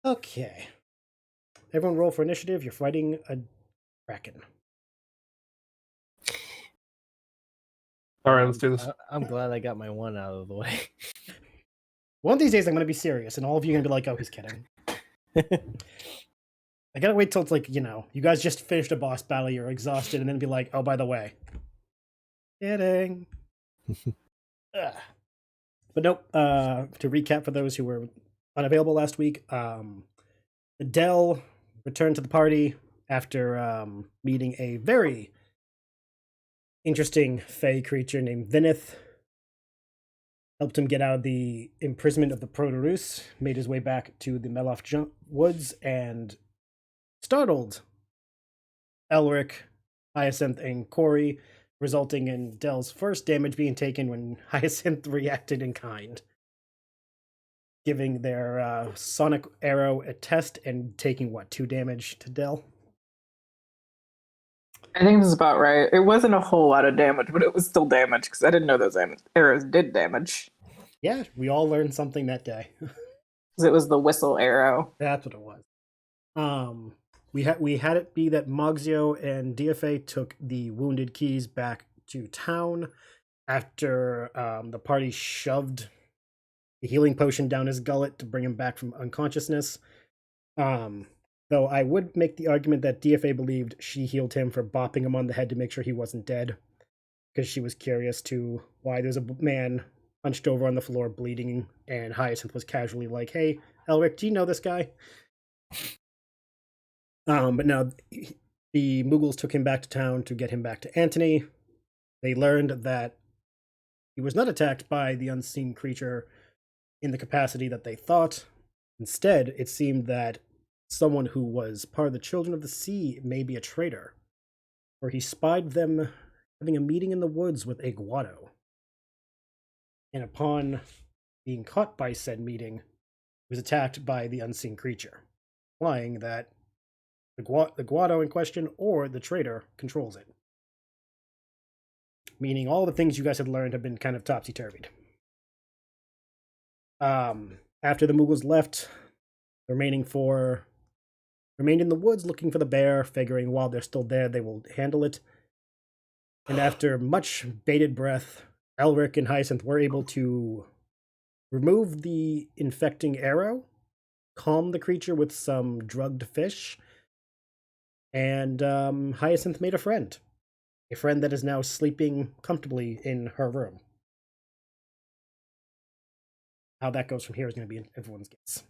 Okay. Everyone roll for initiative. You're fighting a kraken. All right, let's do this. I'm glad I got my one out of the way. One of these days, I'm going to be serious, and all of you are going to be like, oh, he's kidding. I gotta wait till it's like, you guys just finished a boss battle, you're exhausted, and then be like, oh, by the way. Kidding. But nope, to recap for those who were unavailable last week, Adele returned to the party after meeting a very interesting fey creature named Vinith. Helped him get out of the imprisonment of the Proto-Rus, made his way back to the Meloff Woods, and startled Elric, Hyacinth, and Corey, resulting in Dell's first damage being taken when Hyacinth reacted in kind, giving their sonic arrow a test and taking, 2 damage to Dell? I think this is about right. It wasn't a whole lot of damage, but it was still damage because I didn't know those arrows did damage. Yeah, we all learned something that day. Because it was the whistle arrow. That's what it was. We had it be that Mogzio and DFA took the wounded keys back to town after the party shoved the healing potion down his gullet to bring him back from unconsciousness. Though I would make the argument that DFA believed she healed him for bopping him on the head to make sure he wasn't dead, because she was curious to why there's a man hunched over on the floor bleeding, and Hyacinth was casually like, hey, Elric, do you know this guy? But no, the Moogles took him back to town to get him back to Antony. They learned that he was not attacked by the unseen creature in the capacity that they thought. Instead, it seemed that someone who was part of the Children of the Sea may be a traitor, for he spied them having a meeting in the woods with a Guado. And upon being caught by said meeting, he was attacked by the unseen creature, implying that the Guado in question or the traitor controls it. Meaning all the things you guys had learned have been kind of topsy-turvied. After the Moogles left, remained in the woods looking for the bear, figuring while they're still there, they will handle it. And after much bated breath, Elric and Hyacinth were able to remove the infecting arrow, calm the creature with some drugged fish, and Hyacinth made a friend that is now sleeping comfortably in her room. How that goes from here is going to be everyone's guess.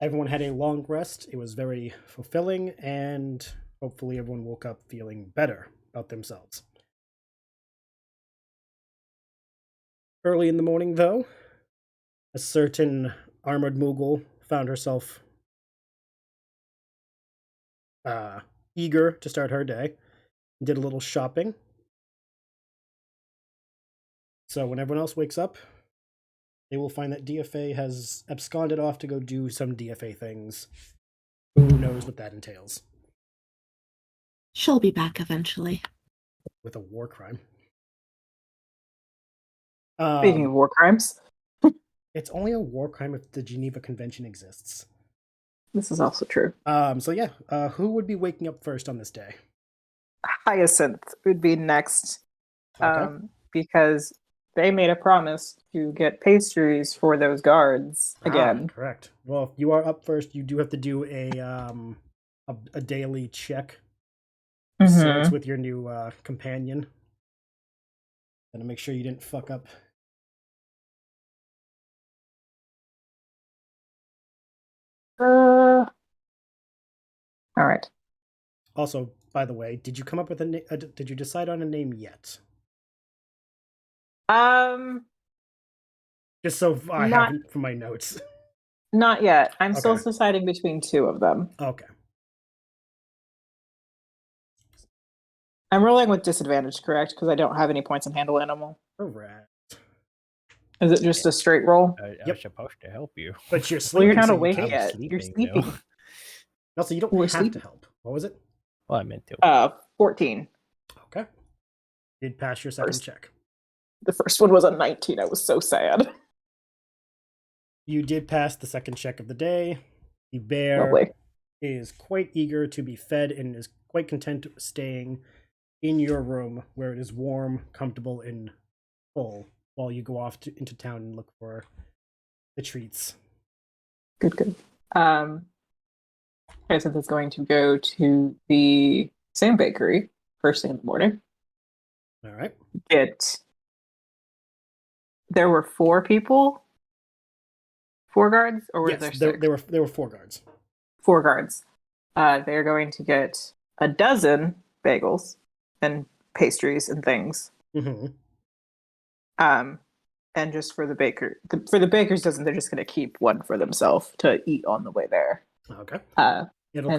Everyone had a long rest. It was very fulfilling, and hopefully everyone woke up feeling better about themselves. Early in the morning, though, a certain armored Moogle found herself eager to start her day, did a little shopping. So when everyone else wakes up, they will find that DFA has absconded off to go do some DFA things. Who knows what that entails? She'll be back eventually. With a war crime. Speaking of war crimes. It's only a war crime if the Geneva Convention exists. This is also true. So yeah, who would be waking up first on this day? Hyacinth would be next. Okay. Because they made a promise to get pastries for those guards again. Correct. Well, if you are up first, you do have to do a daily check. Mm-hmm. So it's with your new companion. Gotta make sure you didn't fuck up. All right. Also, by the way, did you come up with did you decide on a name yet? Just so I have it for my notes. Not yet. I'm Okay. still deciding between two of them. Okay. I'm rolling with disadvantage, correct? Because I don't have any points in handle animal. Correct. Is it just a straight roll? I Yep. was supposed to help you. But you're Well, sleeping. you're not so you awake can't. yet. You're sleeping. though. Also, you don't We're have sleeping. to help. What was it? Well, I meant to. 14. Okay. Did pass your second First. check. The first one was a 19. I was so sad. You did pass the second check of the day. The bear Lovely. is quite eager to be fed and is quite content staying in your room where it is warm, comfortable, and full while you go off into town and look for the treats. Good. Okay, since it's going to go to the same bakery first thing in the morning. All right. There were 4 people, 4 guards, or were Yes, there 6? there were 4 guards. 4 guards. They're going to get a dozen bagels and pastries and things. Mm-hmm. And just for the baker's dozen, they're just going to keep one for themselves to eat on the way there. Okay. And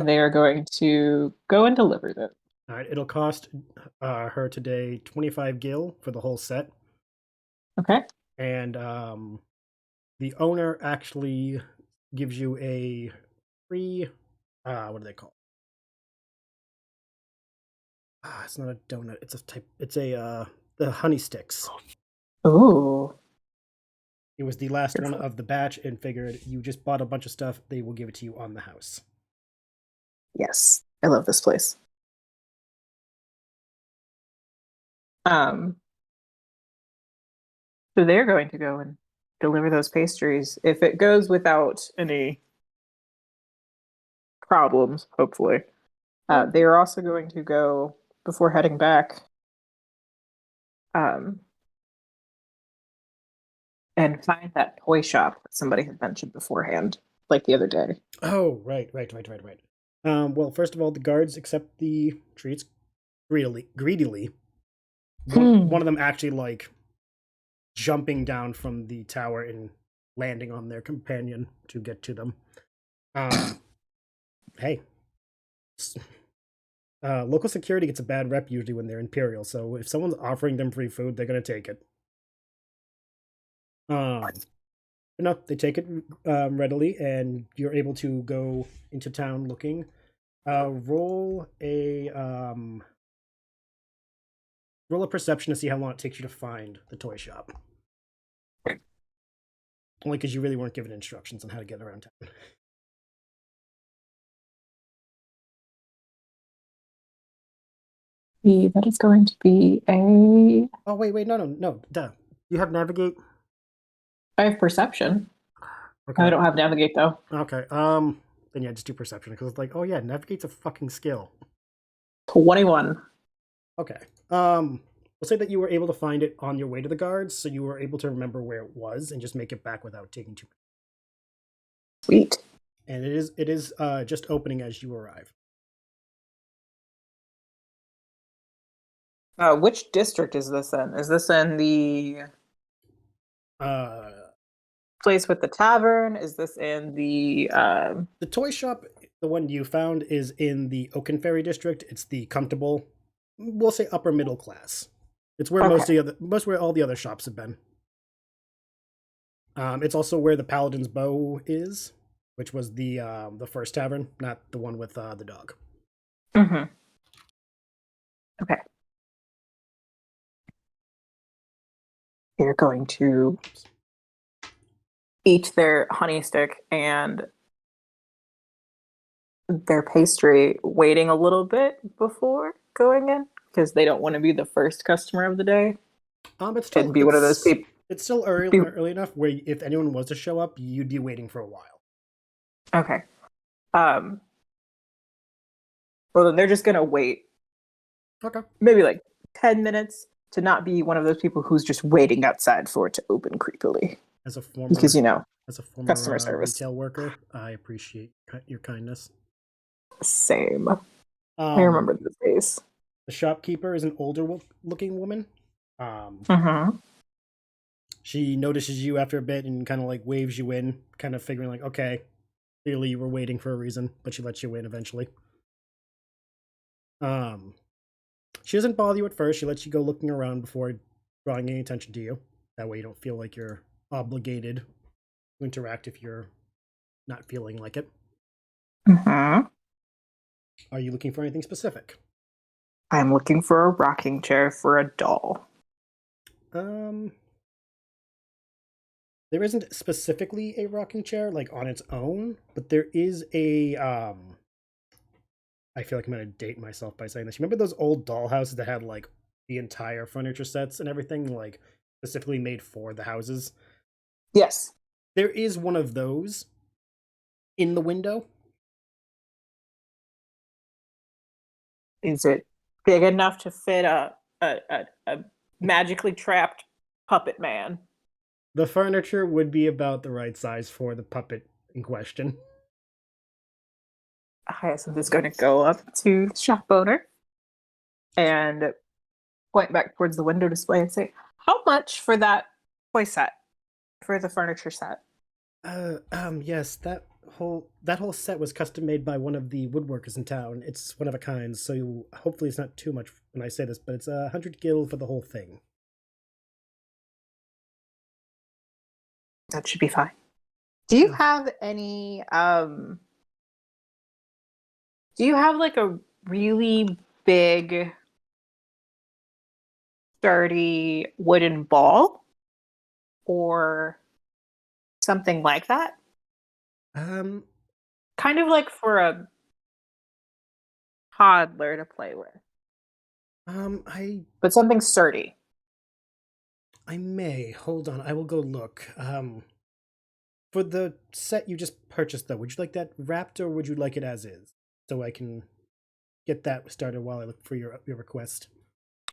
they are going to go and deliver them. All right. It'll cost her today 25 gil for the whole set. Okay. And the owner actually gives you a free what do they call it? It's not a donut, it's the honey sticks. Ooh. It was the last one of the batch and figured you just bought a bunch of stuff, they will give it to you on the house. Yes. I love this place. So they're going to go and deliver those pastries. If it goes without any problems, hopefully. They are also going to go, before heading back, and find that toy shop that somebody had mentioned beforehand, like the other day. Oh, right. Well, first of all, the guards accept the treats greedily. One of them actually, like, jumping down from the tower and landing on their companion to get to them. Hey. Local security gets a bad rep usually when they're Imperial, so if someone's offering them free food, they're going to take it. No, they take it readily, and you're able to go into town looking. Roll a perception to see how long it takes you to find the toy shop. Only because you really weren't given instructions on how to get around town. That is going to be a... Oh, wait, no, duh. You have navigate? I have perception. Okay. I don't have navigate, though. Okay, then yeah, just do perception, because it's like, oh yeah, navigate's a fucking skill. 21. Okay. We'll say that you were able to find it on your way to the guards, so you were able to remember where it was and just make it back without taking too much. Sweet. And it is just opening as you arrive. Which district is this in? Is this in the place with the tavern? Is this in the toy shop? The one you found is in the Oaken Ferry district. It's the comfortable, we'll say upper middle class. It's where most where all the other shops have been. It's also where the Paladin's Bow is, which was the first tavern, not the one with the dog. Mm-hmm. Okay. They're going to eat their honey stick and their pastry, waiting a little bit before going in because they don't want to be the first customer of the day. It's still, and be one of those people. It's still early enough where if anyone was to show up, you'd be waiting for a while. Okay. Well, then they're just gonna wait. Okay. Maybe like 10 minutes to not be one of those people who's just waiting outside for it to open creepily. As a former, because as a former customer service retail worker, I appreciate your kindness. Same. I remember those days. The shopkeeper is an older looking woman. She notices you after a bit and kind of like waves you in, kind of figuring like, okay, clearly you were waiting for a reason, but she lets you in eventually. She doesn't bother you at first. She lets you go looking around before drawing any attention to you. That way you don't feel like you're obligated to interact if you're not feeling like it. Are you looking for anything specific? I'm looking for a rocking chair for a doll. There isn't specifically a rocking chair like on its own, but there is a I feel like I'm gonna date myself by saying this. You remember those old dollhouses that had like the entire furniture sets and everything, like specifically made for the houses? Yes. There is one of those in the window. Is it big enough to fit a magically trapped puppet man? The furniture would be about the right size for the puppet in question. Hyacinth is going to go up to the shop owner and point back towards the window display and say, "How much for that toy set, for the furniture set?" Yes, that whole set was custom made by one of the woodworkers in town. It's one of a kind, so hopefully it's not too much when I say this, but it's 100 gil for the whole thing. That should be fine. Do you have any do you have like a really big sturdy wooden ball or something like that? Um, Kind of like for a toddler to play with, I but something sturdy. may hold on. I will go look. For the set you just purchased, though, would you like that wrapped or would you like it as is? So I can get that started while I look for your request.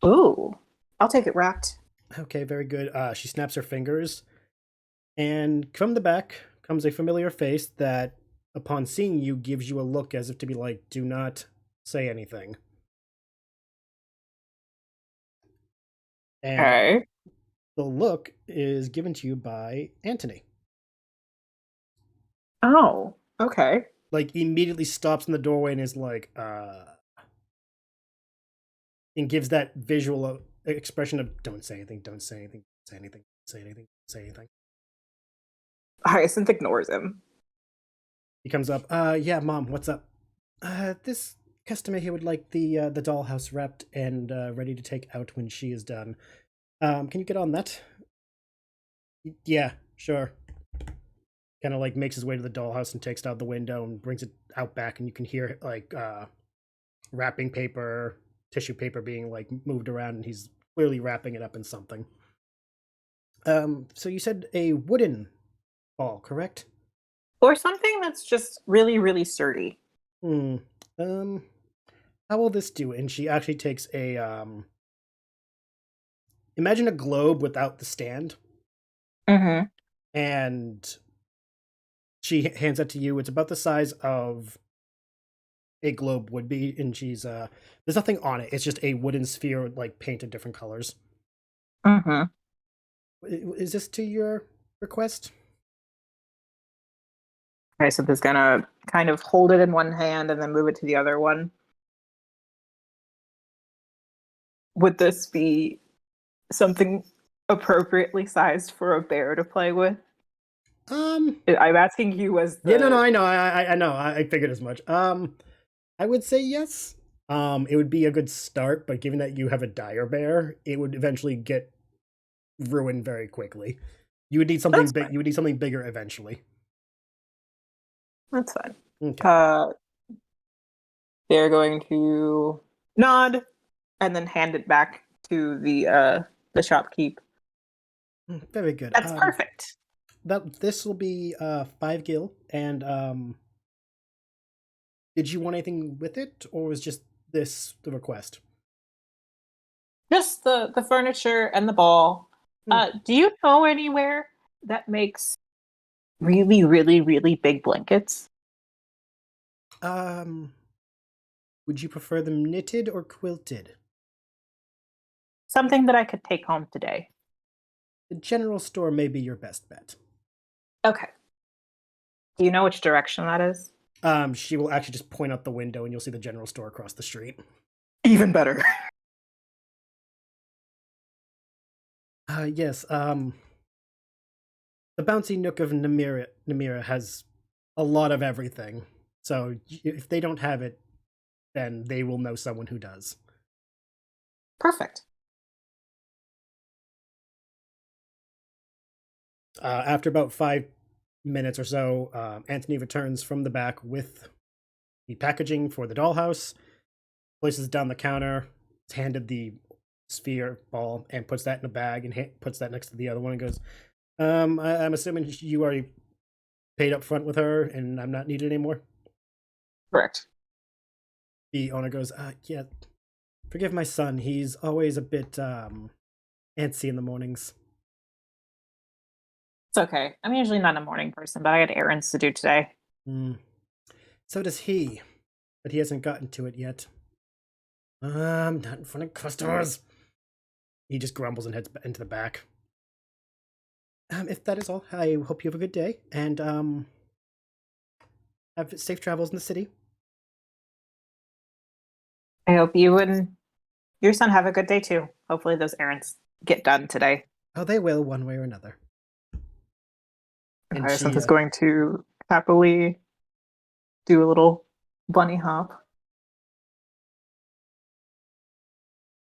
Ooh, I'll take it wrapped. Okay, very good. She snaps her fingers, and from the back comes a familiar face that, upon seeing you, gives you a look as if to be like, "Do not say anything." And Okay. the look is given to you by Anthony. Oh, okay. Like, immediately stops in the doorway and is like, and gives that visual expression of "Don't say anything, don't say anything, don't say anything, don't say anything, don't say anything." Hyacinth ignores him. He comes up, yeah, Mom, what's up? This customer here would like the dollhouse wrapped and ready to take out when she is done. Can you get on that? Yeah, sure. Kind of like makes his way to the dollhouse and takes it out the window and brings it out back, and you can hear like wrapping paper, tissue paper being like moved around, and he's clearly wrapping it up in something. So you said a wooden ball, correct? Or something that's just really, really sturdy. How will this do? And she actually takes a imagine a globe without the stand, Mm-hmm. and she hands that to you. It's about the size of a globe would be, and she's there's nothing on it. It's just a wooden sphere like painted different colors. Mm-hmm. Is this to your request? Hyacinth is gonna kind of hold it in one hand and then move it to the other one. Would this be something appropriately sized for a bear to play with? I'm asking you as the... Yeah, no, I know, I know, I figured as much. I would say yes. It would be a good start, but given that you have a dire bear, it would eventually get ruined very quickly. You would need something big. You would need something bigger eventually. That's fine. Okay. They're going to nod and then hand it back to the shopkeep. Very good. That's perfect. This will be 5 gil, and did you want anything with it, or was just this the request? Just the furniture and the ball. Do you know anywhere that makes really, really, really big blankets? Would you prefer them knitted or quilted? Something that I could take home today. The general store may be your best bet. Okay. Do you know which direction that is? She will actually just point out the window, and you'll see the general store across the street. Even better. Yes, the bouncy nook of Namira has a lot of everything. So if they don't have it, then they will know someone who does. Perfect. After about 5 minutes or so, Anthony returns from the back with the packaging for the dollhouse, places it down the counter, is handed the sphere ball, and puts that in a bag and puts that next to the other one and goes, I'm assuming you already paid up front with her and I'm not needed anymore? Correct. The owner goes, yeah, forgive my son. He's always a bit antsy in the mornings. It's okay. I'm usually not a morning person, but I had errands to do today. So does he, but he hasn't gotten to it yet. Not in front of customers. He just grumbles and heads into the back. If that is all, I hope you have a good day, and have safe travels in the city. I hope you and your son have a good day too. Hopefully those errands get done today. Oh, they will, one way or another. And Hyacinth is going to happily do a little bunny hop.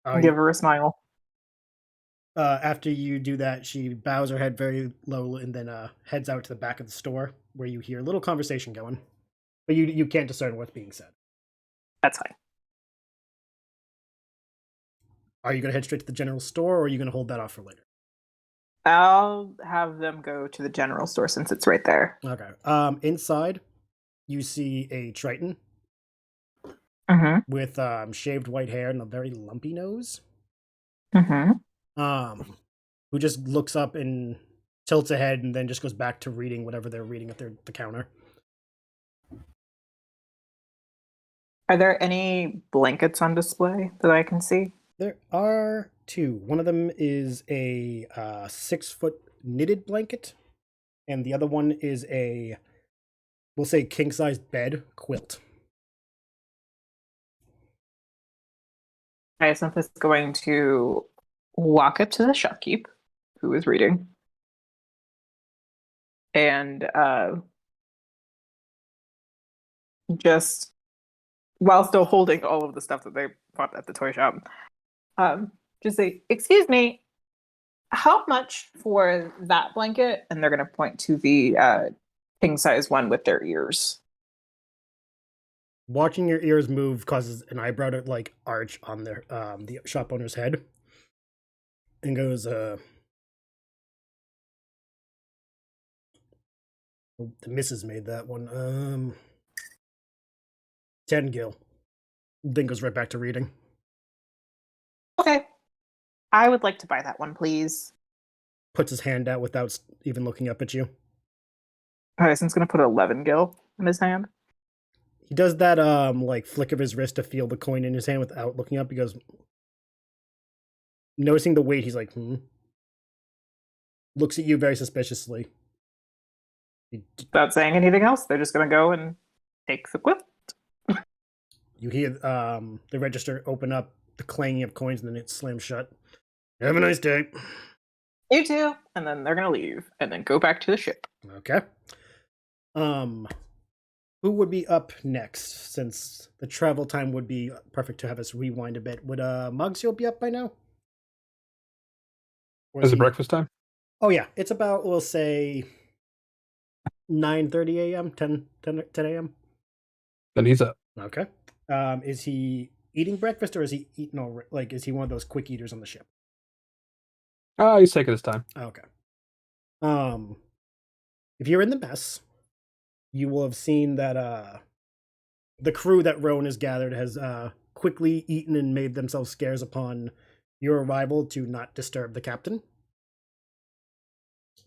And give her a smile. After you do that, she bows her head very low and then heads out to the back of the store where you hear a little conversation going. But you can't discern what's being said. That's fine. Are you going to head straight to the general store, or are you going to hold that off for later? I'll have them go to the general store since it's right there. Okay. Inside, you see a Triton with shaved white hair and a very lumpy nose. Who just looks up and tilts ahead and then just goes back to reading whatever they're reading at the counter. Are there any blankets on display that I can see? There are two. One of them is a 6-foot knitted blanket, and the other one is a, we'll say, king-sized bed quilt. Hyacinth is going to walk up to the shopkeep, who is reading, and just while still holding all of the stuff that they bought at the toy shop, just say, "Excuse me, how much for that blanket?" And they're going to point to the king size one with their ears. Watching your ears move causes an eyebrow to like arch on their the shop owner's head, and goes, the missus made that one. 10 gil. Then goes right back to reading. Okay. I would like to buy that one, please. Puts his hand out without even looking up at you. Hyacinth's going to put 11 gil in his hand. He does that like flick of his wrist to feel the coin in his hand without looking up. He goes, noticing the weight, he's like, looks at you very suspiciously. Without saying anything else, they're just going to go and take the quilt. You hear the register open up, the clanging of coins, and then it slams shut. Have a nice day. You too. And then they're going to leave and then go back to the ship. Okay. Who would be up next, since the travel time would be perfect to have us rewind a bit? Would Mugsio be up by now? Is it breakfast time? Oh yeah, it's about, we'll say, 9:30 a.m., 10 a.m. Then he's up. Okay. Is he eating breakfast, or is he eating all, like, is he one of those quick eaters on the ship? He's taking his time. Okay. If you're in the mess, you will have seen that the crew that Rowan has gathered has quickly eaten and made themselves scarce upon your arrival to not disturb the captain.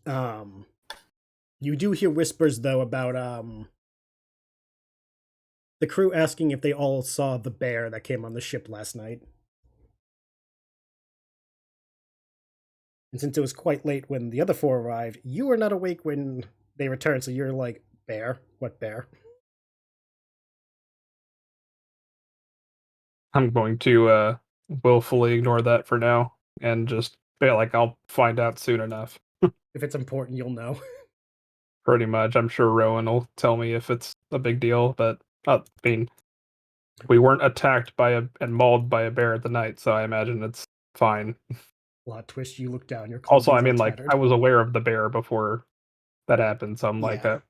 You do hear whispers, though, about the crew asking if they all saw the bear that came on the ship last night. And since it was quite late when the other four arrived, you were not awake when they returned, so you're like, bear? What bear? I'm going to willfully ignore that for now and just feel like I'll find out soon enough. If it's important, you'll know. Pretty much. I'm sure Rowan will tell me if it's a big deal, but I mean, we weren't attacked by and mauled by a bear at the night, so I imagine it's fine. Plot twist, you look down, your Also, I clothing's all mean, like, tattered. I was aware of the bear before that happened, so I'm like, Yeah.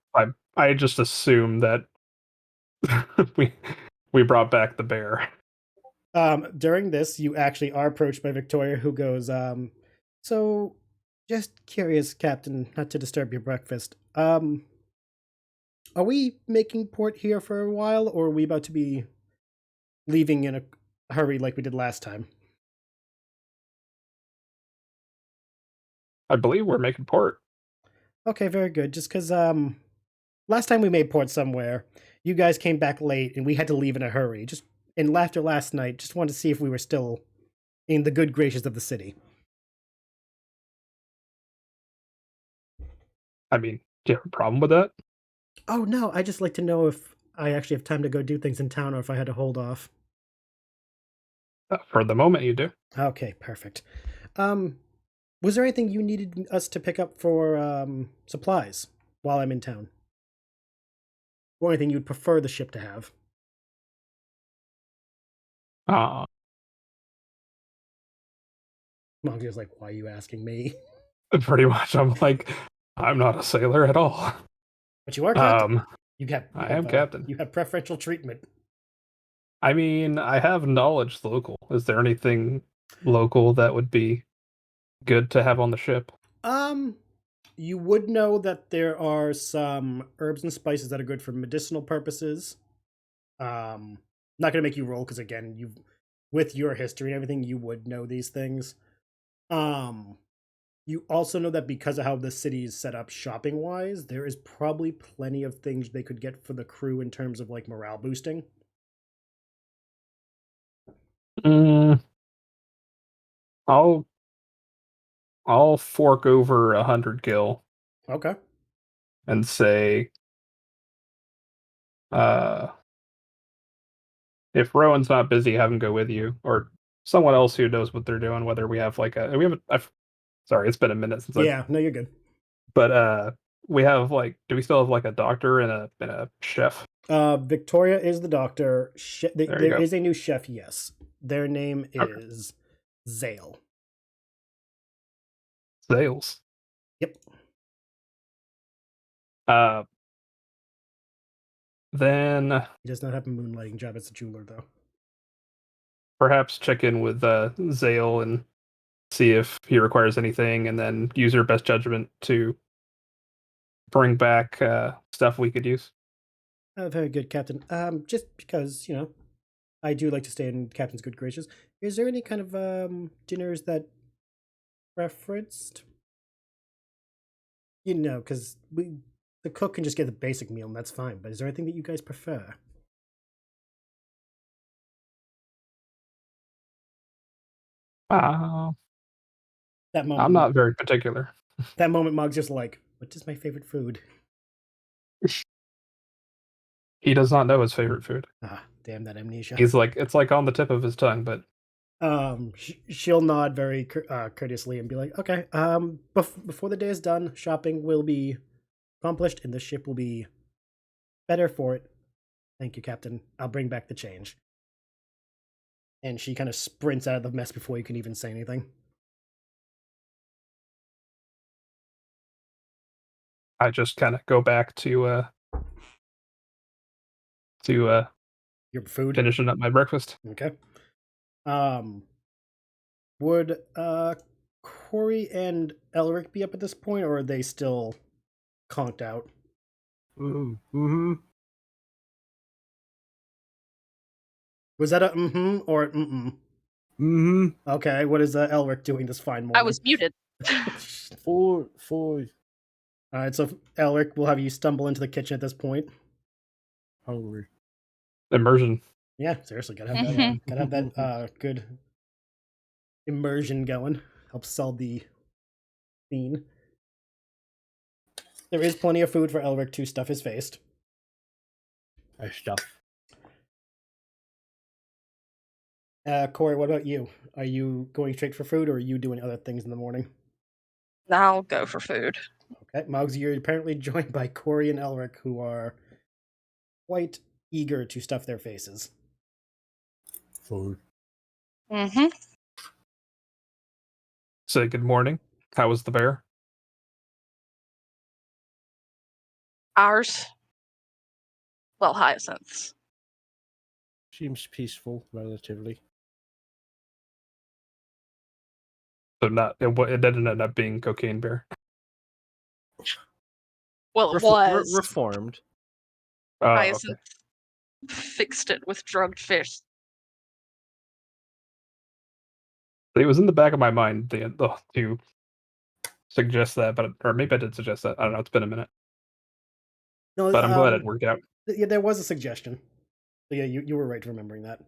I just assumed that we brought back the bear. During this, you actually are approached by Victoria, who goes, so, just curious, Captain, not to disturb your breakfast. Are we making port here for a while, or are we about to be leaving in a hurry like we did last time? I believe we're making port. Okay, very good. Just because, last time we made port somewhere, you guys came back late and we had to leave in a hurry. Just and after last night, just wanted to see if we were still in the good graces of the city. I mean, do you have a problem with that? Oh no, I just like to know if I actually have time to go do things in town or if I had to hold off. For the moment, you do. Okay, perfect. Was there anything you needed us to pick up for supplies while I'm in town? Or anything you'd prefer the ship to have? Mongo's like, why are you asking me? Pretty much. I'm like, I'm not a sailor at all. But you are captain. I am captain. You have preferential treatment. I mean, I have knowledge local. Is there anything local that would be good to have on the ship? You would know that there are some herbs and spices that are good for medicinal purposes. Not gonna make you roll because again, you with your history and everything, you would know these things. You also know that because of how the city is set up shopping wise, there is probably plenty of things they could get for the crew in terms of like morale boosting. I'll fork over 100 gil Okay. and say, if Rowan's not busy, have him go with you, or someone else who knows what they're doing. Whether we have like sorry, it's been a minute since Yeah, no, you're good. But we have like, do we still have like a doctor and a chef? Victoria is the doctor. There go. is a new chef, yes. Their name is Zale. Sales. Yep. Then He does not have a moonlighting job as a jeweler, though. perhaps check in with Zale and see if he requires anything, and then use your best judgment to bring back stuff we could use. Very good, Captain. Just because, I do like to stay in Captain's good graces. Is there any kind of dinners that preferenced? Because the cook can just get the basic meal and that's fine. But is there anything that you guys prefer? That moment, I'm not very particular. That moment, Mog's just like, "What is my favorite food?" He does not know his favorite food. Ah, damn that amnesia. He's like, it's like on the tip of his tongue, but she'll nod very courteously and be like, "Okay, before the day is done, shopping will be accomplished and the ship will be better for it. Thank you, Captain. I'll bring back the change." And she kind of sprints out of the mess before you can even say anything. I just kind of go back to Your food. finishing up my breakfast. Okay. Would Corey and Elric be up at this point, or are they still conked out? Mm-hmm. Was that a mm-hmm or an mm-mm? Mm-hmm. Okay, what is Elric doing this fine morning? I was muted. Four. Alright, so Elric will have you stumble into the kitchen at this point. Hungry. Immersion. Yeah, seriously, gotta have that good immersion going. Helps sell the scene. There is plenty of food for Elric to stuff his face. I stuff. Corey, what about you? Are you going straight for food, or are you doing other things in the morning? I'll go for food. Okay, Moggs, you're apparently joined by Corey and Elric, who are quite eager to stuff their faces. Food. Mm-hmm. say good morning. How was the bear? Ours. Well, Hyacinth's. Seems peaceful, relatively. So not it didn't end up being cocaine bear. Well, it was. Reformed. Oh, okay. Hyacinth fixed it with drugged fish. It was in the back of my mind to suggest that, or maybe I did suggest that. I don't know. It's been a minute, No, but I'm glad it worked out. Yeah, there was a suggestion. So yeah, you were right remembering that.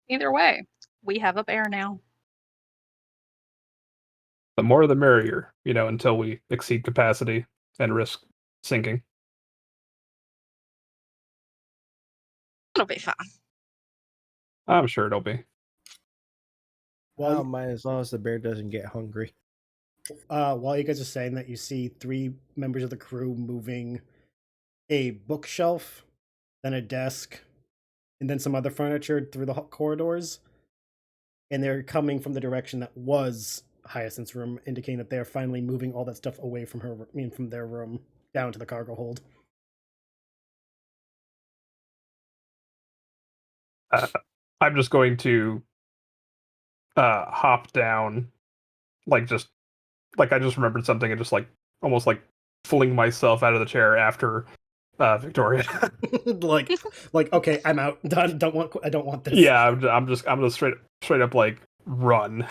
Either way, we have a bear now. The more the merrier, until we exceed capacity and risk sinking. It'll be fine. I'm sure it'll be. While I don't mind as long as the bear doesn't get hungry. while you guys are saying that, you see 3 members of the crew moving a bookshelf, then a desk, and then some other furniture through the corridors. And they're coming from the direction that was Hyacinth's room, indicating that they're finally moving all that stuff away from from their room down to the cargo hold. I'm just going to hop down, I just remembered something and just almost fling myself out of the chair after Victoria. like okay, I'm out. Done. I don't want this. Yeah, I'm gonna straight up run.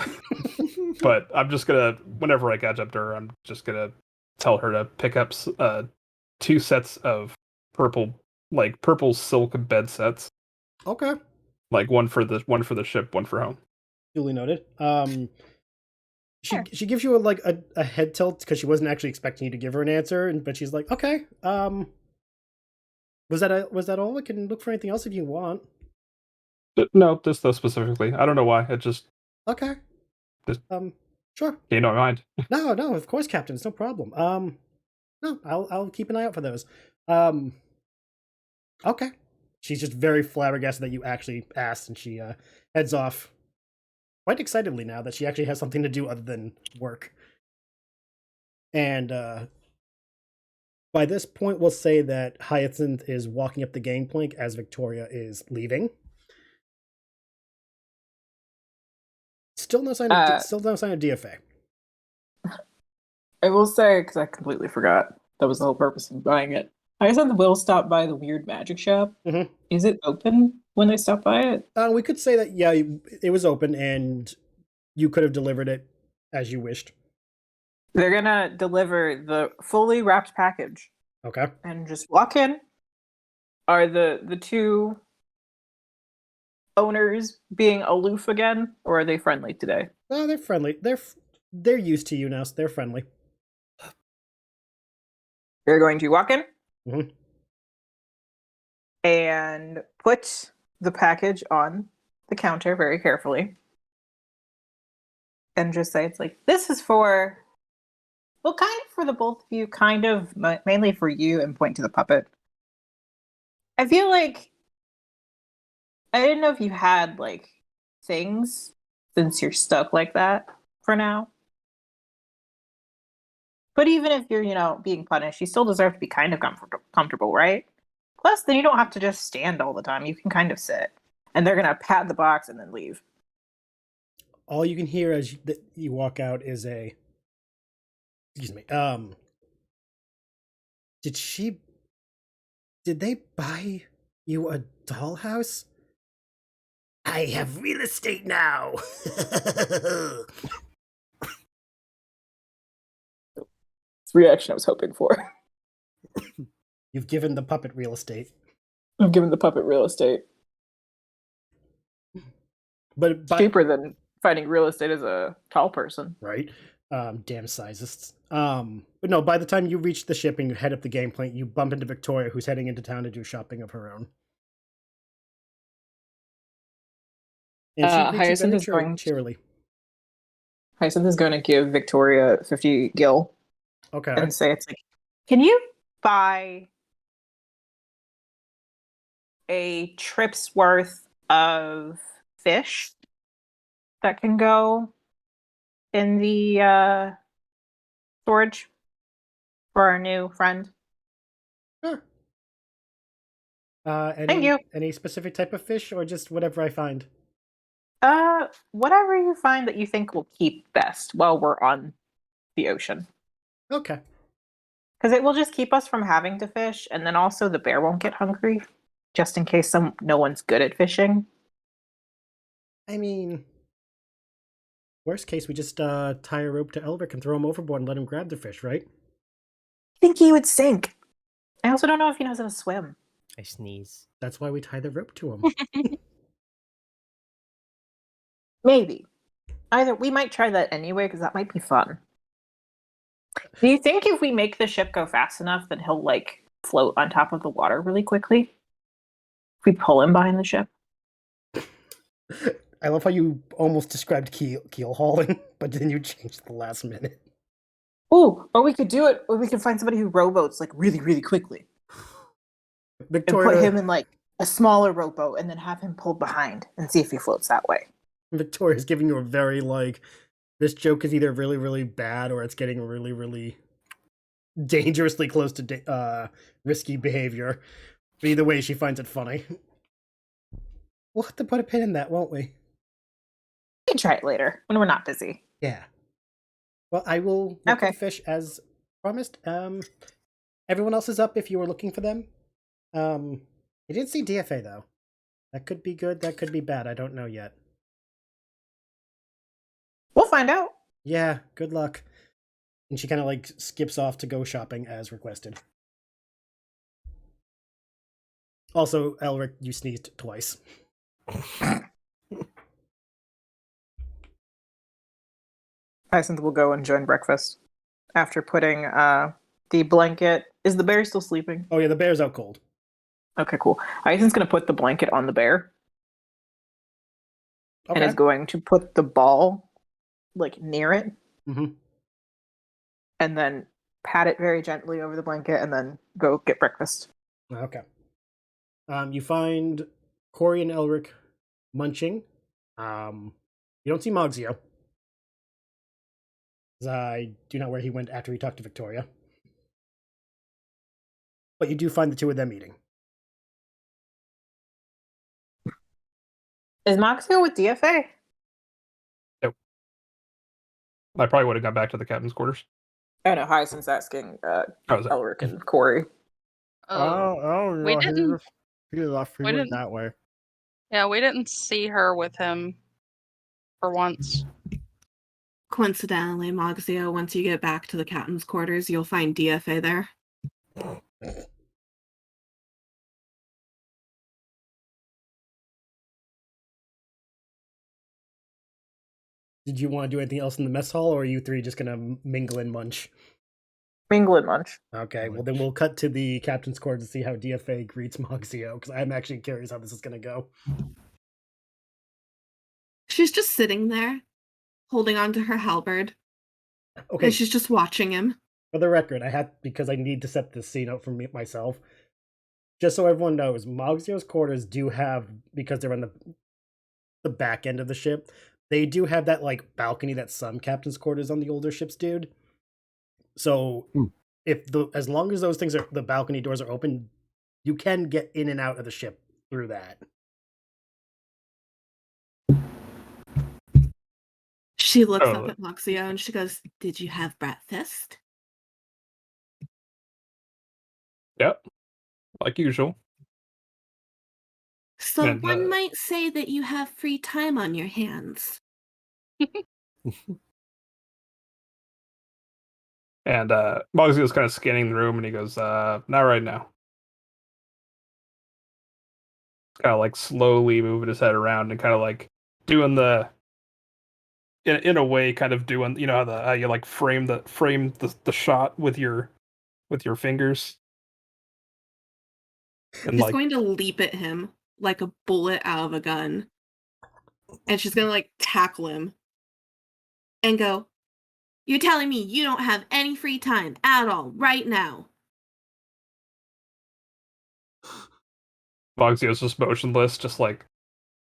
But I'm just gonna, whenever I catch up to her, I'm just gonna tell her to pick up 2 sets of purple silk bed sets. Okay. One for the ship, one for home. Duly noted. She gives you a head tilt because she wasn't actually expecting you to give her an answer, but she's like, okay. Was that all? I can look for anything else if you want. No, this though specifically. I don't know why. It just Okay. Just Sure. came to my mind. No, of course, Captain. It's no problem. No, I'll keep an eye out for those. Okay. She's just very flabbergasted that you actually asked, and she heads off quite excitedly now that she actually has something to do other than work. And by this point, we'll say that Hyacinth is walking up the gangplank as Victoria is leaving. Still no sign of DFA. I will say, because I completely forgot, that was the whole purpose of buying it. Hyacinth will stop by the weird magic shop. Mhm. Is it open when they stop by it? We could say that, yeah, it was open and you could have delivered it as you wished. They're gonna deliver the fully wrapped package Okay. and just walk in. Are the 2 owners being aloof again, or are they friendly today? Oh, they're friendly. They're used to you now, so they're friendly. They're going to walk in Mhm. and put the package on the counter very carefully and just say, it's like, this is for, well, kind of for the both of you, kind of mainly for you, and point to the puppet. I feel like I didn't know if you had things, since you're stuck like that for now. But even if you're, being punished, you still deserve to be kind of comfortable, right? Plus, then you don't have to just stand all the time. You can kind of sit. And they're going to pat the box and then leave. All you can hear as you walk out is a... Excuse me. Did they buy you a dollhouse? I have real estate now. It's the reaction I was hoping for. You've given the puppet real estate. I'm giving the puppet real estate. But Cheaper than finding real estate as a tall person. Right. Damn sizists. But no, by the time you reach the ship and you head up the gangplank, you bump into Victoria, who's heading into town to do shopping of her own. And she greets you very cheerily. Hyacinth is going to give Victoria 50 gil. Okay. And say, it's like, can you buy a trip's worth of fish that can go in the storage for our new friend. Sure. Thank you. Any specific type of fish, or just whatever I find? Whatever you find that you think will keep best while we're on the ocean. Okay. Because it will just keep us from having to fish, and then also the bear won't get hungry, just in case no one's good at fishing. I mean, worst case, we just tie a rope to Elric and throw him overboard and let him grab the fish, right? I think he would sink. I also don't know if he knows how to swim. I sneeze. That's why we tie the rope to him. Maybe. Either we might try that anyway, because that might be fun. Do you think if we make the ship go fast enough, then he'll like float on top of the water really quickly? If we pull him behind the ship? I love how you almost described keel hauling, but then you changed the last minute. Ooh, or we could do it, or we could find somebody who rowboats like really, really quickly. Victoria, And put him in like a smaller rowboat and then have him pulled behind and see if he floats that way. Victoria's giving you a very this joke is either really, really bad or it's getting really, really dangerously close to risky behavior. But either way, she finds it funny. We'll have to put a pin in that, won't we? We can try it later when we're not busy. Yeah. Well, I will look Okay. for the fish as promised. Everyone else is up if you were looking for them. I didn't see DFA though. That could be good, that could be bad. I don't know yet. We'll find out. Yeah, good luck. And she kind of skips off to go shopping as requested. Also, Elric, you sneezed twice. Hyacinth will go and join breakfast after putting the blanket. Is the bear still sleeping? Oh yeah, the bear's out cold. Okay, cool. Hyacinth's going to put the blanket on the bear Okay. and is going to put the ball near it, Mhm. and then pat it very gently over the blanket, and then go get breakfast. Okay. You find Corey and Elric munching. You don't see Mogsio. I do not know where he went after he talked to Victoria. But you do find the two of them eating. Is Moxio with DFA? I probably would have gone back to the captain's quarters. Oh no, Hyacinth's asking How's that? Elric and Corey. Oh, we no, didn't- he left. He we went didn't- that way. Yeah, we didn't see her with him for once. Coincidentally, Moxio, once you get back to the captain's quarters, you'll find DFA there. Did you want to do anything else in the mess hall, or are you three just gonna mingle and munch? Mingle and munch. Okay, well then we'll cut to the captain's quarters to see how DFA greets Moxio, because I'm actually curious how this is gonna go. She's just sitting there, holding onto her halberd, Okay, and she's just watching him. for the record, because I need to set this scene up for myself. Just so everyone knows, Mogzio's quarters do have, because they're on the back end of the ship, they do have that balcony that some captain's quarters on the older ships did. So as long as those things the balcony doors are open, you can get in and out of the ship through that. She looks up at Moxio and she goes, "Did you have breakfast?" Yep, like usual. So And, one might say that you have free time on your hands. And Moxie's kind of scanning the room, and he goes, "Not right now." Kind of slowly moving his head around and kind of doing the, in a way, kind of doing, you know how you frame the shot with your fingers. And She's going to leap at him like a bullet out of a gun. And she's going to tackle him and go, "You're telling me you don't have any free time at all right now?" Moxio's just motionless, just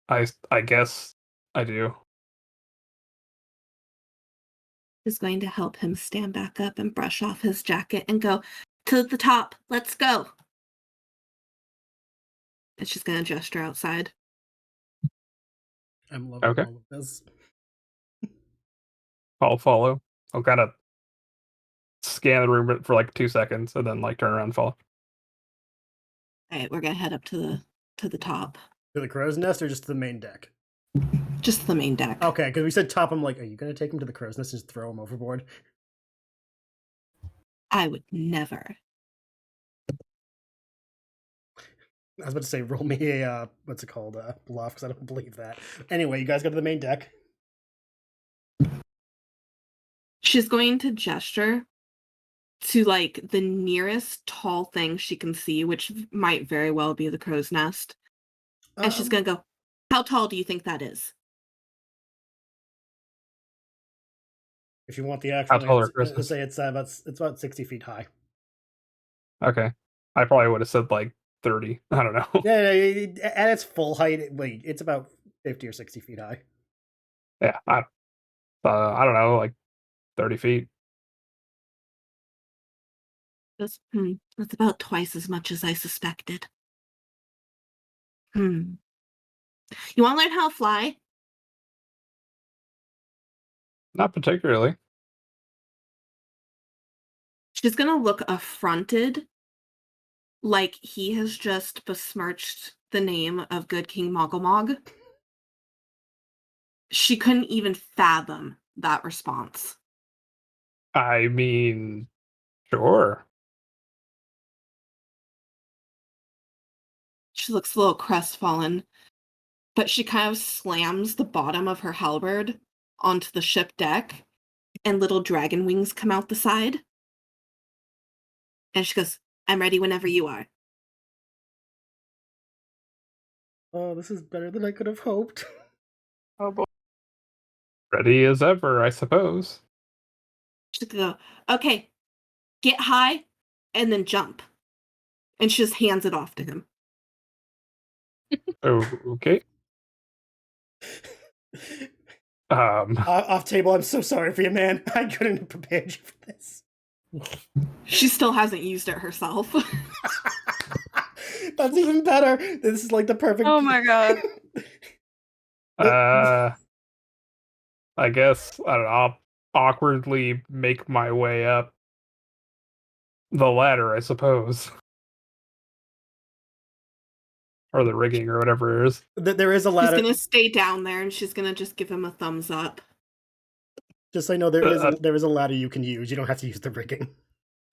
I guess I do. is going to help him stand back up and brush off his jacket and go, to the top, let's go. And she's going to gesture outside. I'm loving Okay. all of this. I'll follow. I'll kind of scan the room for like 2 seconds and then like turn around and follow. All right, we're going to head up to the top. To the crow's nest or just to the main deck? Just the main deck. Okay, because we said top. I'm like, are you going to take him to the crow's nest and just throw him overboard? I would never. I was about to say, roll me a, what's it called, bluff, because I don't believe that. Anyway, you guys go to the main deck. She's going to gesture to, like, the nearest tall thing she can see, which might very well be the crow's nest. And she's going to go, how tall do you think that is? If you want the actual How tall are answer, Christmas? say it's about 60 feet high. Okay. I probably would have said like 30. I don't know. Yeah, at its full height, it's about 50 or 60 feet high. Yeah. I don't know, like 30 feet. That's about twice as much as I suspected. You want to learn how to fly? Not particularly. She's going to look affronted, like he has just besmirched the name of good King Mogglmog. She couldn't even fathom that response. I mean, sure. She looks a little crestfallen, but she kind of slams the bottom of her halberd onto the ship deck, and little dragon wings come out the side. And she goes, I'm ready whenever you are. Oh, this is better than I could have hoped. Oh boy. Ready as ever, I suppose. She's gonna go, okay, get high, and then jump. And she just hands it off to him. Okay. Off table, I'm so sorry for you, man. I couldn't have prepared you for this. She still hasn't used it herself. That's even better. This is like the perfect. Oh my god. I guess I don't know, I'll awkwardly make my way up the ladder, I suppose. Or the rigging or whatever it is. There is a ladder. She's gonna stay down there and she's gonna just give him a thumbs up. Just so you know, there is a ladder you can use. You don't have to use the rigging.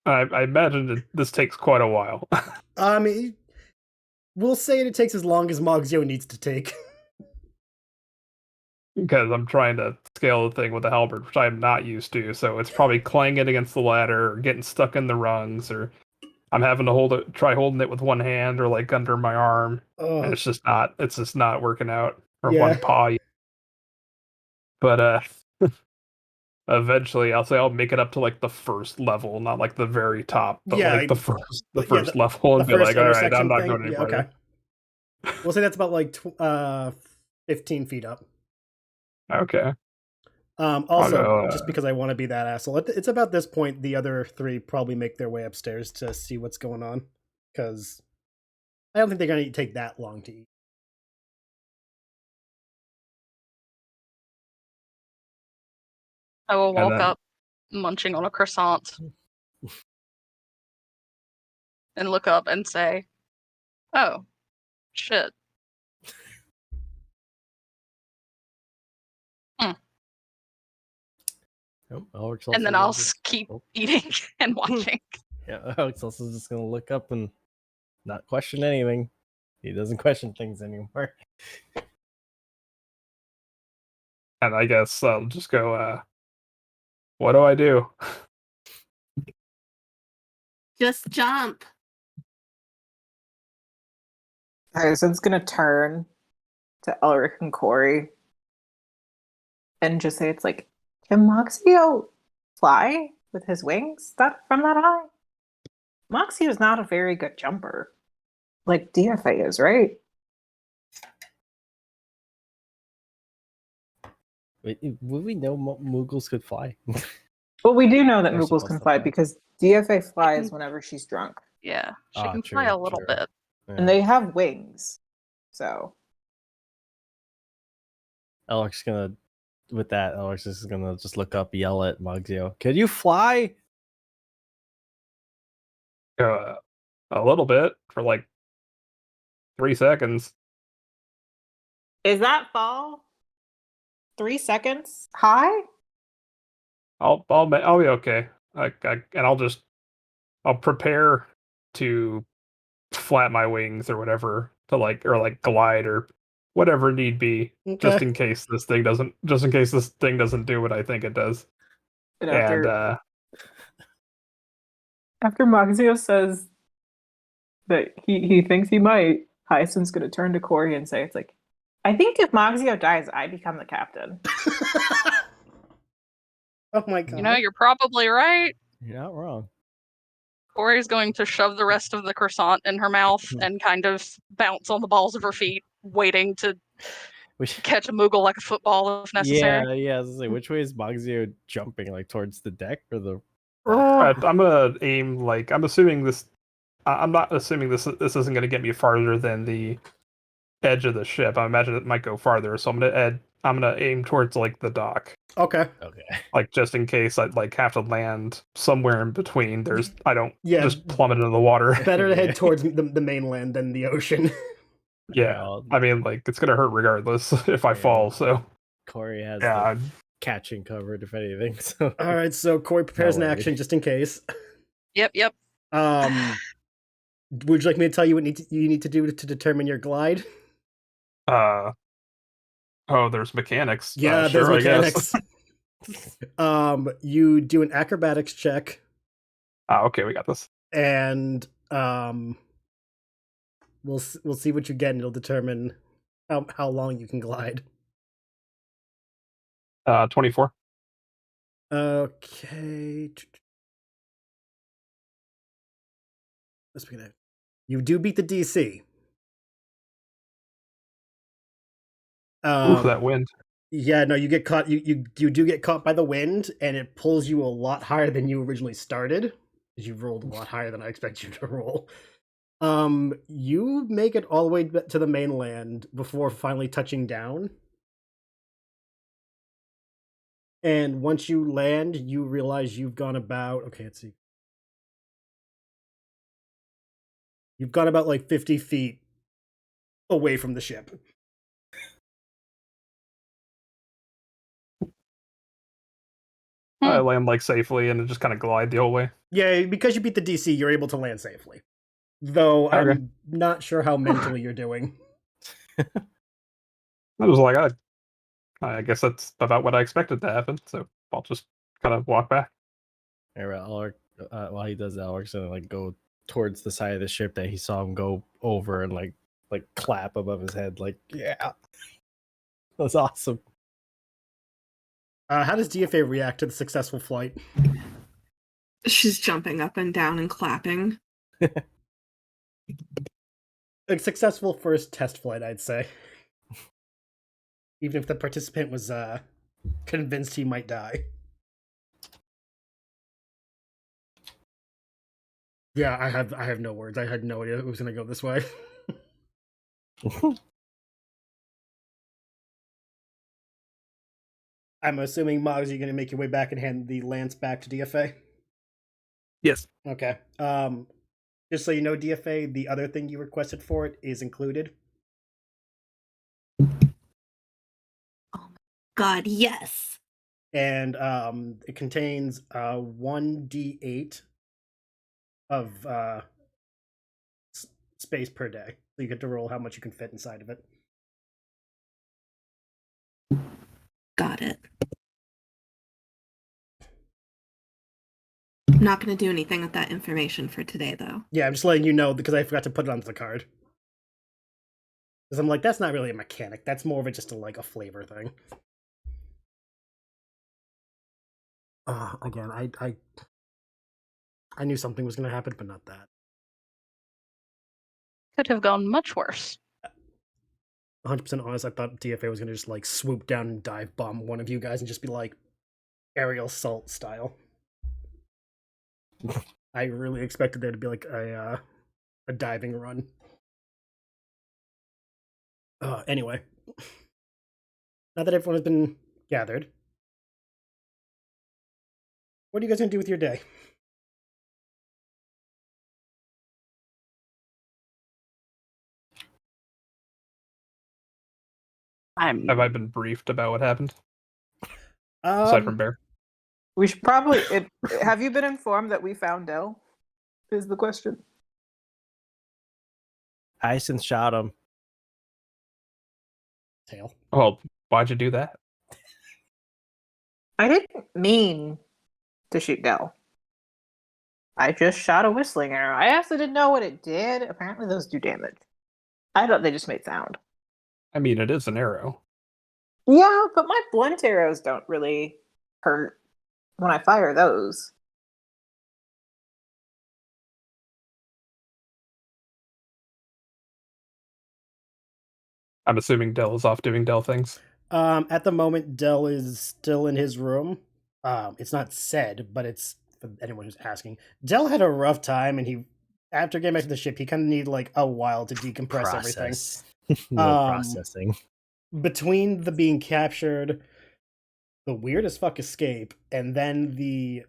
I imagine that this takes quite a while. We'll say it takes as long as Mogzio needs to take. Because I'm trying to scale the thing with a halberd, which I'm not used to, so it's probably clanging against the ladder, or getting stuck in the rungs, or I'm having to try holding it with one hand or like under my arm. And it's just not working out. Or one paw. But eventually I'll make it up to like the first level, not like the very top, but like the first level, and be like, all right, I'm not going any further. Okay. We'll say that's about like 15 feet up. Okay. Also, just because I want to be that asshole, it's about this point the other three probably make their way upstairs to see what's going on, because I don't think they're going to take that long to eat. I will walk up, munching on a croissant, and look up and say, oh, shit. And then I'll keep eating and watching. Yeah, Alex also is just gonna look up and not question anything. He doesn't question things anymore. And I guess I'll just go, what do I do? Just jump. Harrison's gonna turn to Elric and Corey and just say, it's like, can Moxio fly with his wings from that high? Moxio is not a very good jumper. Like DFA is, right? Wait, would we know Moogles could fly? Well, we do know that They're Moogles supposed can to fly fly. because DFA flies can- whenever she's drunk, Yeah, she Ah, can true, fly a little true. bit. and they have wings. So Alex gonna with that. Alex is gonna just look up, yell at Mugsio. Can you fly? A little bit for like 3 seconds. is that fall? 3 seconds high? I'll be okay. And I'll prepare to flap my wings or whatever to like glide or whatever need be, just Okay. in case this thing doesn't do what I think it does. And And after Magzio says that he thinks he might, Hyacinth's gonna turn to Corey and say, "It's like, I think if Magzio dies, I become the captain." Oh my god. You know, you're probably right. You're not wrong. Corey's going to shove the rest of the croissant in her mouth and kind of bounce on the balls of her feet, waiting to catch a Moogle like a football if necessary. Yeah. I was gonna say, which way is Mugsio jumping? Like towards the deck or the? I'm gonna aim like I'm assuming this. I'm not assuming this isn't gonna get me farther than the edge of the ship. I imagine it might go farther, so I'm gonna aim towards like the dock. Okay. Okay. Like just in case I like have to land somewhere in between. I don't Yeah. just plummet into the water. Better to head towards the mainland than the ocean. Yeah, Well, I mean like it's gonna hurt regardless if I Yeah. fall. So Corey has yeah, the catching covered if anything. So All right, so Corey prepares an worried. action just in case. Yep. Would you like me to tell you what you need to do to determine your glide? oh, there's mechanics. Yeah, sure, there's I guess. mechanics. You do an acrobatics check, Okay, we got this. and we'll see what you get, and it'll determine how long you can glide. 24. Okay. You do beat the DC. Oof, that wind. Yeah, no, you get caught. You do get caught by the wind, and it pulls you a lot higher than you originally started. Because you rolled a lot higher than I expect you to roll. You make it all the way to the mainland before finally touching down. And once you land, you realize you've gone about. Okay, let's see. You've gone about like 50 feet away from the ship. I land like safely and just kind of glide the whole way. Yeah, because you beat the DC, you're able to land safely. Though Okay. I'm not sure how mentally you're doing. I was like, I guess that's about what I expected to happen. So I'll just kind of walk back. Alright, while he does that, Alec's gonna like go towards the side of the ship that he saw him go over and like clap above his head, like, yeah. That's awesome. How does DFA react to the successful flight? She's jumping up and down and clapping. A successful first test flight, I'd say. Even if the participant was convinced he might die. Yeah, I have no words. I had no idea it was gonna go this way. I'm assuming, Moggs, you're gonna make your way back and hand the lance back to DFA? Yes. Okay. Just so you know, DFA, the other thing you requested for it is included. God, yes. And it contains 1d8 of space per day. So you get to roll how much you can fit inside of it. Got it. I'm not going to do anything with that information for today, though. Yeah, I'm just letting you know because I forgot to put it onto the card. Because I'm like, that's not really a mechanic. That's more of a just a flavor thing. Again, I knew something was going to happen, but not that. Could have gone much worse. 100% honest, I thought DFA was going to just like swoop down and dive bomb one of you guys and just be like aerial assault style. I really expected there to be like a diving run. Anyway, now that everyone has been gathered, what are you guys going to do with your day? Have I been briefed about what happened? Aside from Bear? We should probably... have you been informed that we found Dell? Is the question. Ison shot him. Tail. Well, why'd you do that? I didn't mean to shoot Dell. I just shot a whistling arrow. I actually didn't know what it did. Apparently those do damage. I thought they just made sound. I mean, it is an arrow. Yeah, but my blunt arrows don't really hurt when I fire those. I'm assuming Dell is off doing Dell things. At the moment, Dell is still in his room. It's not said, but it's for anyone who's asking. Dell had a rough time, and after getting back to the ship, he kind of needed like a while to decompress everything. Processing. Between the being captured, the weird as fuck escape, and then the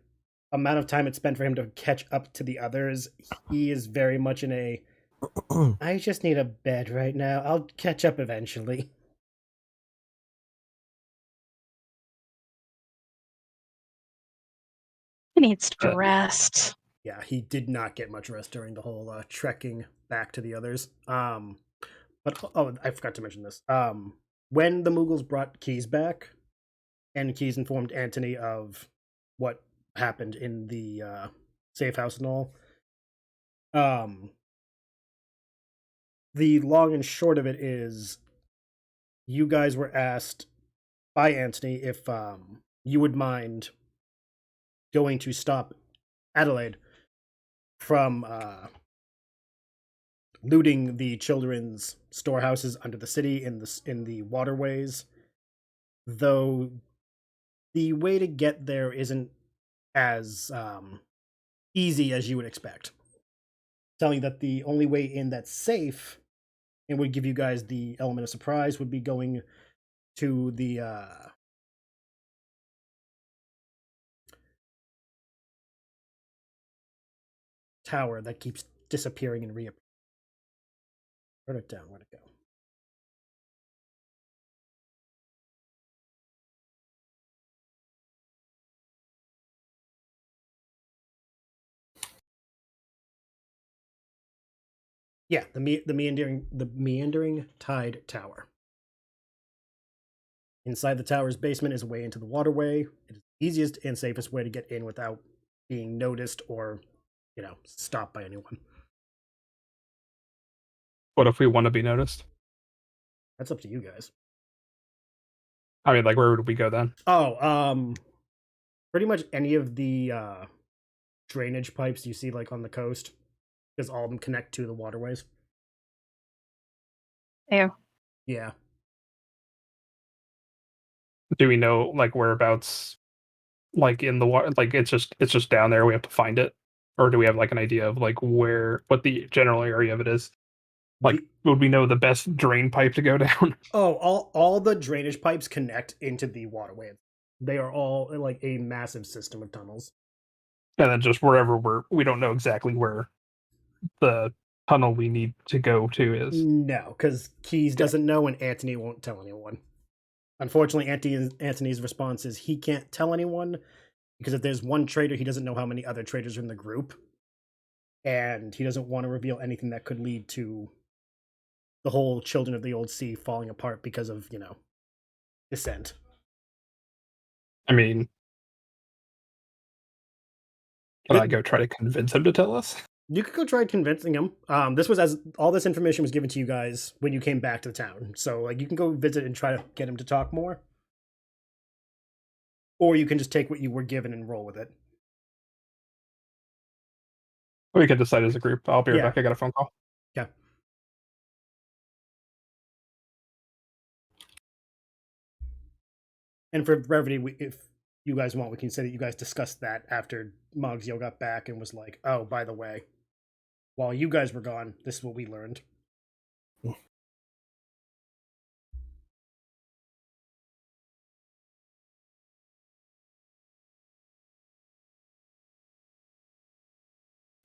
amount of time it spent for him to catch up to the others, he is very much in a I just need a bed right now. I'll catch up eventually. He needs to rest. Yeah, he did not get much rest during the whole trekking back to the others. But I forgot to mention this. When the Moogles brought Keys back, and Keys informed Antony of what happened in the safe house and all, the long and short of it is, you guys were asked by Antony if you would mind going to stop Adelaide from looting the children's storehouses under the city in the waterways, though the way to get there isn't as easy as you would expect. Telling that the only way in that's safe and would give you guys the element of surprise would be going to the tower that keeps disappearing and reappearing. Turn it down. Where'd it go? Yeah, the meandering tide tower. Inside the tower's basement is a way into the waterway. It is the easiest and safest way to get in without being noticed or, stopped by anyone. What if we want to be noticed? That's up to you guys. I mean, like, where would we go then? Pretty much any of the drainage pipes you see like on the coast, because all of them connect to the waterways. Ew. Yeah. Do we know like whereabouts, like in the water? Like it's just down there. We have to find it, or do we have like an idea of like what the general area of it is? Like, would we know the best drain pipe to go down? Oh, all the drainage pipes connect into the waterway. They are all like a massive system of tunnels. And then just wherever we don't know exactly where the tunnel we need to go to is. No, because Keys doesn't know and Antony won't tell anyone. Unfortunately, Antony's response is he can't tell anyone because if there's one traitor, he doesn't know how many other traitors are in the group. And he doesn't want to reveal anything that could lead to the whole Children of the Old Sea falling apart because of, dissent. I mean, can I go try to convince him to tell us? You could go try convincing him. This was all this information was given to you guys when you came back to the town. So like you can go visit and try to get him to talk more. Or you can just take what you were given and roll with it. We can decide as a group. I'll be right back. I got a phone call. Okay. And for brevity, if you guys want, we can say that you guys discussed that after Mogzio got back and was like, "Oh, by the way, while you guys were gone, this is what we learned."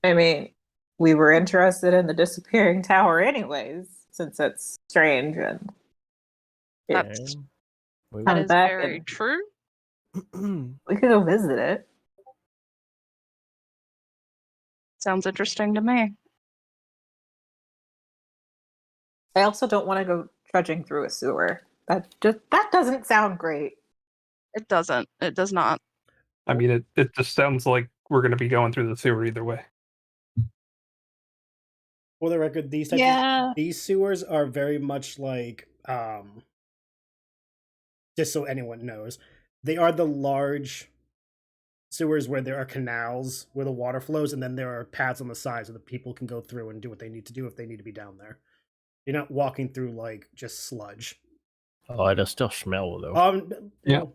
I mean, we were interested in the disappearing tower anyways, since it's strange and That's We that Come is back very and- true. we could go visit it. Sounds interesting to me. I also don't want to go trudging through a sewer. That doesn't sound great. It doesn't. It does not. I mean, it just sounds like we're going to be going through the sewer either way. For the record, these types these sewers are very much like, just so anyone knows, they are the large sewers where there are canals where the water flows, and then there are paths on the side so that people can go through and do what they need to do if they need to be down there. You're not walking through like just sludge. Oh, it'll still smell though. Yeah. Well,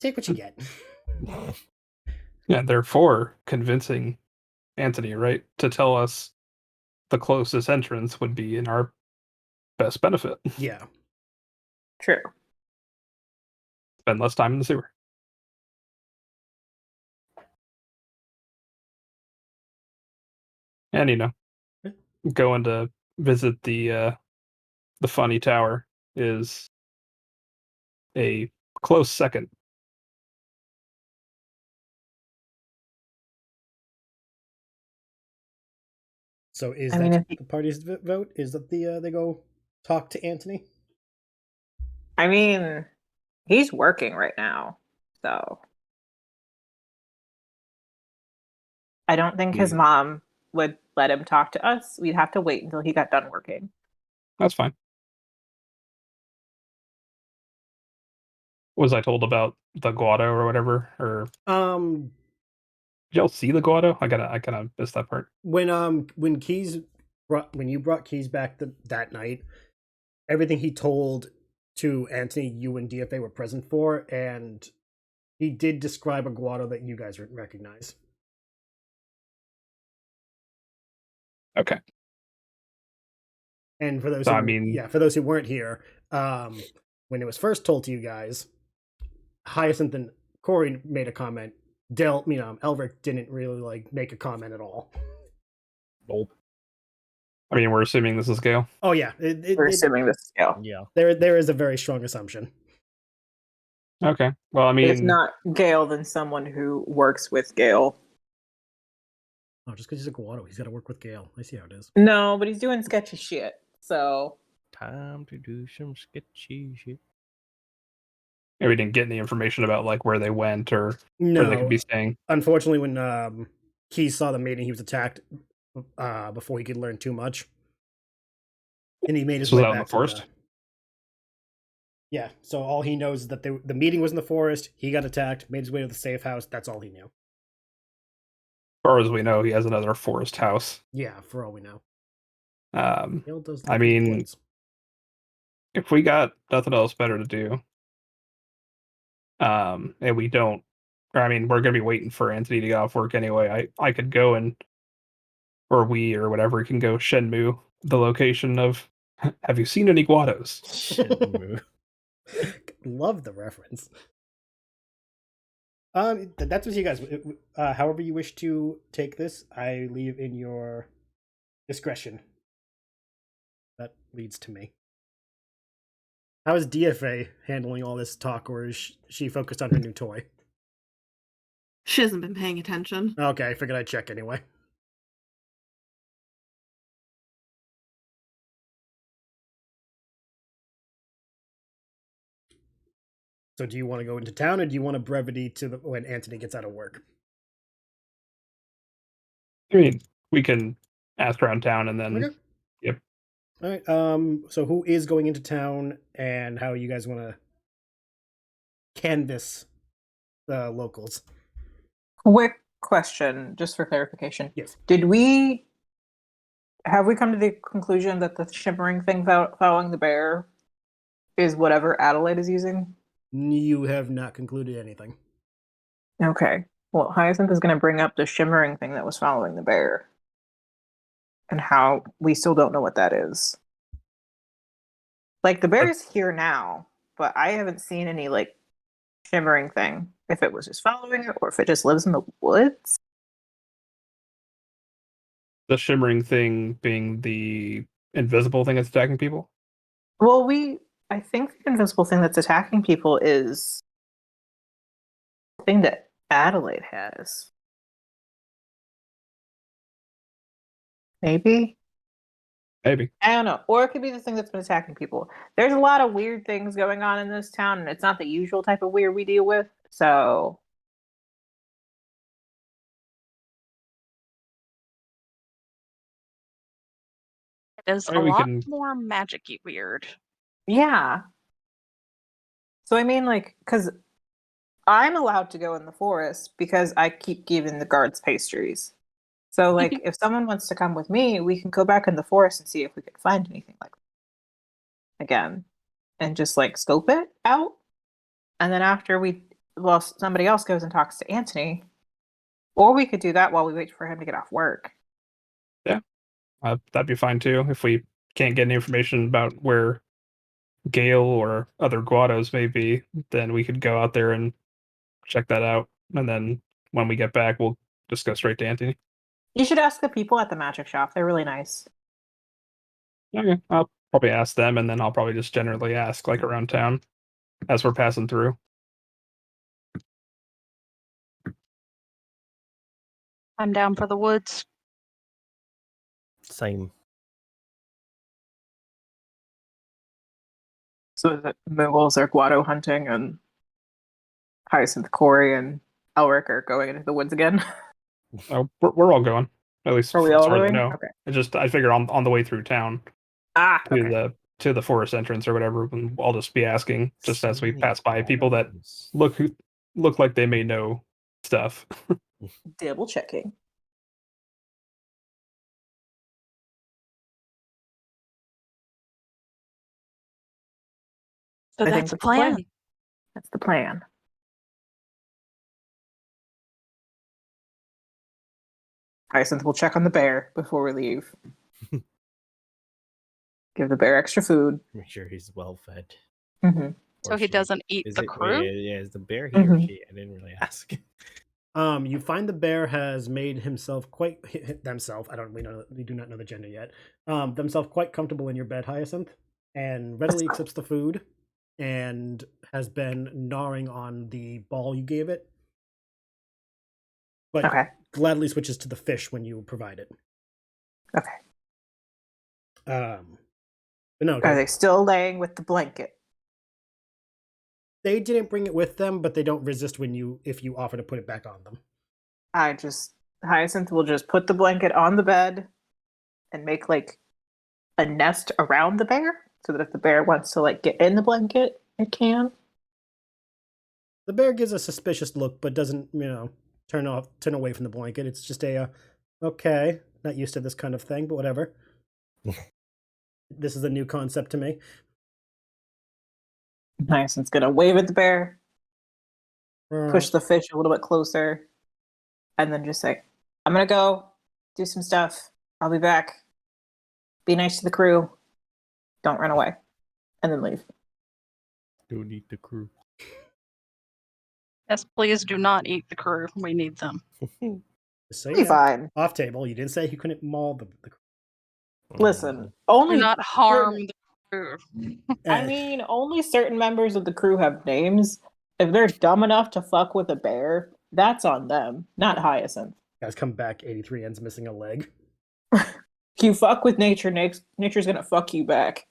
take what you get. Yeah, therefore convincing Anthony, right, to tell us the closest entrance would be in our best benefit. Yeah. True. Spend less time in the sewer. And going to visit the funny tower is a close second. So is I that mean, the party's vote? Is that they go talk to Anthony? I mean, he's working right now, so I don't think his mom would let him talk to us. We'd have to wait until he got done working. That's fine. Was I told about the Guado or whatever? Or did y'all see the Guado? I kind of missed that part. When you brought Keys back that night, everything he told to Anthony, you and DFA were present for, and he did describe a Guado that you guys recognize. Okay. And for those, So, for those who weren't here, when it was first told to you guys, Hyacinth and Corey made a comment. Elric didn't really make a comment at all. Nope. I mean, we're assuming this is Gale. Oh yeah, We're assuming this is Gale. Yeah. There is a very strong assumption. Okay. Well, I mean, If not Gale, then someone who works with Gale. Oh, just because he's a Guado, he's got to work with Gale. I see how it is. No, but he's doing sketchy shit. So Time to do some sketchy shit. we didn't get any information about where they went or No, where they could be staying. Unfortunately, when Keys saw the meeting, he was attacked before he could learn too much, and he made his way out back in the forest. Yeah, so all he knows is that the meeting was in the forest. He got attacked, made his way to the safe house. That's all he knew. As far as we know, he has another forest house. Yeah, for all we know. Gale does I mean, if we got nothing else better to do, and we don't, we're gonna be waiting for Anthony to get off work anyway. I could go or whatever can go Shenmue the location of. Have you seen any Guados? Shenmue. Love the reference. That's what you guys. However you wish to take this, I leave in your discretion. That leads to me. How is DFA handling all this talk, or is she focused on her new toy? She hasn't been paying attention. Okay, I figured I'd check anyway. So do you want to go into town, or do you want a brevity to when Anthony gets out of work? I mean, we can ask around town and then. Okay. Yep. All right. So who is going into town, and how you guys want to canvass the locals? quick question, just for clarification. Yes. Have we come to the conclusion that the shimmering thing following the bear is whatever Adelaide is using? You have not concluded anything. Okay. Well, Hyacinth is going to bring up the shimmering thing that was following the bear. And how we still don't know what that is. Like, the bear is here now, but I haven't seen any, like, shimmering thing. If it was just following it, or if it just lives in the woods. The shimmering thing being the invisible thing that's attacking people? Well, I think the invisible thing that's attacking people is the thing that Adelaide has. Maybe? Maybe. I don't know. Or it could be the thing that's been attacking people. There's a lot of weird things going on in this town, and it's not the usual type of weird we deal with. So It is I a mean, we lot can- more magic-y weird. yeah. So I mean, like, because I'm allowed to go in the forest because I keep giving the guards pastries. So, like, if someone wants to come with me, we can go back in the forest and see if we can find anything like that again, and just like scope it out. And then after somebody else goes and talks to Anthony, or we could do that while we wait for him to get off work. That'd be fine too. If we can't get any information about where Gale or other Guados may be, then we could go out there and check that out. And then when we get back, we'll just go straight to Anthony. You should ask the people at the magic shop. They're really nice. Okay, I'll probably ask them, and then I'll probably just generally ask, like, around town as we're passing through. I'm down for the woods. Same. So the Muggles are Guado hunting, and Hyacinth, Corey, and Elric are going into the woods again. Oh, we're all going. At least Are we as all far as I going? know. Okay. I figure on the way through town Okay. to the forest entrance or whatever, and I'll just be asking just as we pass by people that look like they may know stuff. Double checking. So I think that's the plan. That's the plan. Hyacinth will check on the bear before we leave. Give the bear extra food. Make sure he's well fed. Mm-hmm. So he doesn't eat the crew? Yeah, is the bear he or she? I didn't really ask. You find the bear has made himself quite themselves. We do not know the gender yet. Themselves quite comfortable in your bed, Hyacinth, and readily accepts the food, and has been gnawing on the ball you gave it. But gladly switches to the fish when you provide it. Okay. But no. Are they still laying with the blanket? They didn't bring it with them, but they don't resist if you offer to put it back on them. Hyacinth will just put the blanket on the bed and make like a nest around the bear so that if the bear wants to like get in the blanket, it can. The bear gives a suspicious look, but doesn't, turn away from the blanket. It's just okay, not used to this kind of thing, but whatever. This is a new concept to me. Hyacinth's gonna wave at the bear, push the fish a little bit closer, and then just say, I'm gonna go do some stuff. I'll be back. Be nice to the crew. Don't run away. And then leave. Don't eat the crew. Yes, please do not eat the crew. We need them. Be fine. Off table. You didn't say you couldn't maul the crew. Listen, Do not harm the crew. I mean, only certain members of the crew have names. If they're dumb enough to fuck with a bear, that's on them, not Hyacinth. Guys, come back. 83 ends missing a leg. You fuck with nature, nature's gonna fuck you back.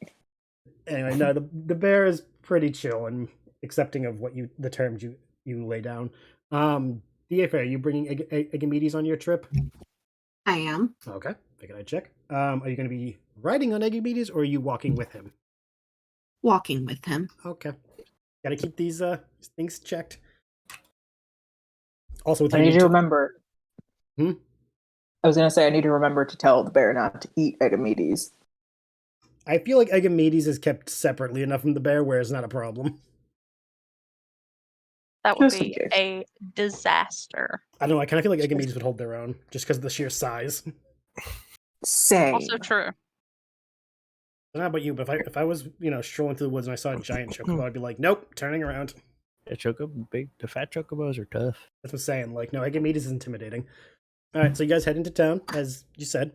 Anyway, no, the bear is pretty chill and accepting of the terms you lay down. DFA, are you bringing Egamedes on your trip? I am. Okay, figured I'd check. Are you going to be riding on Egamedes, or are you walking with him? Walking with him. Okay, got to keep these things checked. Also, I need to remember. I was gonna say I need to remember to tell the bear not to eat Egamedes. I feel like Agamedes is kept separately enough from the bear where it's not a problem. That would Just in be case. a disaster. I don't know, I kind of feel like Agamedes would hold their own, just because of the sheer size. Same. Also true. I don't know about you, but if I was, strolling through the woods and I saw a giant chocobo, I'd be like, nope, turning around. Yeah, the fat chocobos are tough. That's what I'm saying. Like, no, Agamedes is intimidating. All right, so you guys head into town, as you said.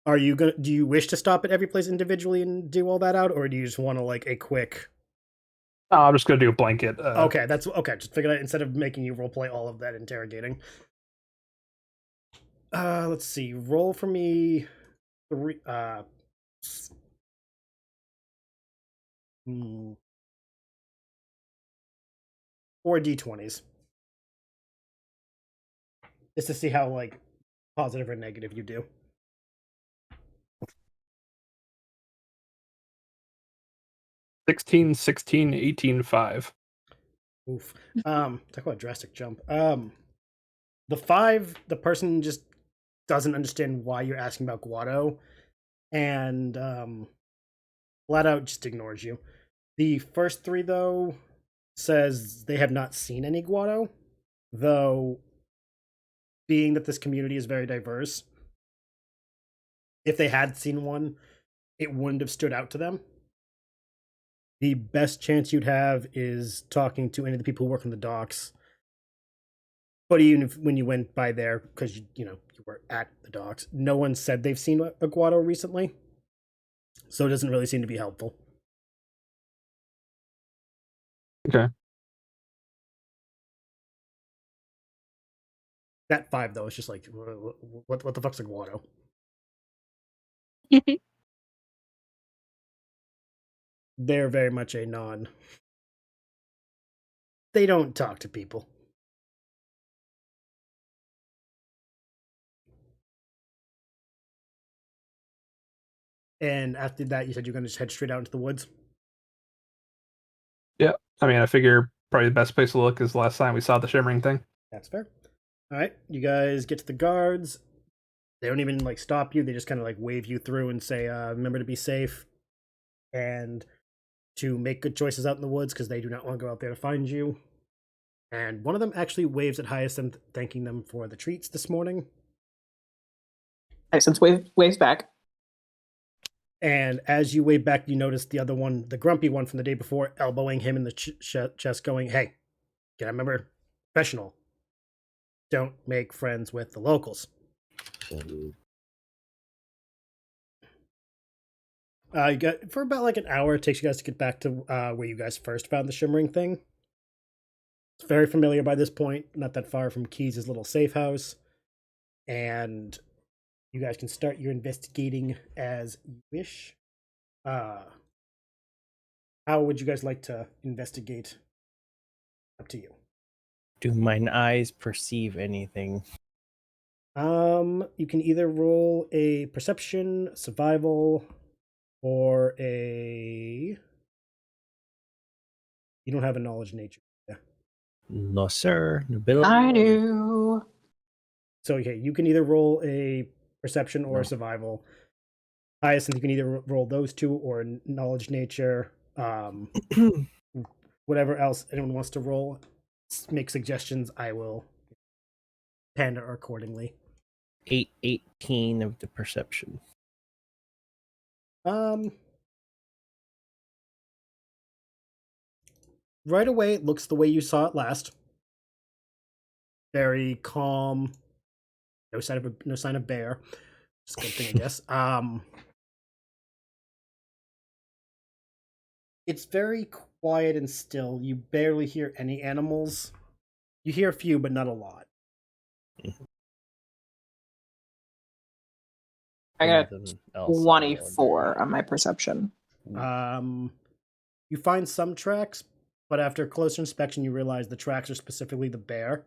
Are you gonna? Do you wish to stop at every place individually and do all that out, or do you just want to like a quick? I'm just gonna do a blanket. Okay, that's okay. Just figured out instead of making you roleplay all of that interrogating. Let's see. Roll for me. 3. 4 d20s. Just to see how like positive or negative you do. 16, 16, 18, 5. Oof. Talk about a drastic jump. The 5, the person just doesn't understand why you're asking about Guado, and flat out just ignores you. The first 3, though, says they have not seen any Guado, though being that this community is very diverse, if they had seen one, it wouldn't have stood out to them. The best chance you'd have is talking to any of the people who work on the docks. But even if, when you went by there, because you were at the docks, no one said they've seen a Guado recently, so it doesn't really seem to be helpful. Okay. That 5 though is just like, what the fuck's a Guado? They're very much a non. They don't talk to people. And after that, you said you're going to just head straight out into the woods? Yeah. I mean, I figure probably the best place to look is the last time we saw the shimmering thing. That's fair. All right, you guys get to the guards. They don't even like stop you. They just kind of like wave you through and say, remember to be safe and to make good choices out in the woods because they do not want to go out there to find you. And one of them actually waves at Hyacinth, thanking them for the treats this morning. Hyacinth waves back. And as you wave back, you notice the other one, the grumpy one from the day before, elbowing him in the chest, going, hey, gotta remember, professional. Don't make friends with the locals. You got for about like an hour. It takes you guys to get back to where you guys first found the shimmering thing. It's very familiar by this point, not that far from Keys' little safe house, and you guys can start your investigating as you wish. How would you guys like to investigate? Up to you. Do mine eyes perceive anything? You can either roll a perception, survival, or a. You don't have a knowledge nature. Yeah. No, sir. Nobility. I do. So okay, you can either roll a perception or No. survival. Hyacinth, you can either roll those 2 or knowledge nature. Whatever else anyone wants to roll, make suggestions. I will pander accordingly. 18 of the perception. Right away, it looks the way you saw it last. Very calm. No sign of bear. Just a good thing, I guess. It's very quiet and still. You barely hear any animals. You hear a few, but not a lot. I got Nothing else 24 on my perception. You find some tracks, but after closer inspection, you realize the tracks are specifically the bear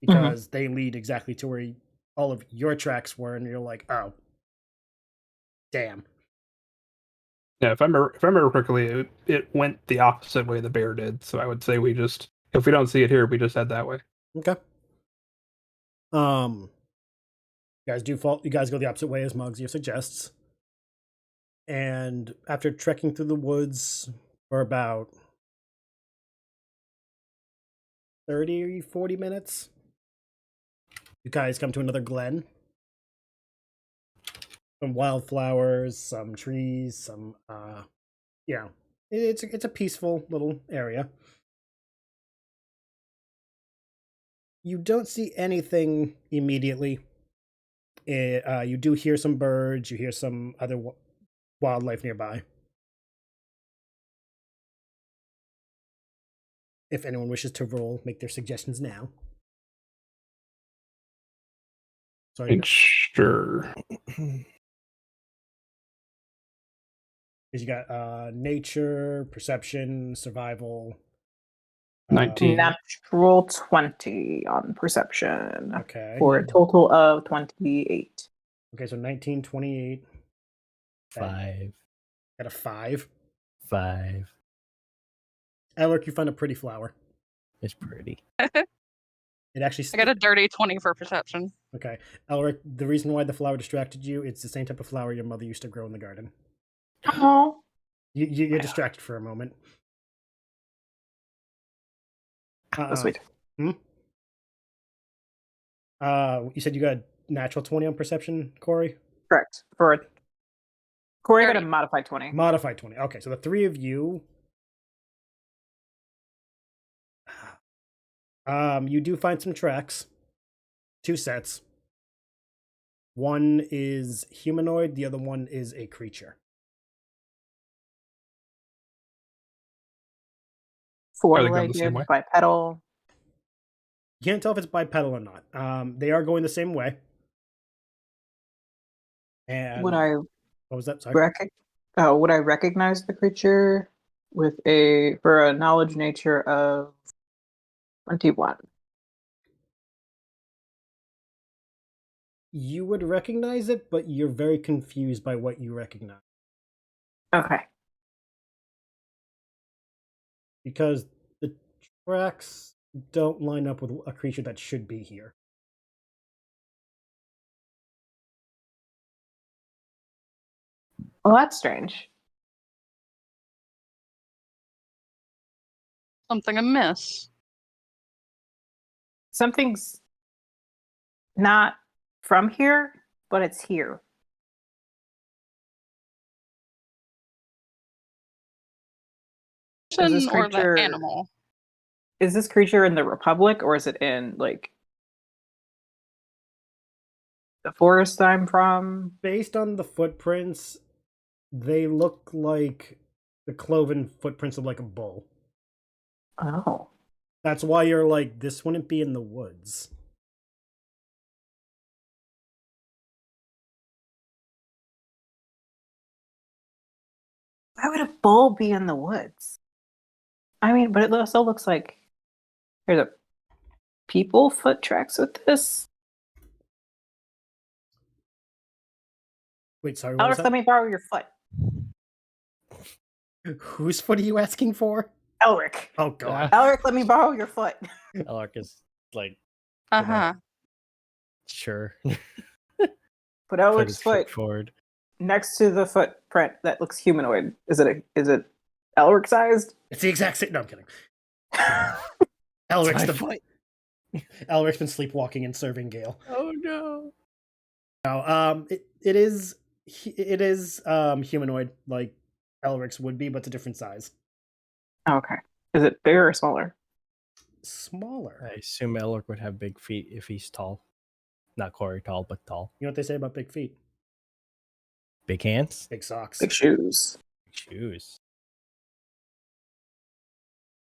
because they lead exactly to where all of your tracks were, and you're like, oh, damn. Yeah, if I remember correctly, it went the opposite way the bear did. So I would say if we don't see it here, we just head that way. Okay. You guys go the opposite way as Mugsy suggests. And after trekking through the woods for about 30 or 40 minutes, you guys come to another glen. Some wildflowers, some trees, some it's a peaceful little area. You don't see anything immediately. You do hear some birds, you hear some other wildlife nearby. If anyone wishes to roll, make their suggestions now. Sorry. Sure. Because you got nature, perception, survival. 19. Natural 20 on perception. Okay. For a total of 28. Okay, so 19, 28. 5. Got a 5. 5. Elric, you find a pretty flower. It's pretty. It actually. I got a dirty 20 for perception. Okay, Elric, the reason why the flower distracted you, it's the same type of flower your mother used to grow in the garden. Oh. You're distracted for a moment. Sweet. You said you got natural 20 on perception, Corey? Correct. For Corey 30. got a modified 20. Modified 20. Okay, so the three of you. You do find some tracks. 2 sets. One is humanoid, the other one is a creature. Are they going the same Four-legged, way? bipedal. You can't tell if it's bipedal or not. They are going the same way. And Would I what was that? Sorry. would I recognize the creature for a knowledge nature of 21? You would recognize it, but you're very confused by what you recognize. Okay. Because the tracks don't line up with a creature that should be here. Well, that's strange. Something amiss. Something's not from here, but it's here. Is this Or the creature- animal. Is this creature in the Republic, or is it in like the forest I'm from? Based on the footprints, they look like the cloven footprints of like a bull. Oh. That's why you're like, this wouldn't be in the woods. Why would a bull be in the woods? I mean, but it still looks like there's a people foot tracks with this. Wait, sorry, what was Alex, let that? me borrow your foot. Whose foot are you asking for? Elric. Oh god. Elric, let me borrow your foot. Elric is like, Uh-huh. sure. Put Put Elric's his foot foot forward. next to the footprint that looks humanoid. Is it Elric sized? It's the exact same. No, I'm kidding. It's my Elric's foot. Elric's been sleepwalking and serving Gale. Oh no. No, it is humanoid like Elric's would be, but it's a different size. Okay. Is it bigger or smaller? Smaller. I assume Elric would have big feet if he's tall. Not Corey tall, but tall. You know what they say about big feet? Big hands, Big socks. Big shoes. big shoes.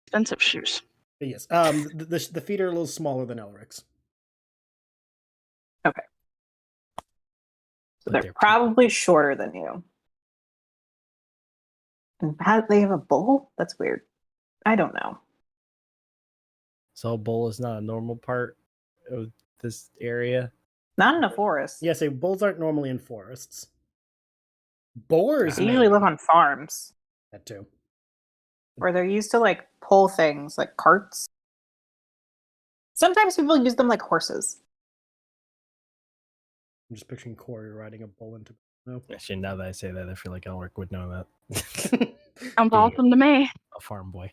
Expensive shoes. But yes. The feet are a little smaller than Elric's. Okay. So But they're probably shorter than you. And how they have a bull? That's weird. I don't know. So a bull is not a normal part of this area. Not in a forest. Yes, bulls aren't normally in forests. Boars They usually maybe. live on farms That too. where they're used to like pull things like carts. Sometimes people use them like horses. I'm just picturing Corey riding a bull into. No. Actually, now that I say that, I feel like Elric would know that. Sounds Being awesome to me. a farm boy.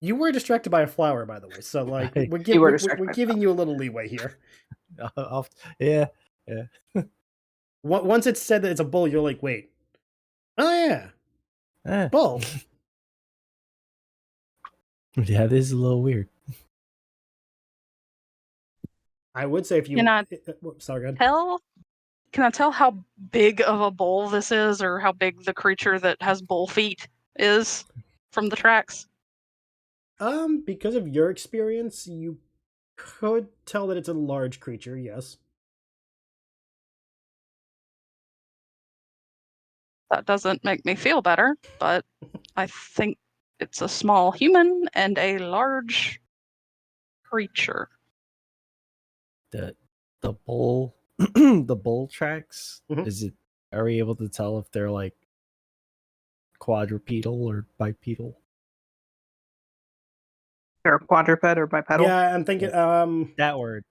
You were distracted by a flower, by the way. So like, I- we're giving you a little leeway here. Yeah. Once it's said that it's a bull, you're like, wait. Oh yeah, Eh. bull. Yeah, this is a little weird. I would say if you. Can I Sorry, go ahead. Can I tell how big of a bull this is, or how big the creature that has bull feet is from the tracks? Because of your experience, you could tell that it's a large creature. Yes. That doesn't make me feel better, but I think it's a small human and a large creature. The bull the bull tracks, Mhm. are we able to tell if they're like quadrupedal or bipedal? Or quadruped or bipedal. Yeah, I'm thinking. That word.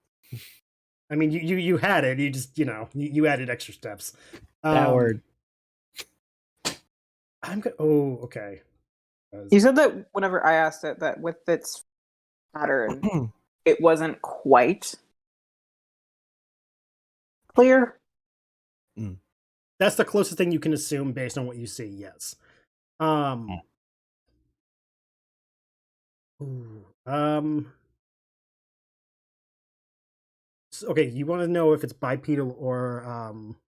I mean, you had it. You just you added extra steps. That word. I'm good. Oh, okay. You said that whenever I asked it, that with its pattern, it wasn't quite clear. That's the closest thing you can assume based on what you see. Yes. Okay, you want to know if it's bipedal or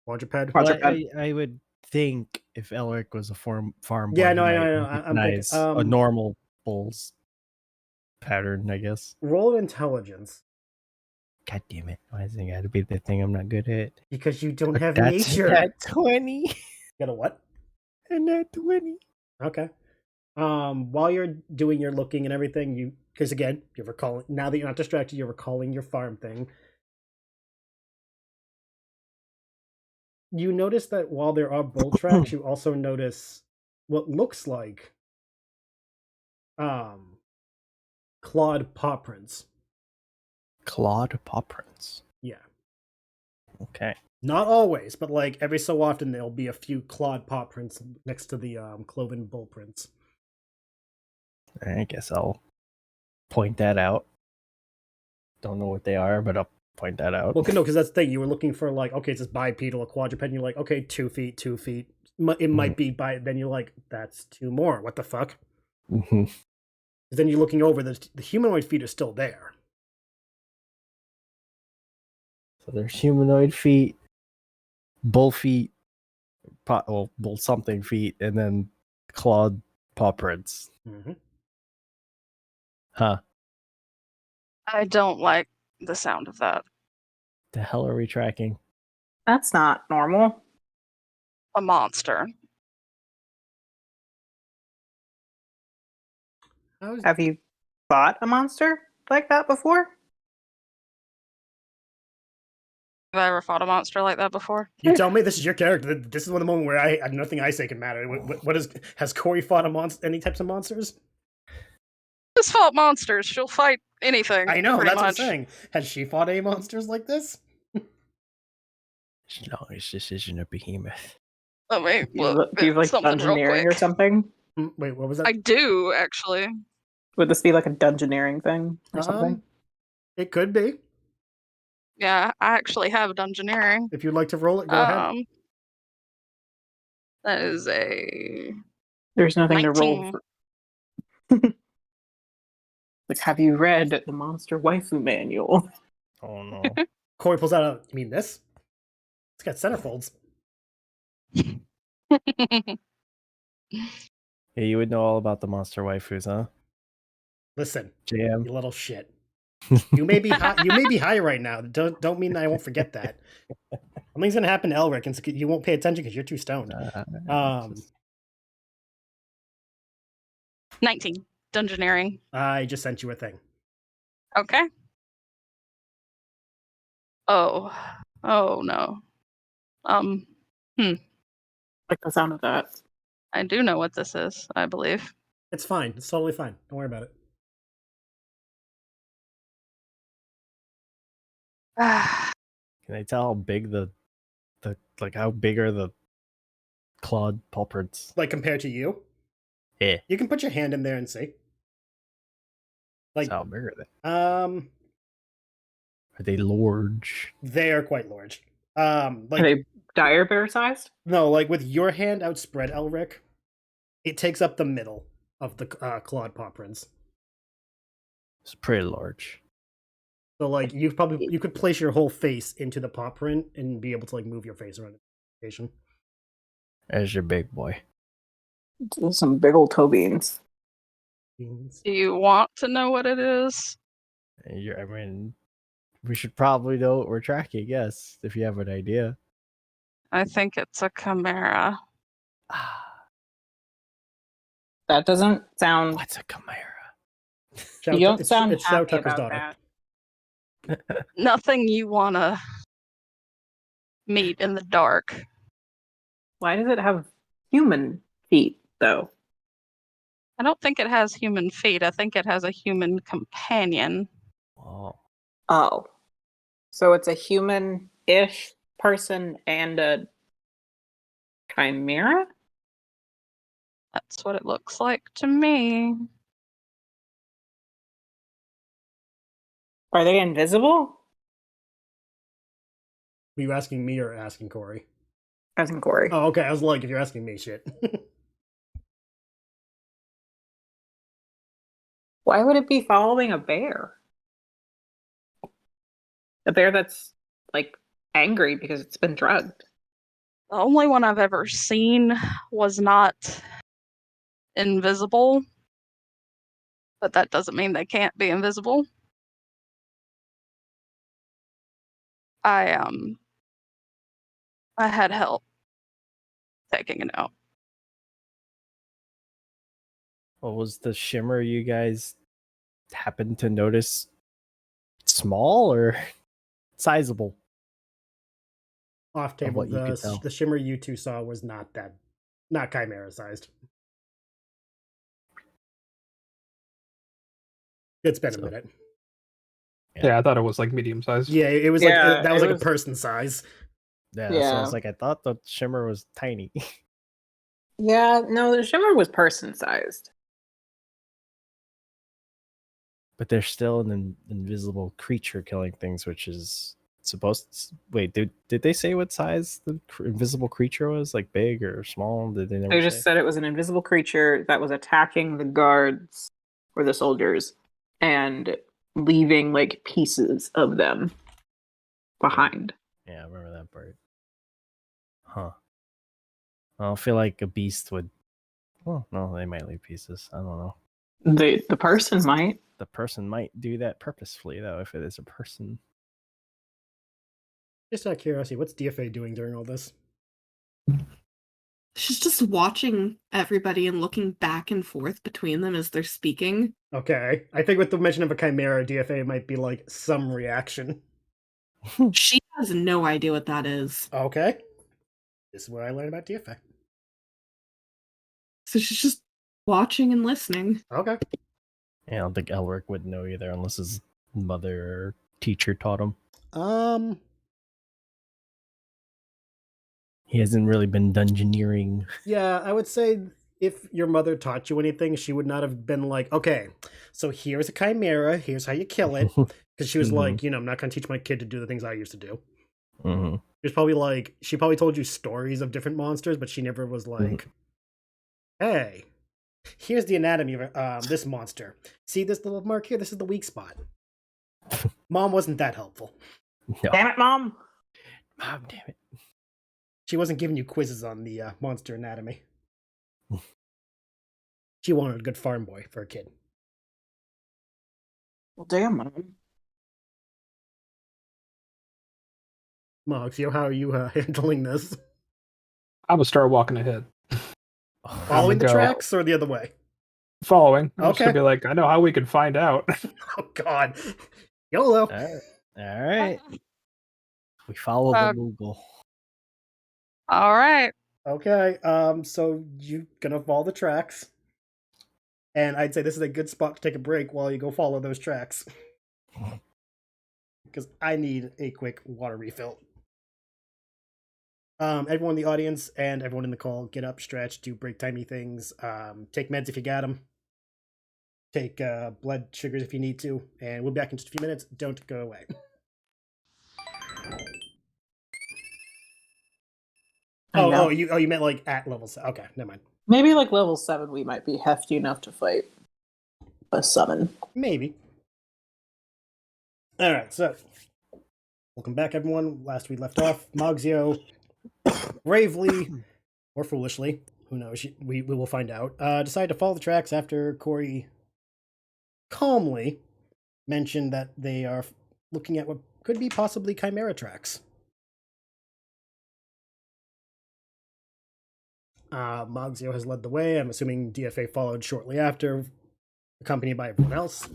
quadruped? Well, I would think if Elric was a farm boy, Yeah, he no, I might know. I'm thinking, recognize a normal bull's pattern, I guess. Roll intelligence. God damn it. Why is it gotta be the thing I'm not good at? Because you don't have That's nature. At 20. Got a what? And at 20. Okay. While you're doing your looking and everything, because again, you're recalling, now that you're not distracted, you're recalling your farm thing. You notice that while there are bull tracks, you also notice what looks like clawed paw prints. Clawed paw prints. Yeah. Okay. Not always, but like every so often there'll be a few clawed paw prints next to the cloven bull prints. I guess I'll point that out. Don't know what they are, but I'll point that out. Well, no, because that's the thing. You were looking for like, okay, it's this bipedal, a quadruped, and you're like, okay, 2 feet, 2 feet. It might be then you're like, that's 2 more. What the fuck? Mm-hmm. Then you're looking over, the humanoid feet are still there. So there's humanoid feet, bull feet, bull something feet, and then clawed paw prints. Mm-hmm. Huh. I don't like the sound of that. The hell are we tracking? That's not normal. A monster. Have you fought a monster like that before? Have I ever fought a monster like that before? You tell me, this is your character. This is one of the moments where nothing I say can matter. Has Corey fought any types of monsters? She's fought monsters. She'll fight anything. I know, pretty that's what I'm much. saying. Has she fought any monsters like this? As long as this isn't a behemoth. Let me Do look you have like something real dungeoneering quick. or something? Wait, what was that? I do, actually. Would this be like a dungeoneering thing or something? It could be. Yeah, I actually have dungeoneering. If you'd like to roll it, go ahead. That is a There's nothing 19. to roll for. Like, have you read the Monster Waifu Manual? Oh no. Corey pulls out you mean this? It's got centerfolds. Yeah, you would know all about the monster waifus, huh? Listen, JM. you little shit. You may be high. You may be high right now. Don't mean I won't forget that. Something's gonna happen to Elric, and you won't pay attention because you're too stoned. 19. Dungeoneering. I just sent you a thing. Okay. Oh no. Like the sound of that. I do know what this is, I believe. It's fine. It's totally fine. Don't worry about it. Can I tell how big the like how big are the clawed paw prints? Like compared to you, Yeah. you can put your hand in there and see. Like, So how big are they? Are they large? they are quite large. Are Like they dire bear sized? no, like with your hand outspread, Elric, it takes up the middle of the clawed paw prints. It's pretty large. So like you could place your whole face into the paw print and be able to like move your face around the location. There's your big boy. Those some big old toe beans. Do you want to know what it is? I mean, we should probably know what we're tracking, yes, if you have an idea. I think it's a chimera. That doesn't sound. What's a chimera? You don't sound it's happy Tucker's about daughter. that. Nothing you want to meet in the dark. Why does it have human feet, though? I don't think it has human feet. I think it has a human companion. Oh. Oh. So it's a human-ish person and a chimera? That's what it looks like to me. Are they invisible? Were you asking me or asking Corey? As in Corey. Oh, okay. I was like, if you're asking me, shit. Why would it be following a bear? A bear that's, like, angry because it's been drugged. The only one I've ever seen was not invisible, but that doesn't mean they can't be invisible. I had help taking it out. What was the shimmer you guys happened to notice small or sizable? Off table, what you could tell. the shimmer you two saw was not chimera sized. It's been a minute. Yeah, I thought it was like medium sized. Yeah, it was Yeah, like that was it like was- a person size. Yeah, so I Yeah. was like, I thought the shimmer was tiny. Yeah, no, the shimmer was person-sized. But there's still an invisible creature killing things, which is supposed to... Wait, did they say what size the invisible creature was? Like big or small? Did they never They just say? said it was an invisible creature that was attacking the guards or the soldiers and leaving like pieces of them behind. Yeah, I remember that part. Huh. I don't feel like a beast would... Well, no, they might leave pieces. I don't know. The person might. The person might do that purposefully, though, if it is a person. Just out of curiosity, what's DFA doing during all this? She's just watching everybody and looking back and forth between them as they're speaking. Okay, I think with the mention of a chimera, DFA might be like some reaction. She has no idea what that is. Okay, this is what I learned about DFA. So she's just watching and listening. Okay. Yeah, I don't think Elric would know either unless his mother or teacher taught him. He hasn't really been dungeoneering. Yeah, I would say if your mother taught you anything, she would not have been like, okay, so here's a chimera, here's how you kill it. Because she was like, I'm not going to teach my kid to do the things I used to do. Mm-hmm. She was probably like, she probably told you stories of different monsters, but she never was like, hey, here's the anatomy of this monster. See this little mark here? This is the weak spot. Mom wasn't that helpful. No. Damn it, Mom! Mom, damn it. She wasn't giving you quizzes on the monster anatomy. She wanted a good farm boy for a kid. Well, damn, Mom. Moxio, how are you handling this? I would start walking ahead. Following the go. tracks or the other way? Following. I'll Okay. just be like, I know how we can find out. Oh, God. YOLO. All right. We follow the Moogle. All right. Okay, so you gonna follow the tracks. And I'd say this is a good spot to take a break while you go follow those tracks. because I need a quick water refill. Everyone in the audience and everyone in the call, get up, stretch, do break timey things. Take meds if you got them. Take blood sugars if you need to, and we'll be back in just a few minutes. Don't go away. You meant like at level 7. Okay, never mind. Maybe like level 7 we might be hefty enough to fight a summon. Maybe. Alright, so welcome back everyone. Last we left off, Mogzio bravely or foolishly, who knows, we will find out, decided to follow the tracks after Corey calmly mentioned that they are looking at what could be possibly Chimera tracks. Mogzio has led the way. I'm assuming DFA followed shortly after, accompanied by everyone else.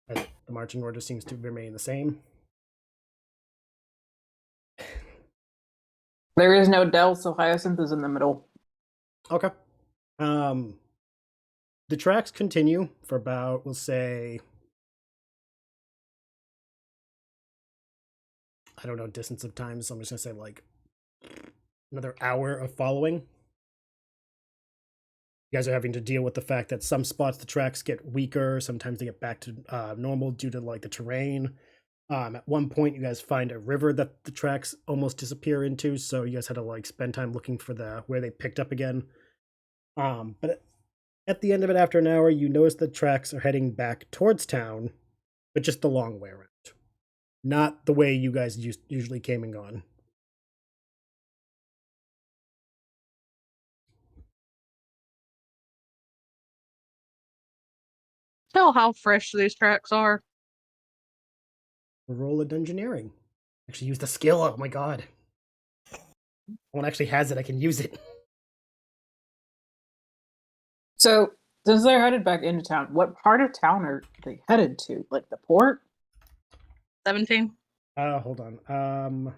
The marching order seems to remain the same. There is no Dell, so Hyacinth is in the middle. Okay. The tracks continue for about, we'll say, I don't know, distance of time, so I'm just going to say like another hour of following. You guys are having to deal with the fact that some spots the tracks get weaker, sometimes they get back to normal due to like the terrain. At one point you guys find a river that the tracks almost disappear into, so you guys had to like spend time looking for where they picked up again. But at the end of it, after an hour, you notice the tracks are heading back towards town, but just the long way around. Not the way you guys usually came and gone. Tell how fresh these tracks are. Roll of dungeoneering. Actually use the skill. Oh my god. One actually has it. I can use it. So, since they're headed back into town, what part of town are they headed to? Like the port? 17. Hold on.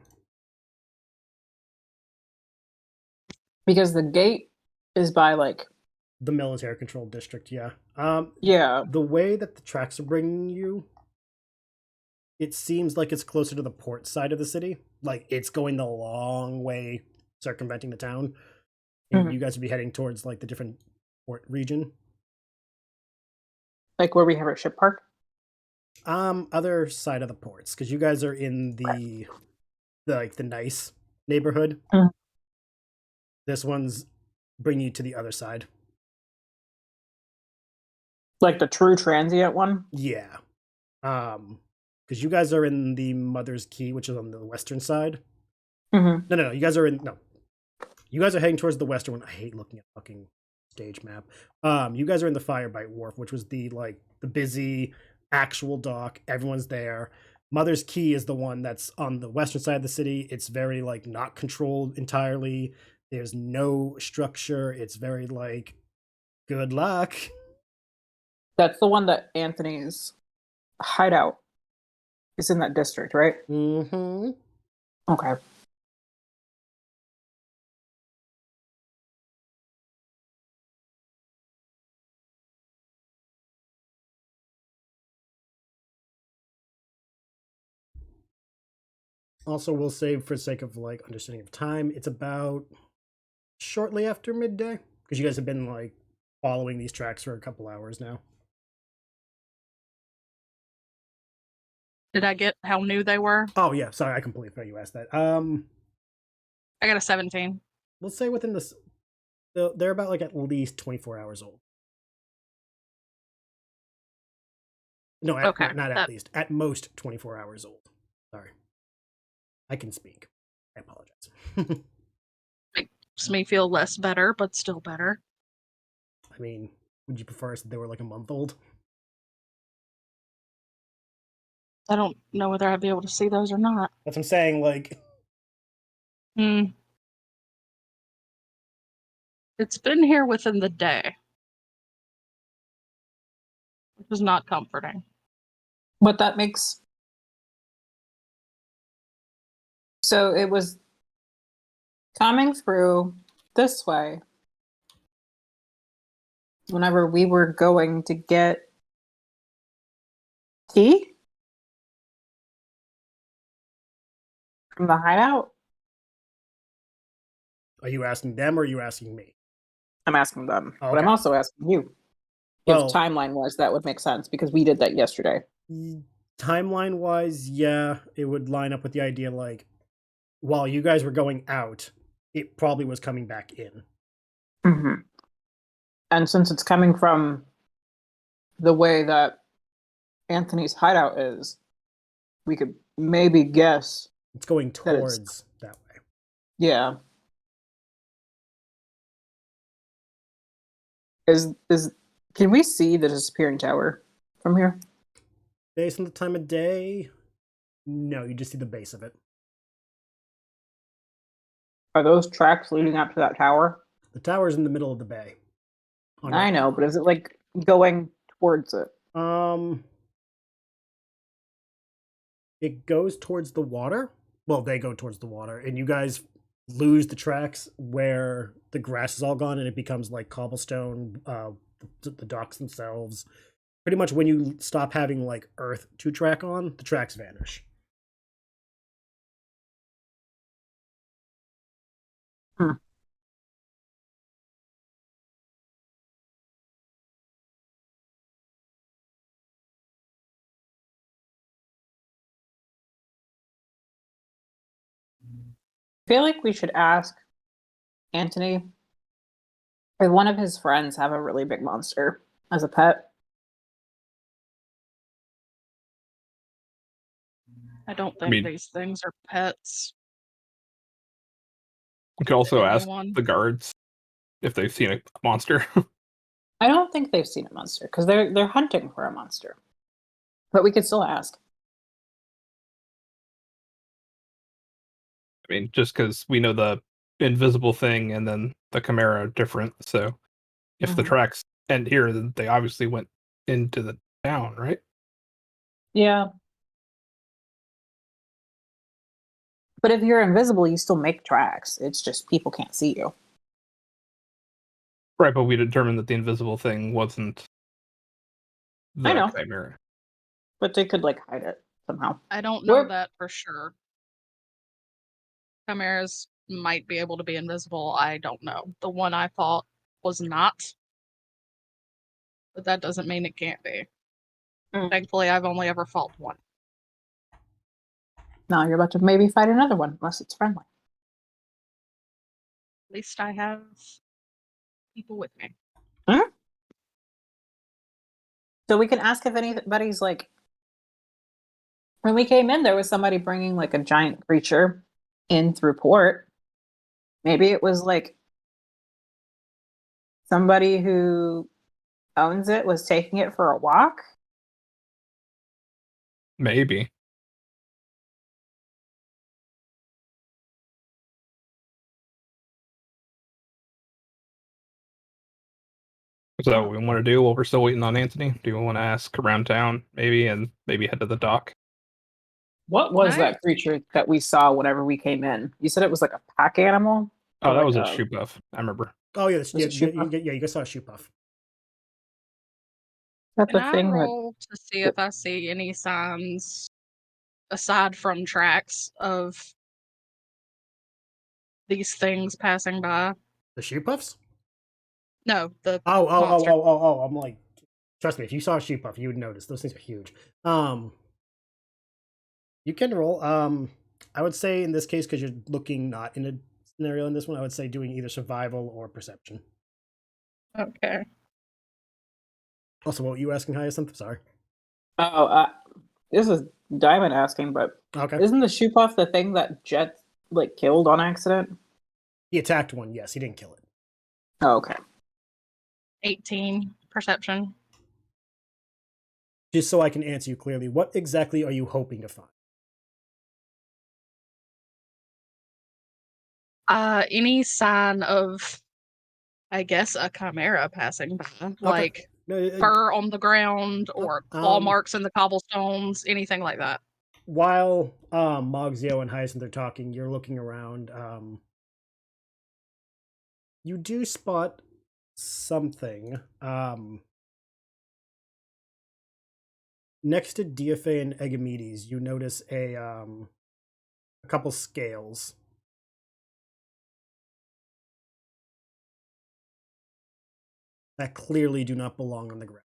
Because the gate is by like The military controlled district, yeah. yeah. The way that the tracks are bringing you, it seems like it's closer to the port side of the city. Like it's going the long way, circumventing the town. And you guys would be heading towards like the different port region. Like where we have our ship park? Other side of the ports, because you guys are in the nice neighborhood. This one's bringing you to the other side. Like the true transient one? Yeah. Because you guys are in the Mother's Key, which is on the western side. No. You guys are You guys are heading towards the western one. I hate looking at fucking stage map. You guys are in the Firebite Wharf, which was the busy actual dock. Everyone's there. Mother's Key is the one that's on the western side of the city. It's very like not controlled entirely. There's no structure. It's very like good luck. That's the one that Anthony's hideout is in that district, right? Mm-hmm. Okay. Also, we'll say for the sake of like understanding of time, it's about shortly after midday because you guys have been like following these tracks for a couple hours now. Did I get how new they were? Oh yeah, sorry, I completely forgot you asked that. I got a 17. We'll say within this, they're about like at least 24 hours old. No, Okay, not at least. At most 24 hours old. Sorry. I can speak. I apologize. Makes me feel less better, but still better. I mean, would you prefer us if they were like a month old? I don't know whether I'd be able to see those or not. That's what I'm saying, like... It's been here within the day. Which is not comforting. But that makes... So it was coming through this way whenever we were going to get tea? From the hideout? Are you asking them or are you asking me? I'm asking them, Oh, but I'm okay. also asking you. Well- If timeline-wise, that would make sense because we did that yesterday. Timeline wise, yeah, it would line up with the idea like while you guys were going out, it probably was coming back in. Mm-hmm. And since it's coming from the way that Anthony's hideout is, we could maybe guess. It's going That it's- towards that way. Yeah. Can we see the disappearing tower from here? Based on the time of day, no, you just see the base of it. Are those tracks leading up to that tower? The tower's in the middle of the bay. I know, but is it like going towards it? It goes towards the water. Well, they go towards the water, and you guys lose the tracks where the grass is all gone, and it becomes like cobblestone. The docks themselves. Pretty much, when you stop having like earth to track on, the tracks vanish. I feel like we should ask Anthony if one of his friends have a really big monster as a pet. I don't think these things are pets. We could also ask Anyone? the guards if they've seen a monster. I don't think they've seen a monster because they're hunting for a monster. But we could still ask. I mean, just because we know the invisible thing and then the chimera are different. So if the Mhm. tracks end here, then they obviously went into the town, right? Yeah. But if you're invisible, you still make tracks. It's just people can't see you. Right, but we determined that the invisible thing wasn't the I know. chimera. But they could like hide it somehow. I don't know We're- that for sure. Chimeras might be able to be invisible. I don't know. The one I fought was not. But that doesn't mean it can't be. Mm. Thankfully, I've only ever fought one. Now you're about to maybe fight another one, unless it's friendly. At least I have people with me. So we can ask if anybody's like. When we came in, there was somebody bringing like a giant creature in through port. Maybe it was like somebody who owns it was taking it for a walk. Maybe. So what we want to do while we're still waiting on Anthony? Do we want to ask around town, maybe, and maybe head to the dock? What was Nice. that creature that we saw whenever we came in? You said it was like a pack animal? Oh, Or that like was a shoe buff. I rember. Oh yeah, Was it shoe puff? you guys saw a shoe puff. That's Can the I thing that roll to see if I see any signs, aside from tracks, of these things passing by? The shoe puffs? No, the Oh, monster. I'm like, trust me, if you saw a shoe puff, you would notice. Those things are huge. You can roll. I would say in this case, because you're looking not in a scenario in this one, I would say doing either survival or perception. Okay. Also, what were you asking, Hyacinth? Sorry. this is Diamond asking, but Okay. isn't the shoe puff the thing that Jet like killed on accident? He attacked one, yes. He didn't kill it. Oh, okay. 18 perception. Just so I can answer you clearly, what exactly are you hoping to find? Any sign of, I guess, a chimera passing by, like No, fur on the ground or claw marks in the cobblestones, anything like that. While Mogzio and Hyacinth are talking, you're looking around. You do spot something. Next to Diafe and Egamedes, you notice a a couple scales. That clearly do not belong on the ground.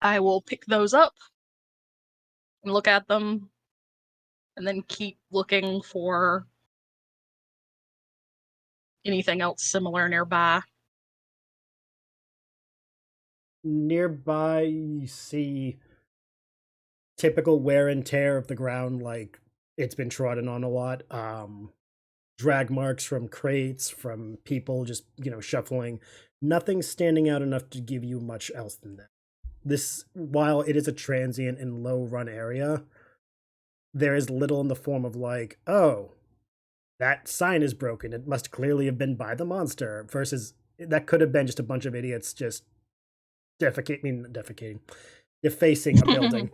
I will pick those up and look at them and then keep looking for anything else similar nearby. Nearby, you see typical wear and tear of the ground, like it's been trodden on a lot. Drag marks from crates, from people just, shuffling. Nothing standing out enough to give you much else than that. This, while it is a transient and low run area, there is little in the form of like, oh, that sign is broken. It must clearly have been by the monster. Versus that could have been just a bunch of idiots just defacing a building.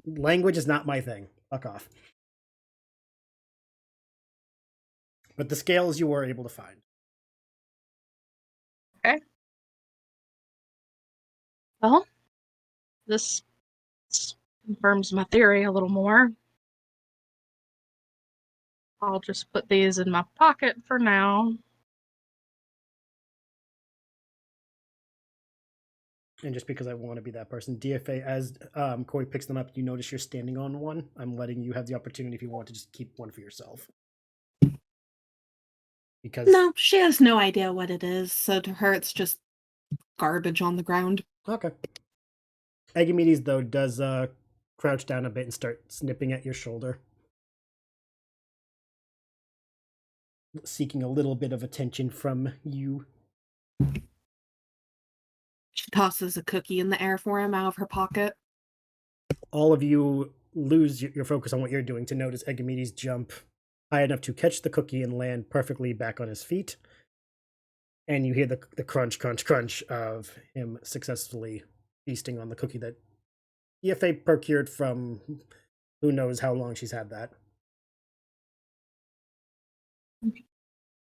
Language is not my thing. Fuck off. But the scales you were able to find. Okay. Well, this confirms my theory a little more. I'll just put these in my pocket for now. And just because I want to be that person, DFA, as Corey picks them up, you notice you're standing on one. I'm letting you have the opportunity if you want to just keep one for yourself. Because No, she has no idea what it is, so to her it's just garbage on the ground. Okay. Agamedes, though, does crouch down a bit and start snipping at your shoulder. Seeking a little bit of attention from you. She tosses a cookie in the air for him out of her pocket. All of you lose your focus on what you're doing to notice Agamedes jump high enough to catch the cookie and land perfectly back on his feet. And you hear the crunch, crunch, crunch of him successfully feasting on the cookie that EFA procured from who knows how long she's had that.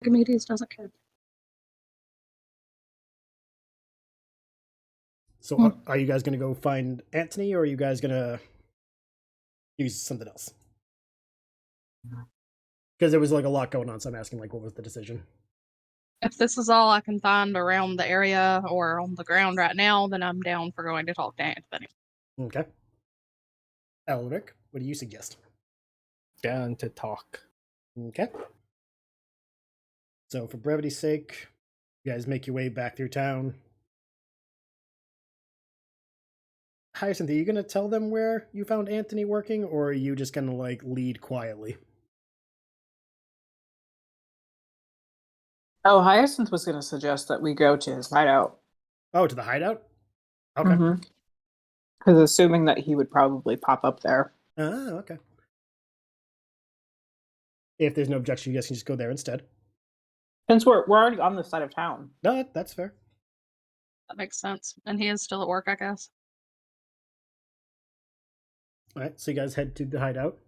Archimedes doesn't care. So are you guys going to go find Anthony, or are you guys going to use something else? Because there was like a lot going on, so I'm asking, like, what was the decision? If this is all I can find around the area or on the ground right now, then I'm down for going to talk to Anthony. Okay. Elric, what do you suggest? Down to talk. Okay. So for brevity's sake, you guys make your way back through town. Hyacinth, are you going to tell them where you found Anthony working, or are you just going to, like, lead quietly? Oh, Hyacinth was going to suggest that we go to his hideout. Oh, to the hideout? Okay. Because assuming that he would probably pop up there. Ah, okay. If there's no objection, you guys can just go there instead. Since we're already on this side of town. No, that's fair. That makes sense. And he is still at work, I guess. All right, so you guys head to the hideout.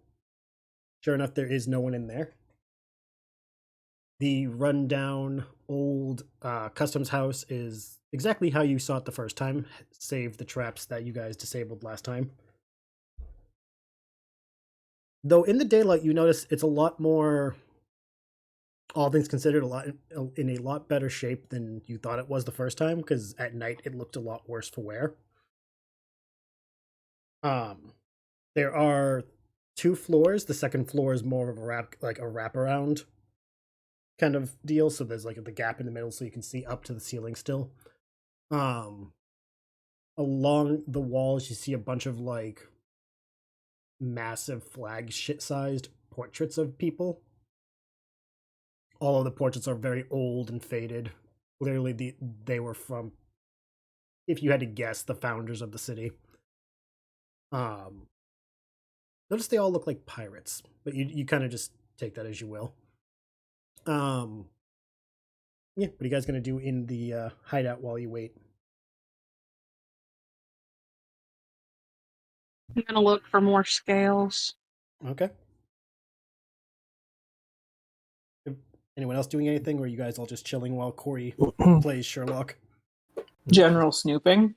Sure enough, there is no one in there. The rundown old customs house is exactly how you saw it the first time, save the traps that you guys disabled last time. Though in the daylight, you notice it's a lot more, all things considered, in a lot better shape than you thought it was the first time, because at night it looked a lot worse for wear. There are 2 floors. The second floor is more of a wraparound kind of deal, so there's like the gap in the middle so you can see up to the ceiling still. Along the walls you see a bunch of like massive flag shit-sized portraits of people. All of the portraits are very old and faded. Clearly they were from, if you had to guess, the founders of the city. Notice they all look like pirates, but you kind of just take that as you will. Yeah, what are you guys gonna do in the hideout while you wait? I'm gonna look for more scales. Okay. Anyone else doing anything, or are you guys all just chilling while Corey plays Sherlock? General snooping.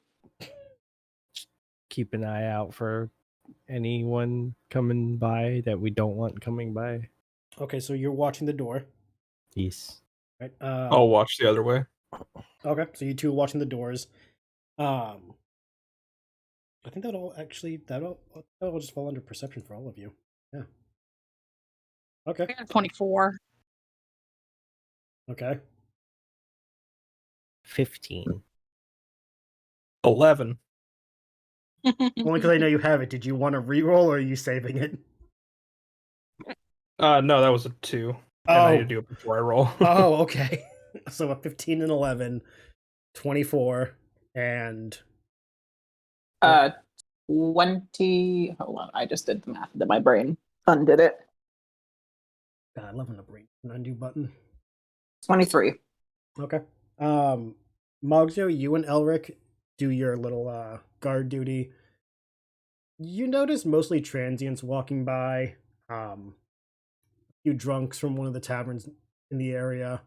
keep an eye out for anyone coming by that we don't want coming by. Okay, so you're watching the door. Yes. Right. I'll watch the other way. Okay, so you two are watching the doors. I think that'll just fall under perception for all of you. Yeah. Okay. 24. Okay. 15. 11. Only because I know you have it. Did you want to reroll or are you saving it? No, that was a 2. And I need to do it before I roll. Oh, okay. So a 15 and 11, 24, and 20. Hold on, I just did the math that my brain undid it. God, I love when the brain an undo button. 23. Okay. Mogjo, you and Elric do your little guard duty. You notice mostly transients walking by. A few drunks from one of the taverns in the area.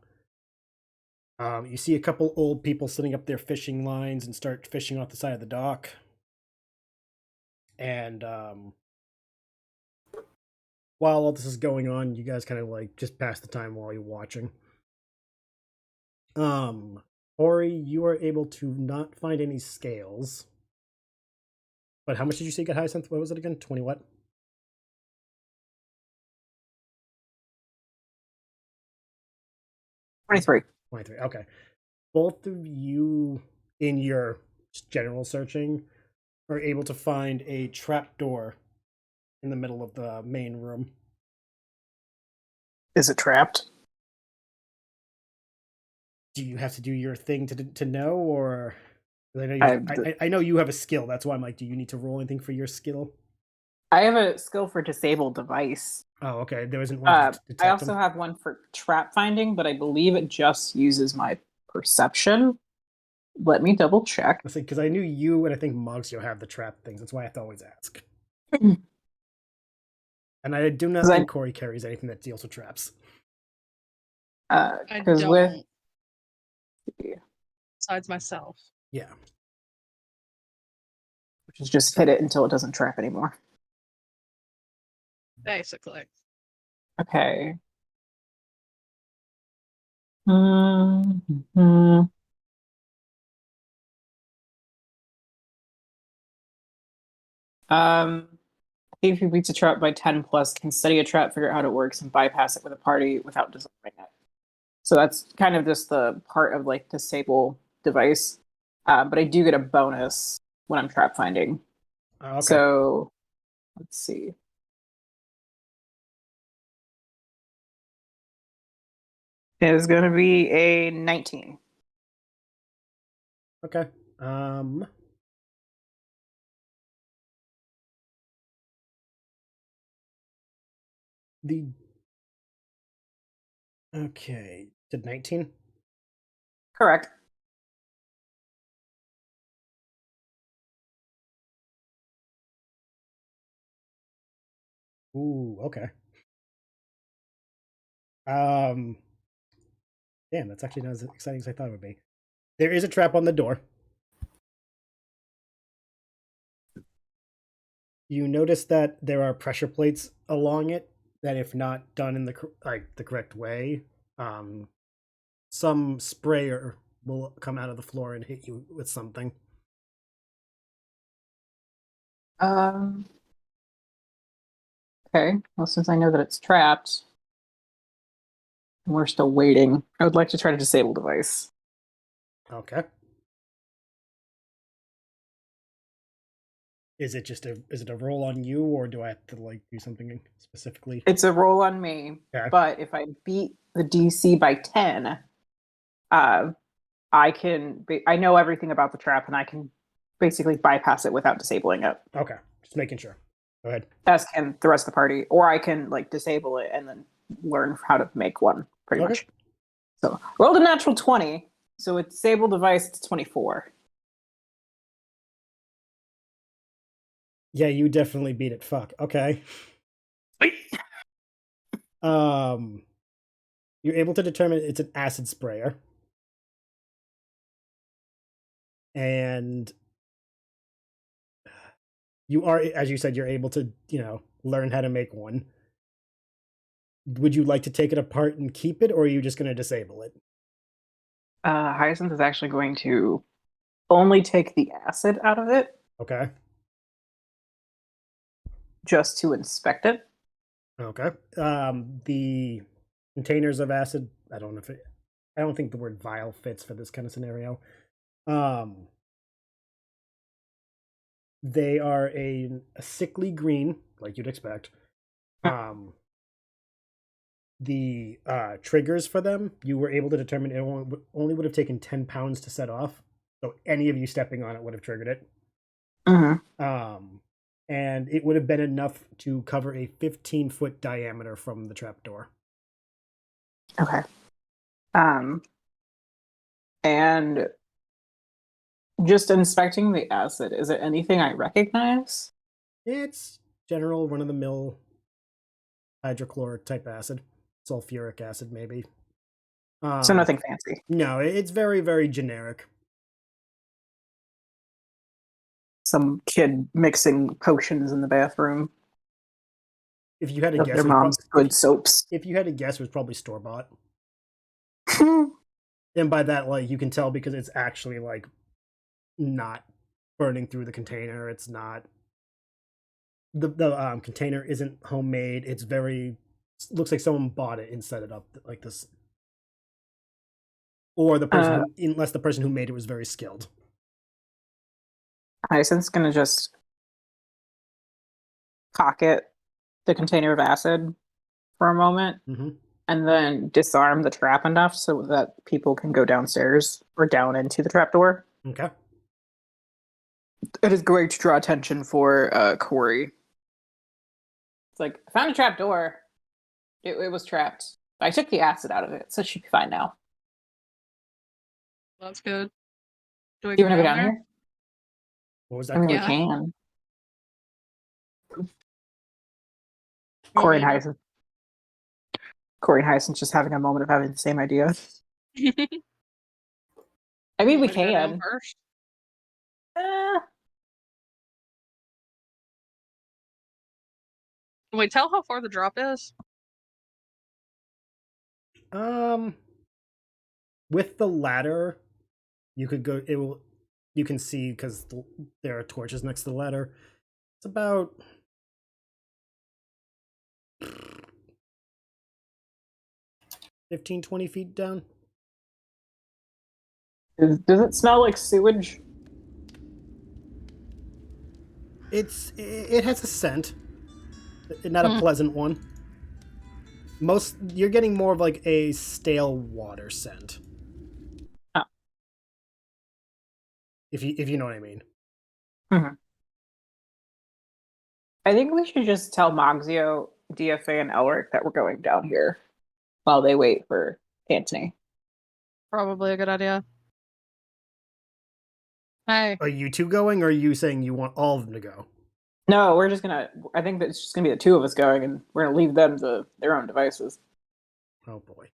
You see a couple old people setting up their fishing lines and start fishing off the side of the dock. And while all this is going on, you guys kind of like just pass the time while you're watching. Ori, you are able to not find any scales. But how much did you say you got Hyacinth? What was it again? 20 what? 23. 23. Okay. Both of you, in your general searching, are able to find a trap door in the middle of the main room. Is it trapped? Do you have to do your thing to know, or I know you have a skill. That's why I'm like, do you need to roll anything for your skill? I have a skill for disable device. Oh, okay. There isn't one to detect I also them? have one for trap finding, but I believe it just uses my perception. Let me double check. Because I knew you and I think Mogcio have the trap things. That's why I have to always ask. And I do not think Corey carries anything that deals with traps. Because with besides myself. Yeah. Which is just hit it until it doesn't trap anymore. Basically. Okay. Mm-hmm. If he beats a trap by 10 plus, can study a trap, figure out how it works, and bypass it with a party without dissolving it. So that's kind of just the part of like disable device. But I do get a bonus when I'm trap finding. Okay. So let's see. It is going to be a 19. Okay. Okay. Did 19? Correct. Ooh, okay. Damn, that's actually not as exciting as I thought it would be. There is a trap on the door. You notice that there are pressure plates along it that, if not done in the correct way, some sprayer will come out of the floor and hit you with something. Okay. Well, since I know that it's trapped, and we're still waiting, I would like to try to disable device. Okay. Is it a roll on you, or do I have to like do something specifically? It's a roll on me, Okay. but if I beat the DC by 10, I know everything about the trap, and I can basically bypass it without disabling it. Okay, just making sure. Go ahead. As can the rest of the party, or I can like disable it and then learn how to make one, pretty much. So rolled a natural 20, so with disable device, it's 24. Yeah, you definitely beat it. Fuck. Okay. You're able to determine it's an acid sprayer. And You are, as you said, you're able to, learn how to make one. Would you like to take it apart and keep it, or are you just going to disable it? Hyacinth is actually going to only take the acid out of it Okay. just to inspect it. Okay. The containers of acid, I don't think the word vial fits for this kind of scenario. They are a sickly green, like you'd expect. The triggers for them, you were able to determine it only would have taken 10 pounds to set off. So any of you stepping on it would have triggered it. And it would have been enough to cover a 15-foot diameter from the trapdoor. Okay. And just inspecting the acid, is it anything I recognize? It's general run-of-the-mill hydrochloric type acid. Sulfuric acid, maybe. So nothing fancy. No, it's very, very generic. Some kid mixing potions in the bathroom. If you had to Of guess, their mom's good soaps. If you had to guess, it was probably store-bought. And by that, like, you can tell because it's actually, like, not burning through the container. It's not... The container isn't homemade. It's very... looks like someone bought it and set it up like this. Or the person, unless the person who made it was very skilled. Hyacinth's gonna just pocket the container of acid for a moment, and then disarm the trap enough so that people can go downstairs or down into the trapdoor. Okay. It is going to draw attention for Corey. It's like, I found a trapdoor. It was trapped. I took the acid out of it, so it should be fine now. That's good. Do we Do you want to go down here? What was that? I mean, Yeah. we can. Corey and Hyacinth. Corey and Hyacinth just having a moment of having the same idea. I mean, we can. First? Can we tell how far the drop is? With the ladder, you could go. You can see because there are torches next to the ladder. It's about 15-20 feet down. Does it smell like sewage? It has a scent, not a pleasant one. You're getting more of like a stale water scent. Oh. If you know what I mean. Mm-hmm. I think we should just tell Moxio, DFA, and Elric that we're going down here while they wait for Antony. Probably a good idea. Hey. Are you two going, or are you saying you want all of them to go? No, we're just gonna... I think that it's just gonna be the two of us going, and we're gonna leave them to their own devices. Oh, boy.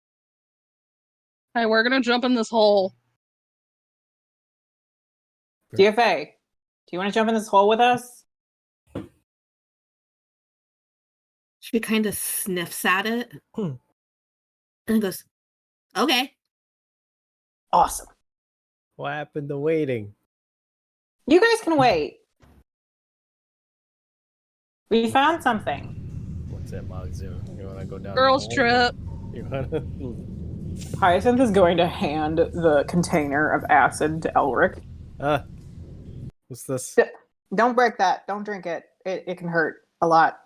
Hey, we're gonna jump in this hole. DFA, do you want to jump in this hole with us? She kind of sniffs at it and goes, okay. Awesome. What happened to waiting? You guys can wait. We found something. What's that, Moxio? You want to go down? Girls trip. You want to? Hyacinth is going to hand the container of acid to Elric. What's this? Don't break that. Don't drink it. It can hurt a lot.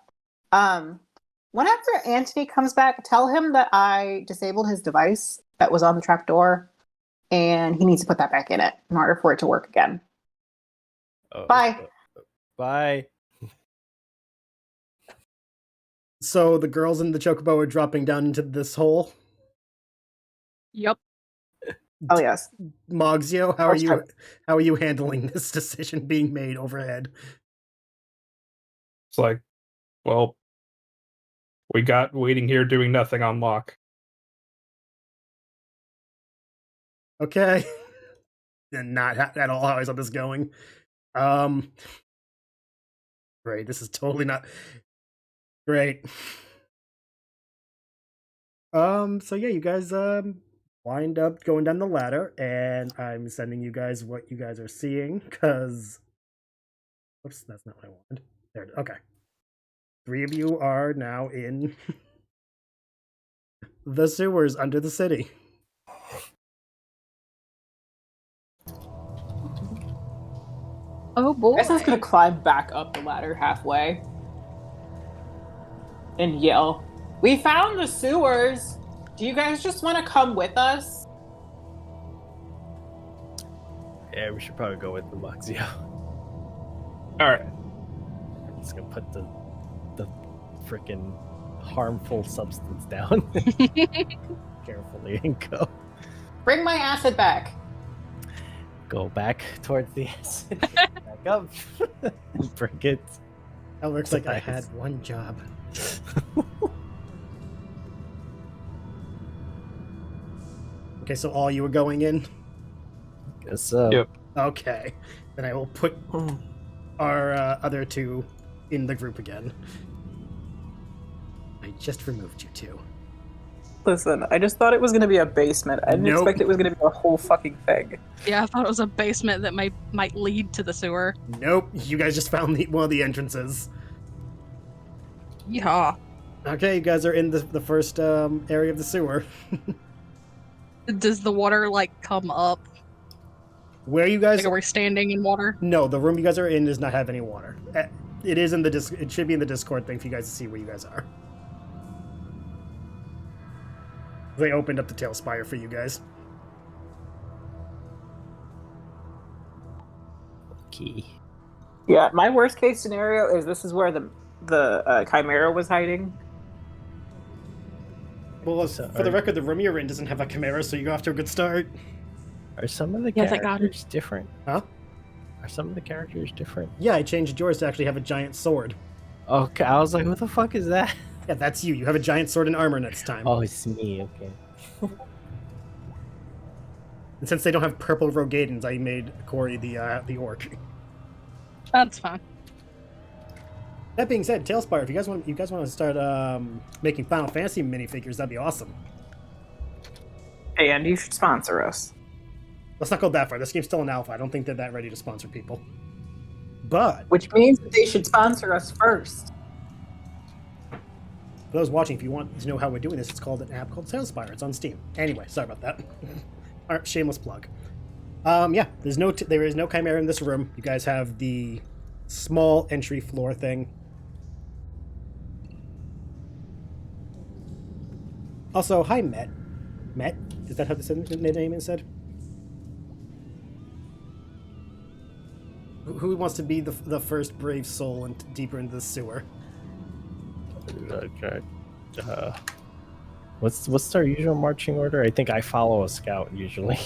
Whenever Antony comes back, tell him that I disabled his device that was on the trapdoor, and he needs to put that back in it in order for it to work again. Bye. Bye. So the girls in the chocobo are dropping down into this Yep. Oh yes. Moxio, how are you handling this decision being made overhead? It's like, well, we got waiting here doing nothing on lock. Okay. And not at all how I saw this going. Great. This is totally not great. So yeah, you guys wind up going down the ladder, and I'm sending you guys what you guys are seeing, because whoops, that's not what I wanted. There it is. Okay. 3 of you are now in the sewers under the city. Oh boy. Essen's gonna climb back up the ladder halfway and yell, "We found the sewers! Do you guys just want to come with us?" Yeah, we should probably go with the Moxio. All right. I'm just gonna put the freaking harmful substance down carefully and go. Bring my acid back. Go back towards the acid. Back up. Bring it. That looks like I had one job. Okay, so all you were going in? Guess so. Yep. Okay. Then I will put our other 2 in the group again. I just removed you 2. Listen, I just thought it was gonna be a basement. I didn't expect it was gonna be a whole fucking thing. Yeah, I thought it was a basement that might lead to the sewer. Nope, you guys just found one of the entrances. Yeah. Okay, you guys are in the first area of the sewer. Does the water come up? Where you guys? Are we standing in water? No, the room you guys are in does not have any water. It is in the It should be in the Discord thing for you guys to see where you guys are. They opened up the tail spire for you guys. Key. Yeah, my worst case scenario is this is where the Chimera was hiding. Well, for the record, the room you're in doesn't have a chimera, so you're off to a good start. Are some of the Yeah, thank God. characters different? Huh? Are some of the characters different? Yeah, I changed yours to actually have a giant sword. Okay, I was like, what the fuck is that? Yeah, that's you. You have a giant sword and armor next time. Oh, it's me. Okay. And since they don't have purple Roegadyns, I made Corey the orc. That's fine. That being said, Tailspire, if you guys want to start making Final Fantasy minifigures, that'd be awesome. Hey, and you should sponsor us. Let's not go that far. This game's still in alpha. I don't think they're that ready to sponsor people. But Which means that they should sponsor us first. for those watching, if you want to know how we're doing this, it's called an app called Tailspire. It's on Steam. Anyway, sorry about that. All right, shameless plug. Yeah, there is no chimera in this room. You guys have the small entry floor thing. Also, hi, Met. Met? Is that how the name is said? Who wants to be the first brave soul and deeper into the sewer? Okay. What's our usual marching order? I think I follow a scout usually.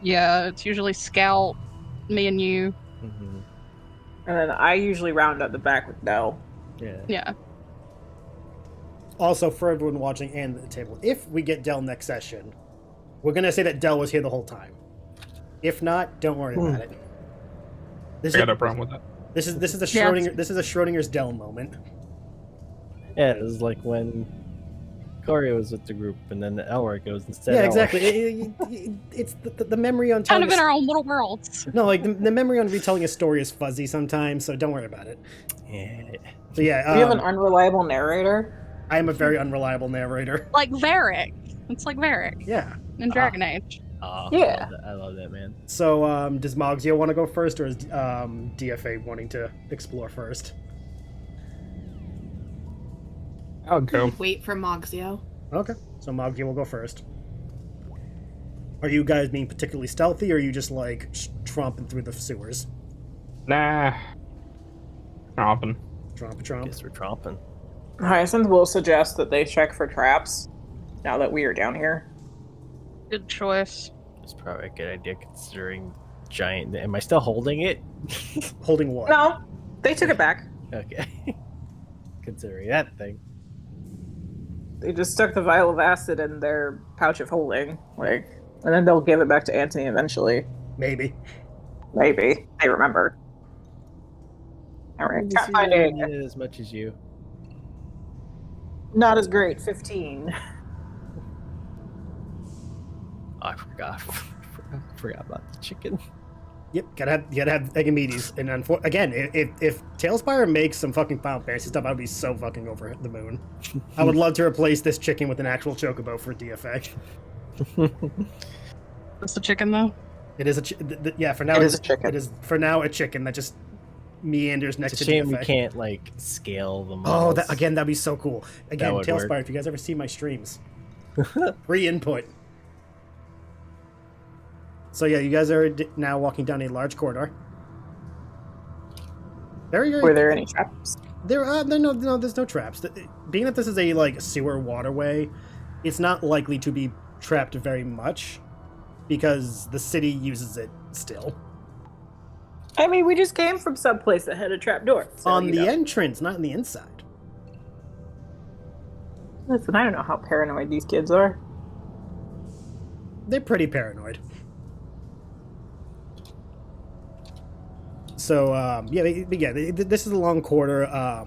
Yeah, it's usually Scout, me and you. Mm-hmm. And then I usually round up the back with Dell. Yeah. Yeah. Also, for everyone watching and at the table, if we get Dell next session, we're gonna say that Dell was here the whole time. If not, don't worry about it. I got no problem with that. This is a Schrodinger. This is a Schrodinger's Dell moment. Yeah, it was like when Corey was with the group, and then Elric goes instead. Yeah, Elric. exactly. It's the memory on telling Kind of in our own little worlds. No, like the memory on retelling a story is fuzzy sometimes, so don't worry about it. Yeah. So yeah, Do you have an unreliable narrator? I am a very unreliable narrator. Like Varric. It's like Varric Yeah. in Dragon Age. Oh, Yeah. I love that, man. So does Moxio want to go first, or is DFA wanting to explore first? I'll go. Wait for Moxio. Okay, so Moxio will go first. Are you guys being particularly stealthy, or are you just like tromping through the sewers? Nah. Tromping. Tromp. Guess we're tromping. Hyacinth will suggest that they check for traps now that we are down here. Good choice. It's probably a good idea considering giant. Am I still holding it? Holding what? No, they took it back. Okay. Considering that thing. They just stuck the vial of acid in their pouch of holding, and then they'll give it back to Anthony eventually. Maybe. Maybe. They remember. Alright. right, to trap see that I finding. did it as much as you. Not as great. 15. I forgot. Forgot about the chicken. Yep, gotta have Egamedes. And again, if Tailspire makes some fucking Final Fantasy stuff, I'd be so fucking over the moon. I would love to replace this chicken with an actual chocobo for DFA. That's the chicken though. It is yeah. For now, It is a chicken. It is for now a chicken that just meanders next It's a to shame DFA. we can't like scale the Oh, models. that'd be so cool. Again, would Tailspire, work. if you guys ever see my streams, free input. So yeah, you guys are now walking down a large corridor. Very. Were there any traps? No, there's no traps. Being that this is a like sewer waterway, it's not likely to be trapped very much because the city uses it still. I mean, we just came from some place that had a trap door. So, On the entrance, not on the inside. Listen, I don't know how paranoid these kids are. They're pretty paranoid. So, this is a long corridor.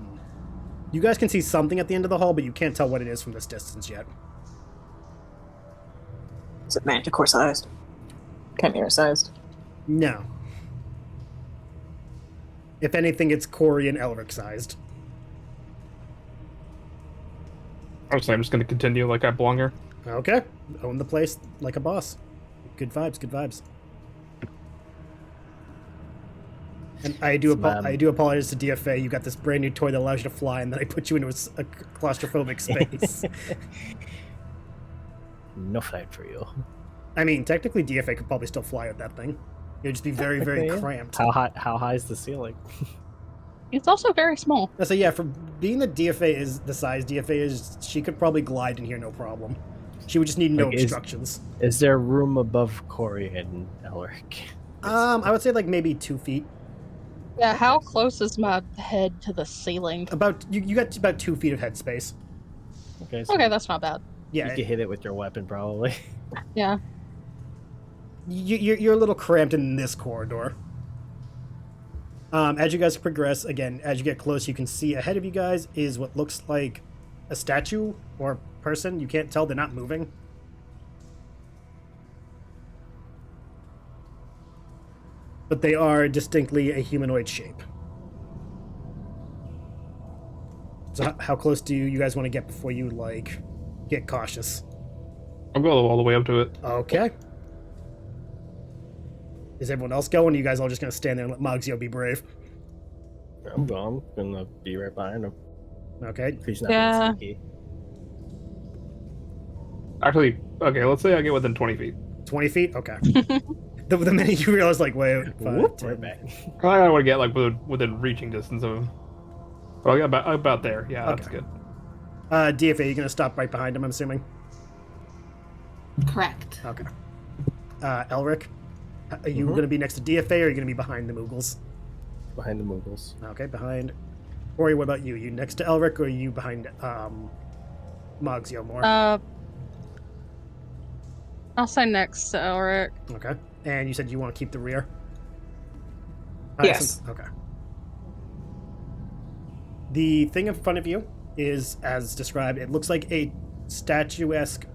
You guys can see something at the end of the hall, but you can't tell what it is from this distance yet. Is it manticore sized? Chimera sized? No. If anything, it's Corey and Elric sized. Honestly, I'm just going to continue like I belong here. Okay. Own the place like a boss. Good vibes, good vibes. And I do apologize to DFA. You got this brand new toy that allows you to fly, and then I put you into a claustrophobic space. No fight for you. I mean, technically, DFA could probably still fly with that thing. It would just be very, very Yeah. cramped. How high is the ceiling? It's also very small. So yeah, for being that DFA is the size DFA is, she could probably glide in here no problem. She would just need no obstructions. Is there room above Corey and Elric? I would say like maybe 2 feet. Yeah, how close is my head to the ceiling? About you got about 2 feet of headspace. Okay, Okay, that's not bad. Yeah, you can hit it with your weapon probably. Yeah. You're a little cramped in this corridor. As you guys progress, again, as you get close, you can see ahead of you guys is what looks like a statue or person. You can't tell; they're not moving. But they are distinctly a humanoid shape. So how close do you guys want to get before you, like, get cautious? I'll go all the way up to it. Okay. Is everyone else going? Or are you guys all just going to stand there and let Mogzio be brave? I'm gonna be right behind him. Okay. If he's not Yeah. being sneaky. Actually, okay, let's say I get within 20 feet. 20 feet? Okay. the minute you realize, like, wait, 5, Whoop, 10. we're back. I don't want to get like within reaching distance of him. Well, yeah, about there. Yeah, that's Okay. good. DFA, you're going to stop right behind him, I'm assuming? Correct. Okay. Elric, are you going to be next to DFA or are you going to be behind the Moogles? Behind the Moogles. Okay, behind. Corey, what about you? You next to Elric or are you behind Mogzio more? I'll say next to Elric. Okay. And you said you want to keep the rear? Yes. Okay. The thing in front of you is, as described, it looks like a statuesque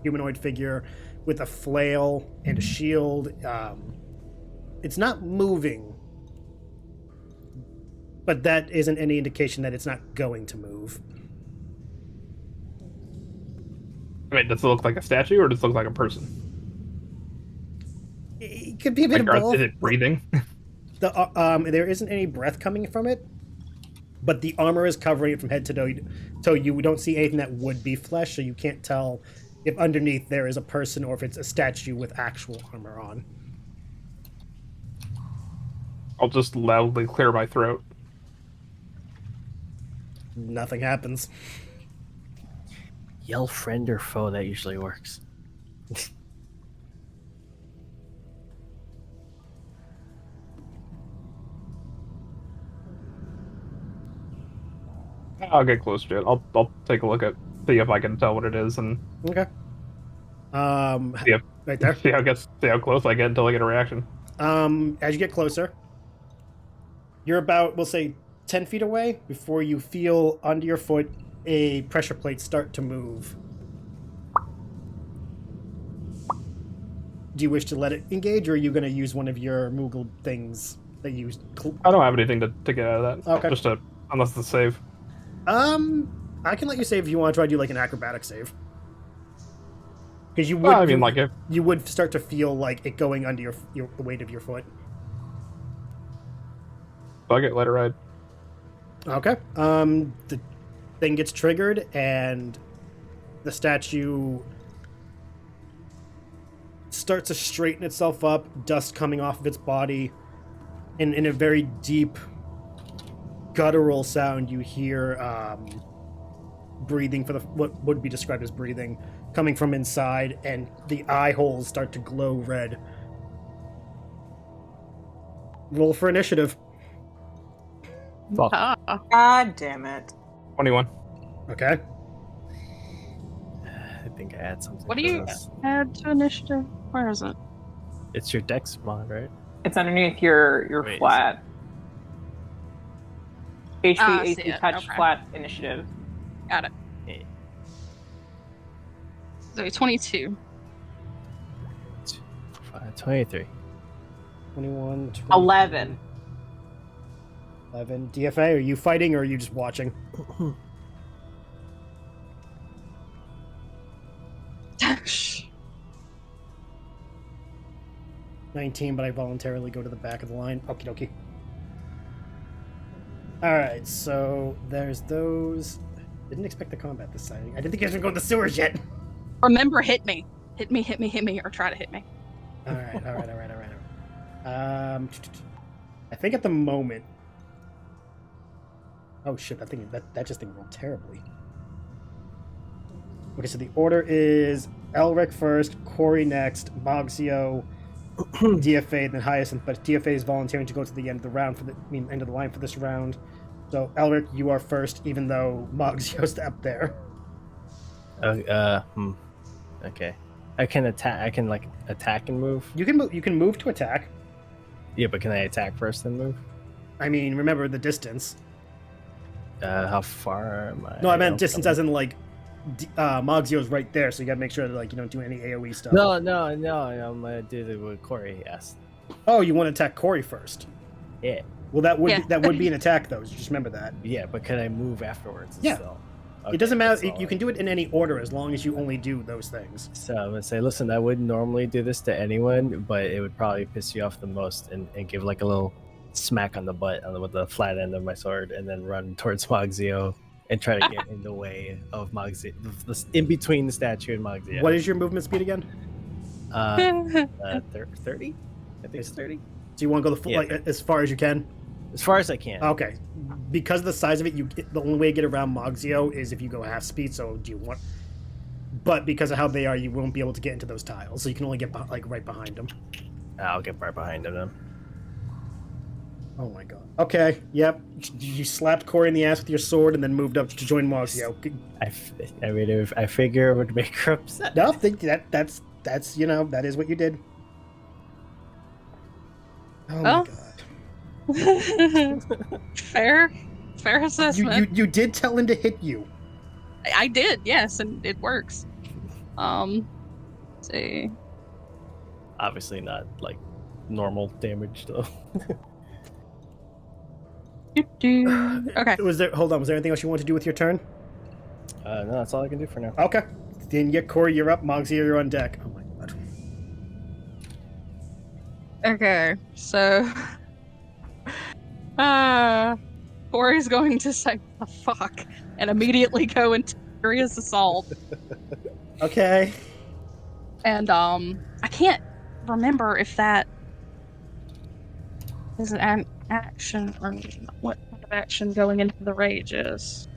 humanoid figure with a flail and a shield. It's not moving, but that isn't any indication that it's not going to move. I mean, does it look like a statue or does it look like a person? It could be a bit Like, of both. is it breathing? There isn't any breath coming from it, but the armor is covering it from head to toe, so you don't see anything that would be flesh, so you can't tell if underneath there is a person or if it's a statue with actual armor on. I'll just loudly clear my throat. Nothing happens. Yell friend or foe, that usually works. I'll get close to it. I'll take a look at, see if I can tell what it is, and Okay. Yeah. Right there. see how close I get until I get a reaction. As you get closer, you're about, we'll say, 10 feet away before you feel under your foot a pressure plate start to move. Do you wish to let it engage, or are you going to use one of your Moogle things that you... I don't have anything to get out of that. Okay. Just unless it's a save. I can let you save if you want to try to do like an acrobatic save. Because you would, Well, I mean, like, if you would start to feel like it going under the weight of your foot. bug it, let it ride. Okay. The thing gets triggered, and the statue starts to straighten itself up, dust coming off of its body. And in a very deep, guttural sound, you hear breathing, for what would be described as breathing, coming from inside, and the eye holes start to glow red. Roll for initiative. Fuck. Ah. God damn it. 21. Okay. I think I had something. What do for you this. add to initiative? Where is it? It's your dex mod, right? It's underneath your Wait, flat. HP, I see AC, it. touch, Okay. flat, initiative. Got it. Yeah. So 22. 23. 21, 20, 11. 11. DFA, are you fighting, or are you just watching? 19, but I voluntarily go to the back of the line. Okie dokie. Alright, so there's those. Didn't expect the combat this side. I didn't think you guys were going to the sewers yet. Remember, hit me. Hit me, hit me, hit me, or try to hit me. Alright. I think at the moment... Oh shit, that just thing rolled terribly. Okay, so the order is Elric first, Corey next, Moxio, DFA, then Hyacinth, but DFA is volunteering to go to the end of the round end of the line for this round. So Elric, you are first, even though Moxio's up there. Okay. I can attack. I can like attack and move. You can move to attack. Yeah, but can I attack first and move? I mean, remember the distance. How far am I? No, I meant distance as in like Moxio's right there, so you gotta make sure that like you don't do any AoE stuff. No. I'm gonna do the what Corey asked. Oh, you want to attack Corey first? Yeah. Well, that would be an attack though. So just remember that. Yeah, but can I move afterwards? Yeah. Still? It doesn't matter. that's all You can do it in any order as long as you only do those things. So I'm gonna say, listen, I wouldn't normally do this to anyone, but it would probably piss you off the most, and give like a little smack on the butt with the flat end of my sword, and then run towards Moxio and try to get in the way of Moxio, in between the statue and Moxio. What is your movement speed again? 30? I think it's 30. Do you want to go like as far as you can? As far as I can. Okay. Because of the size of it, the only way to get around Moxio is if you go half speed. So do you want? But because of how they are, you won't be able to get into those tiles. So you can only get like right behind them. I'll get right behind him then. Oh my god. Okay. Yep. You slapped Corey in the ass with your sword and then moved up to join Moxio. I mean, I figure it would make her upset. No, think that's that is what you did. Oh my god. Fair assessment. You did tell him to hit you. I did, yes, and it works. Let's see. Obviously not like normal damage though. Okay. Hold on, was there anything else you want to do with your turn? No, that's all I can do for now. Okay. Then Corey, you're up. Moxie, you're on deck. Oh my god. Okay, so Corey's going to say the fuck and immediately go into furious assault. Okay. And I can't remember if that is an action or what kind of action going into the rage is.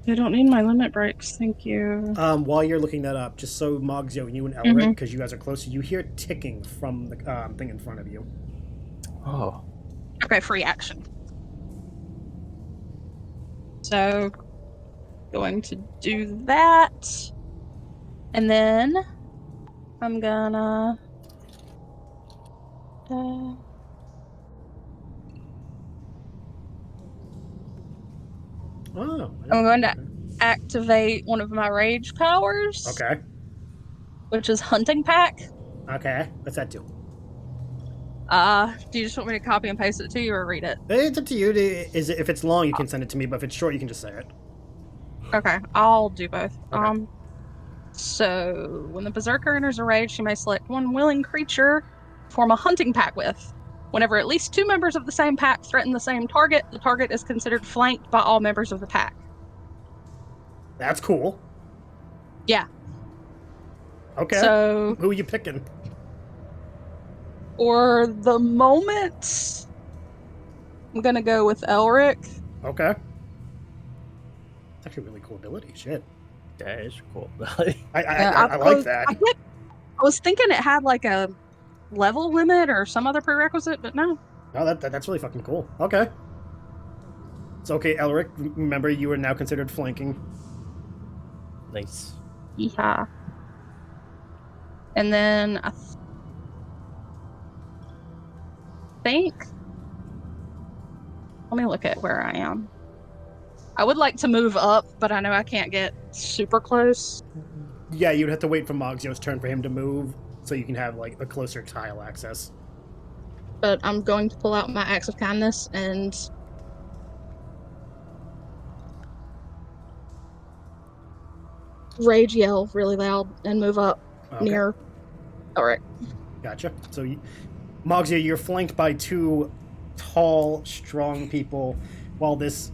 I don't need my limit breaks, thank you. While you're looking that up, just so Moxio, you and Elric, because you guys are close, you hear ticking from the thing in front of you. Oh. Okay, free action. So, going to do that. And then I'm gonna Oh. I'm going to activate one of my rage powers. Okay. Which is hunting pack. Okay. What's that do? Do you just want me to copy and paste it to you or read it? It's up to you. If it's long, you can send it to me, but if it's short, you can just say it. Okay, I'll do both. Okay. So when the berserker enters a rage, she may select one willing creature to form a hunting pack with. Whenever at least 2 members of the same pack threaten the same target, the target is considered flanked by all members of the pack. That's cool. Yeah. Okay. So who are you picking? for the moment, I'm gonna go with Elric. Okay. It's actually a really cool ability. Shit. That is cool. I like that. I was thinking it had like a level limit or some other prerequisite, but no. No, that's really fucking cool. Okay. It's okay, Elric. Remember, you are now considered flanking. Nice. Yeah. And then I think. Let me look at where I am. I would like to move up, but I know I can't get super close. Yeah, you'd have to wait for Mogzio's turn for him to move, so you can have like a closer tile access. But I'm going to pull out my acts of kindness and rage yell really loud and move up near. All right. Gotcha. So, Mogzio, you're flanked by 2 tall, strong people, while this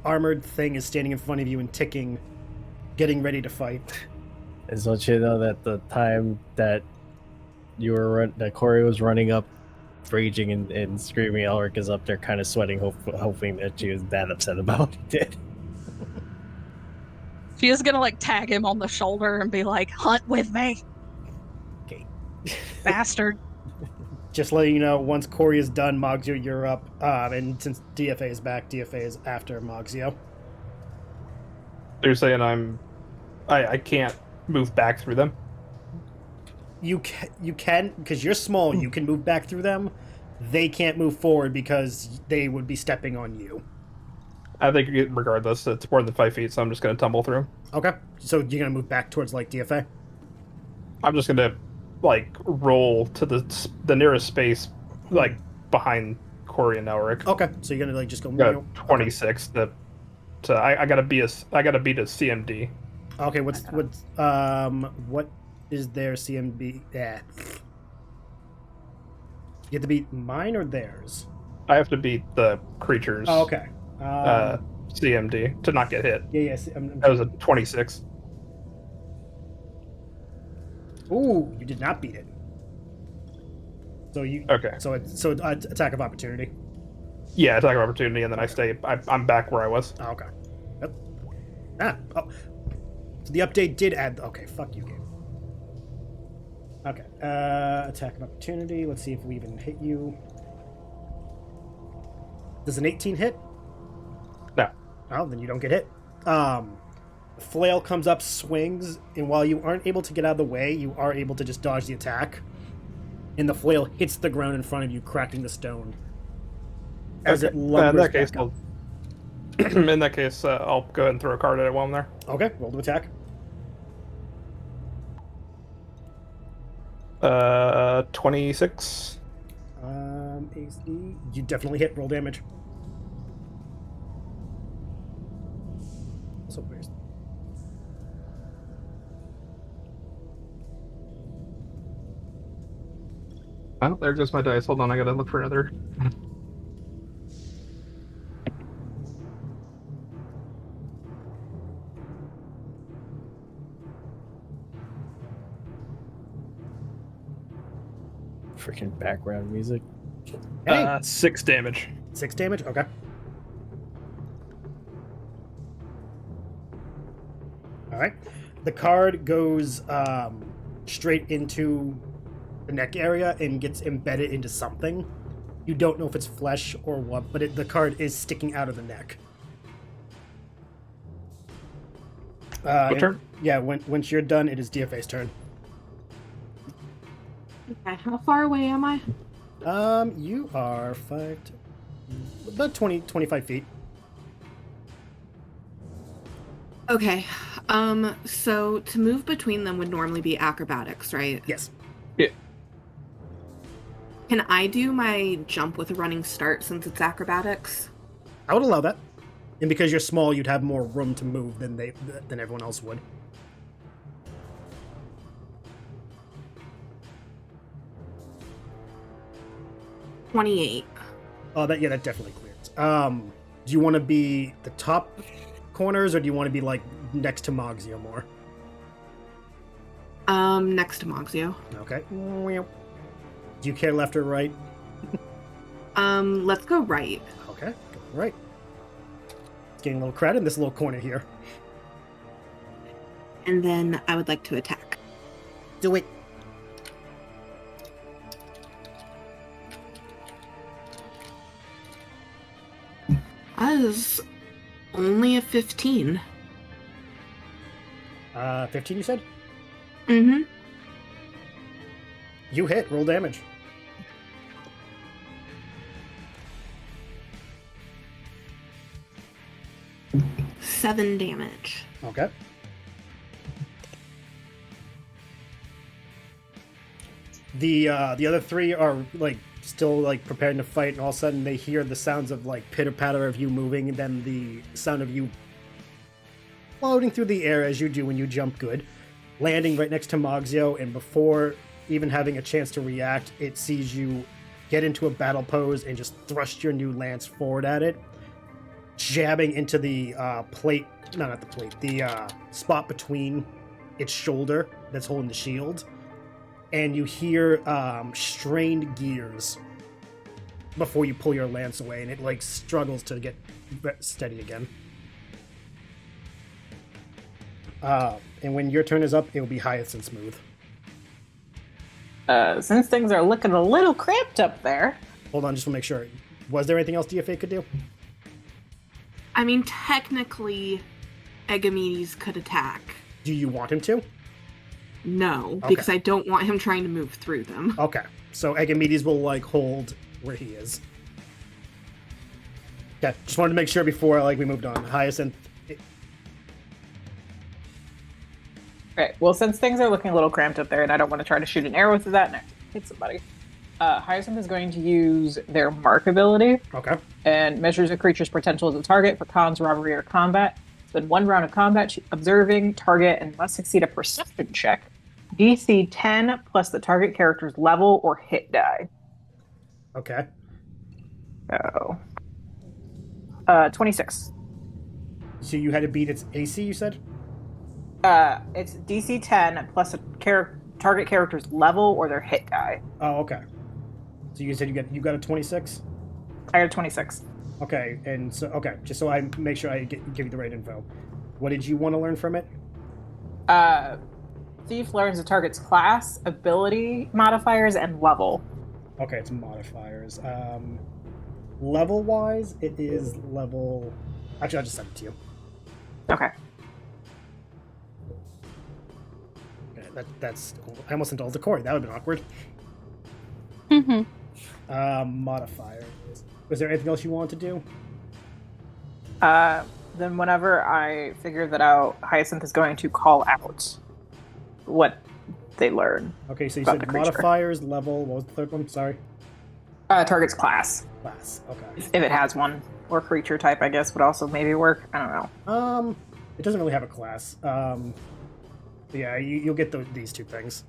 armored thing is standing in front of you and ticking, getting ready to fight. And so you know that the time that that Corey was running up, raging and screaming, Elric is up there kind of sweating, hoping that she was that upset about what he did. She is gonna like tag him on the shoulder and be like, "Hunt with me, Okay. bastard." Just letting you know, once Corey is done, Mogzio, you're up. And since DFA is back, DFA is after Mogzio. You're saying I can't move back through them? You can, because you're small, you can move back through them. They can't move forward because they would be stepping on you. I think regardless, it's more than 5 feet, so I'm just going to tumble through. Okay. So you're going to move back towards, like, DFA? I'm just going to, like, roll to the nearest space, like, behind Corey and Elric. Okay. So you're going to, like, just go... Got 26. Okay. I got to beat a CMD. Okay, what is their CMB? Yeah. You have to beat mine or theirs? I have to beat the creatures. Oh, okay. CMD to not get hit. Yeah. That was a 26. Ooh, you did not beat it. So you... Okay. So attack of opportunity. Yeah, attack of opportunity, and then I'm back where I was. Oh, okay. Yep. Oh. So the update did add... Okay, fuck you, game. Okay. Attack of opportunity. Let's see if we even hit you. Does an 18 hit? No. Oh, then you don't get hit. Flail comes up, swings, and while you aren't able to get out of the way, you are able to just dodge the attack. And the flail hits the ground in front of you, cracking the stone. As it lumbers back up. In that case, I'll go ahead and throw a card at it while I'm there. Okay, roll to attack. 26. AC. You definitely hit. Roll damage. So where's... Oh, there goes my dice. Hold on, I gotta look for another. Freaking background music. Hey. 6 damage. 6 damage? Okay. Alright. The card goes straight into the neck area and gets embedded into something. You don't know if it's flesh or what, but the card is sticking out of the neck. What turn? Yeah, once you're done, it is DFA's turn. Okay, how far away am I? You are about 25 feet. Okay. So to move between them would normally be acrobatics, right? Yes. Can I do my jump with a running start since it's acrobatics? I would allow that. And because you're small, you'd have more room to move than everyone else would. $28. Oh, that definitely clears. Do you want to be the top corners, or do you want to be like next to Moxio more? Next to Moxio. Okay. Do you care left or right? Let's go right. Okay, go right. It's getting a little crowded in this little corner here. And then I would like to attack. Do it. That is only a 15. 15, you said? Mm-hmm. You hit. Roll damage. Seven damage. Okay. The other three are like still like preparing to fight, and all of a sudden they hear the sounds of like pitter patter of you moving, and then the sound of you floating through the air as you do when you jump good, landing right next to Moxio, and before even having a chance to react, it sees you get into a battle pose and just thrust your new lance forward at it, jabbing into the plate, no, not the plate, the spot between its shoulder that's holding the shield. And you hear strained gears before you pull your lance away, and it like struggles to get steady again. And when your turn is up, it will be Hyacinth's move. Since things are looking a little cramped up there. Hold on, just to make sure. Was there anything else DFA could do? I mean, technically, Egamedes could attack. Do you want him to? No, Okay. because I don't want him trying to move through them. Okay, so Egamedes will like hold where he is. Okay, just wanted to make sure before like we moved on. Hyacinth. Okay, well, since things are looking a little cramped up there, and I don't want to try to shoot an arrow through that and hit somebody, Hyacinth is going to use their mark ability Okay. and measures a creature's potential as a target for cons, robbery, or combat. Spend 1 round of combat observing target and must succeed a perception check. DC 10 plus the target character's level or hit die. Okay. So, 26. So you had to beat its AC, you said? It's DC 10 plus a target character's level or their hit die. Oh, okay. So you said you got a 26? I got a 26. Okay, and so just so I make sure I give you the right info. What did you want to learn from it? Thief learns the target's class, ability modifiers, and level. Okay, it's modifiers. Level wise, it is level. Actually, I'll just send it to you. Okay. Okay, that's. I almost sent all to Corey. That would have been awkward. Mm-hmm. Modifiers. Was there anything else you wanted to do? Then whenever I figure that out, Hyacinth is going to call out what they learn. Okay, so you about said the creature. modifiers, level. What was the third one? Sorry. Target's class, Class. Okay. if it has one, or creature type, I guess, would also maybe work. I don't know. It doesn't really have a class. Yeah, you'll get these two things.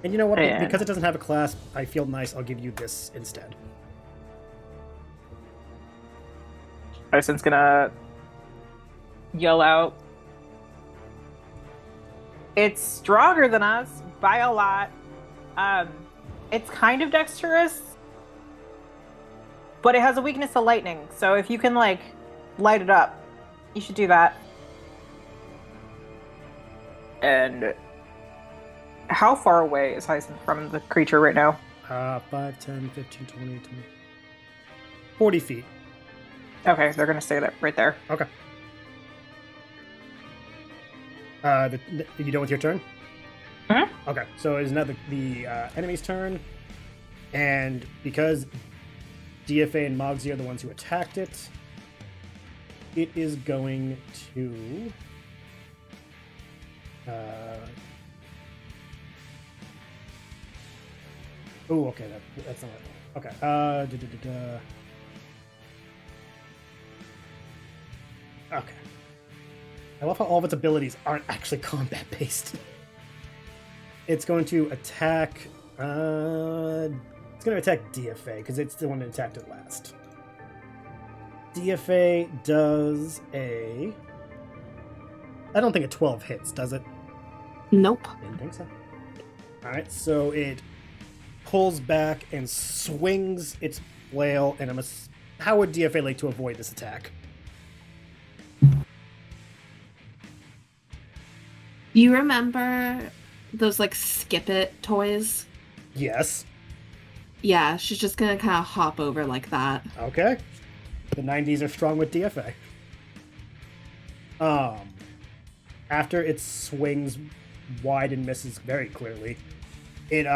And you know what? And- Because it doesn't have a class, I feel nice. I'll give you this instead. Hyacinth's gonna yell out, "It's stronger than us by a lot. It's kind of dexterous, but it has a weakness to lightning. So if you can like light it up, you should do that." And how far away is Hyacinth from the creature right now? 5, 10, 15, 20, 20. 40 feet. Okay, they're gonna stay there, right there. Okay. You done with your turn? Uh-huh. Okay, so it is now the enemy's turn, and because DFA and Mogsy are the ones who attacked it, it is going to. Oh, okay, that's not it. Okay. Okay. I love how all of its abilities aren't actually combat based. It's going to attack. It's going to attack DFA because it's the one that attacked it last. DFA does a. I don't think a 12 hits, does it? Nope. Didn't think so. All right, so it pulls back and swings its flail, and how would DFA like to avoid this attack? You remember those like skip it toys? Yes. Yeah, she's just gonna kind of hop over like that. Okay. The 90s are strong with DFA. After it swings wide and misses very clearly, it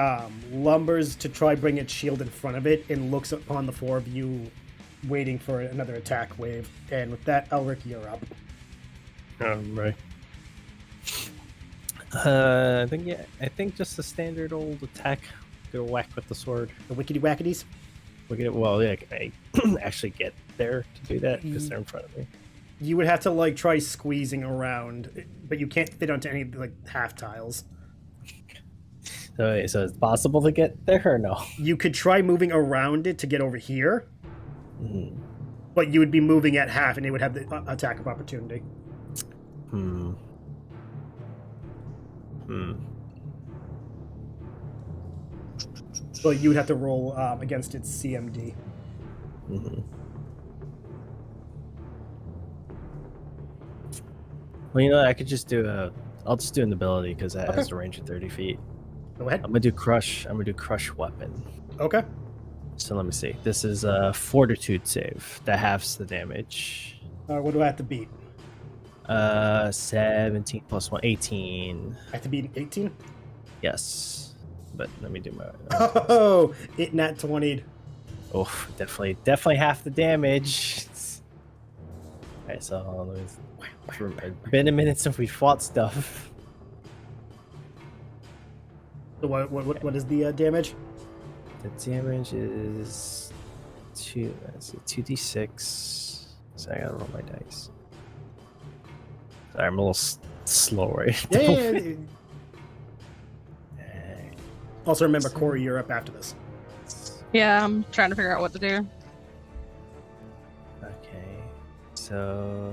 lumbers to try bring its shield in front of it and looks upon the four of you waiting for another attack wave. And with that, Elric, you're up. Right. I think just a standard old attack. Go whack with the sword. The wickety wackities? Well, yeah, can I actually get there to do that? Because they're in front of me. You would have to like try squeezing around, but you can't fit onto any like half tiles. So it's possible to get there or no? You could try moving around it to get over here, Mm-hmm. but you would be moving at half, and it would have the attack of opportunity. So you would have to roll against its CMD. Mm-hmm. Well, you know, I could just do I'll just do an ability because that has a range of 30 feet. Go ahead. I'm gonna do crush weapon. Okay. So let me see. This is a fortitude save that halves the damage. What do I have to beat? 17 plus 1, 18. I have to beat 18? Yes. But let me do my. Oh, it nat 20'd. Oh, definitely half the damage. Alright, so it's been a minute since we fought stuff. So what is the damage? The damage is 2d6. So I gotta roll my dice. Sorry, I'm a little slow right now. Yeah. Also remember, Corey, you're up after this. Yeah, I'm trying to figure out what to do. Okay, so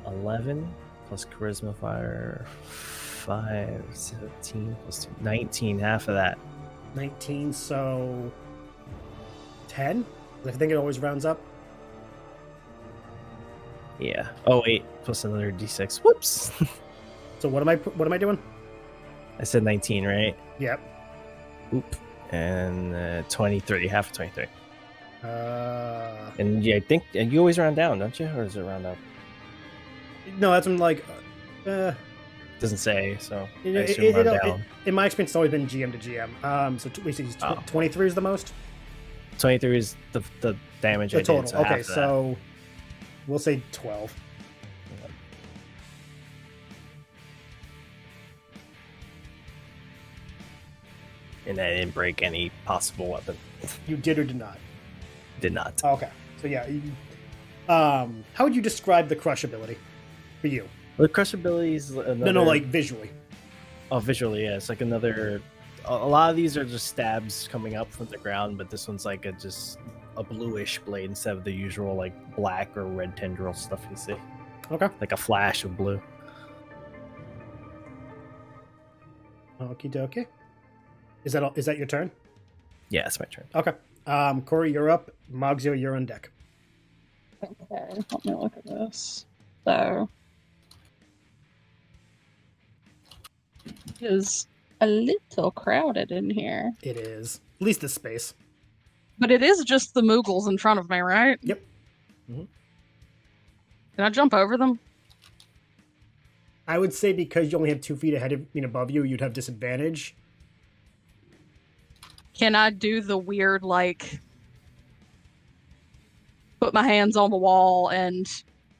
11 plus charisma fire, 5, 17 plus 2, 19, half of that. 19, so 10? I think it always rounds up. Yeah. Oh, 8 plus another d6. Whoops. So what am I doing? I said 19, right? Yep. Oop. And 23, half of 23. And yeah, I think you always round down, don't you? Or is it round up? No, that's when like Doesn't say, so I it, assume round it, down. in my experience, it's always been GM to GM. So we see 23 is the most. 23 is the damage The I total. did. So Okay, half of that. so we'll say 12. And I didn't break any possible weapon. You did or did not? Did not. Okay, so yeah. How would you describe the crush ability for you? The crush ability is another... No, like visually. Oh, visually, yeah. It's like another... A lot of these are just stabs coming up from the ground, but this one's like just a bluish blade instead of the usual like black or red tendril stuff you see. Okay. Like a flash of blue. Okie dokie. Is that all? Is that your turn? Yeah, it's my turn. Okay. Corey, you're up. Mogzio, you're on deck. Okay, let me look at this. So, it is a little crowded in here. It is. At least this space. But it is just the Moogles in front of me, right? Yep. Mhm. Can I jump over them? I would say because you only have 2 feet ahead of above you, you'd have disadvantage. Can I do the weird, like, put my hands on the wall and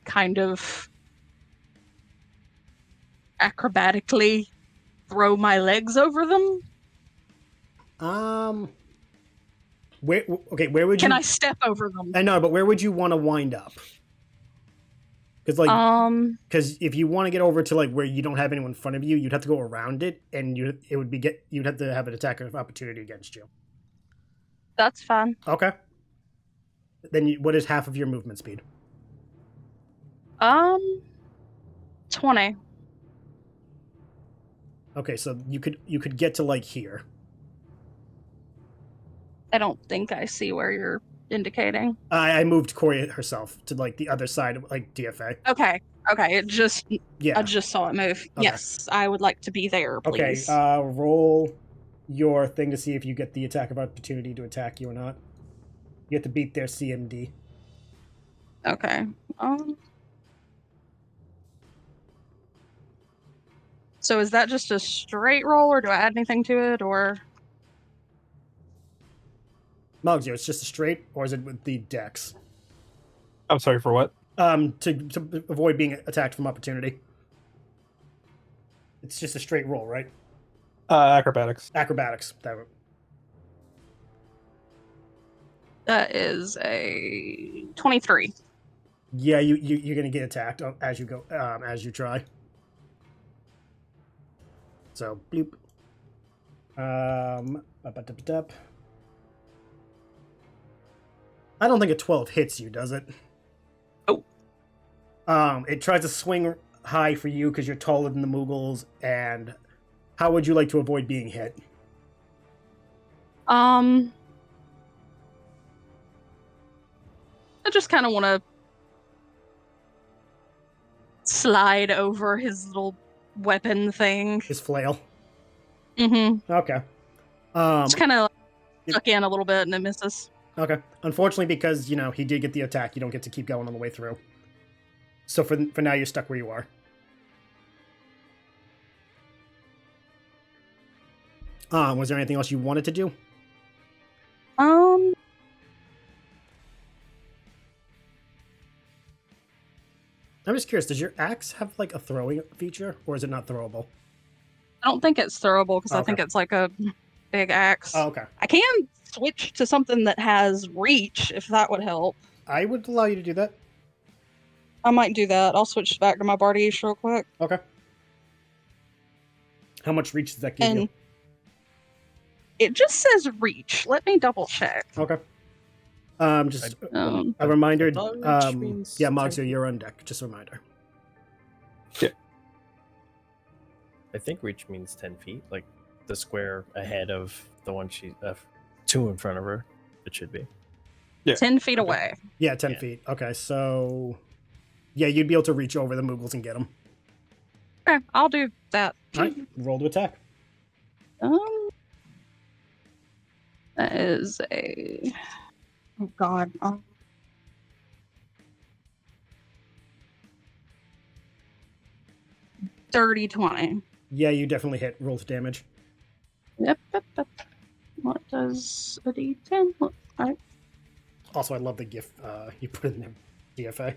kind of acrobatically throw my legs over them? Where would you? Can I step over them? I know, but where would you want to wind up? Because because if you want to get over to like where you don't have anyone in front of you, you'd have to go around it, and you'd have to have an attack of opportunity against you. That's fine. Okay. Then what is half of your movement speed? 20. Okay, so you could get to like here. I don't think I see where you're indicating. I moved Corey herself to like the other side of like DFA. Okay. I just saw it move. Okay. Yes, I would like to be there, please. Okay, roll your thing to see if you get the attack of opportunity to attack you or not. You have to beat their CMD. Okay. So is that just a straight roll, or do I add anything to it, or? Mugsio, it's just a straight, or is it with the dex? I'm sorry, for what? To avoid being attacked from opportunity. It's just a straight roll, right? Acrobatics. Acrobatics. That is a 23. Yeah, you're gonna get attacked as you go as you try. So bloop. I don't think a 12 hits you, does it? Oh. It tries to swing high for you because you're taller than the Moogles, and how would you like to avoid being hit? I just kind of want to slide over his little weapon thing. His flail. Mm-hmm. Okay. Just kind of stuck in a little bit and it misses. Okay. Unfortunately, because he did get the attack, you don't get to keep going on the way through. So for now, you're stuck where you are. Was there anything else you wanted to do? I'm just curious, does your axe have like a throwing feature, or is it not throwable? I don't think it's throwable because I think it's like a big axe. Oh, okay. I can switch to something that has reach if that would help. I would allow you to do that. I might do that. I'll switch back to my Bardiche real quick. Okay. How much reach does that give you? It just says reach. Let me double check. Okay. Just a reminder. Yeah, Mogsio, you're on deck. Just a reminder. Yeah. I think reach means 10 feet, like the square ahead of the one she 2 in front of her. It should be. Yeah. 10 feet away. Yeah, 10 feet. Okay, so yeah, you'd be able to reach over the Moogles and get them. Okay, I'll do that. All right, roll to attack. That is a... Oh, God. 30-20. Yeah, you definitely hit. Roll to damage. Yep. What does a D10 look like? Also, I love the GIF you put in there, DFA.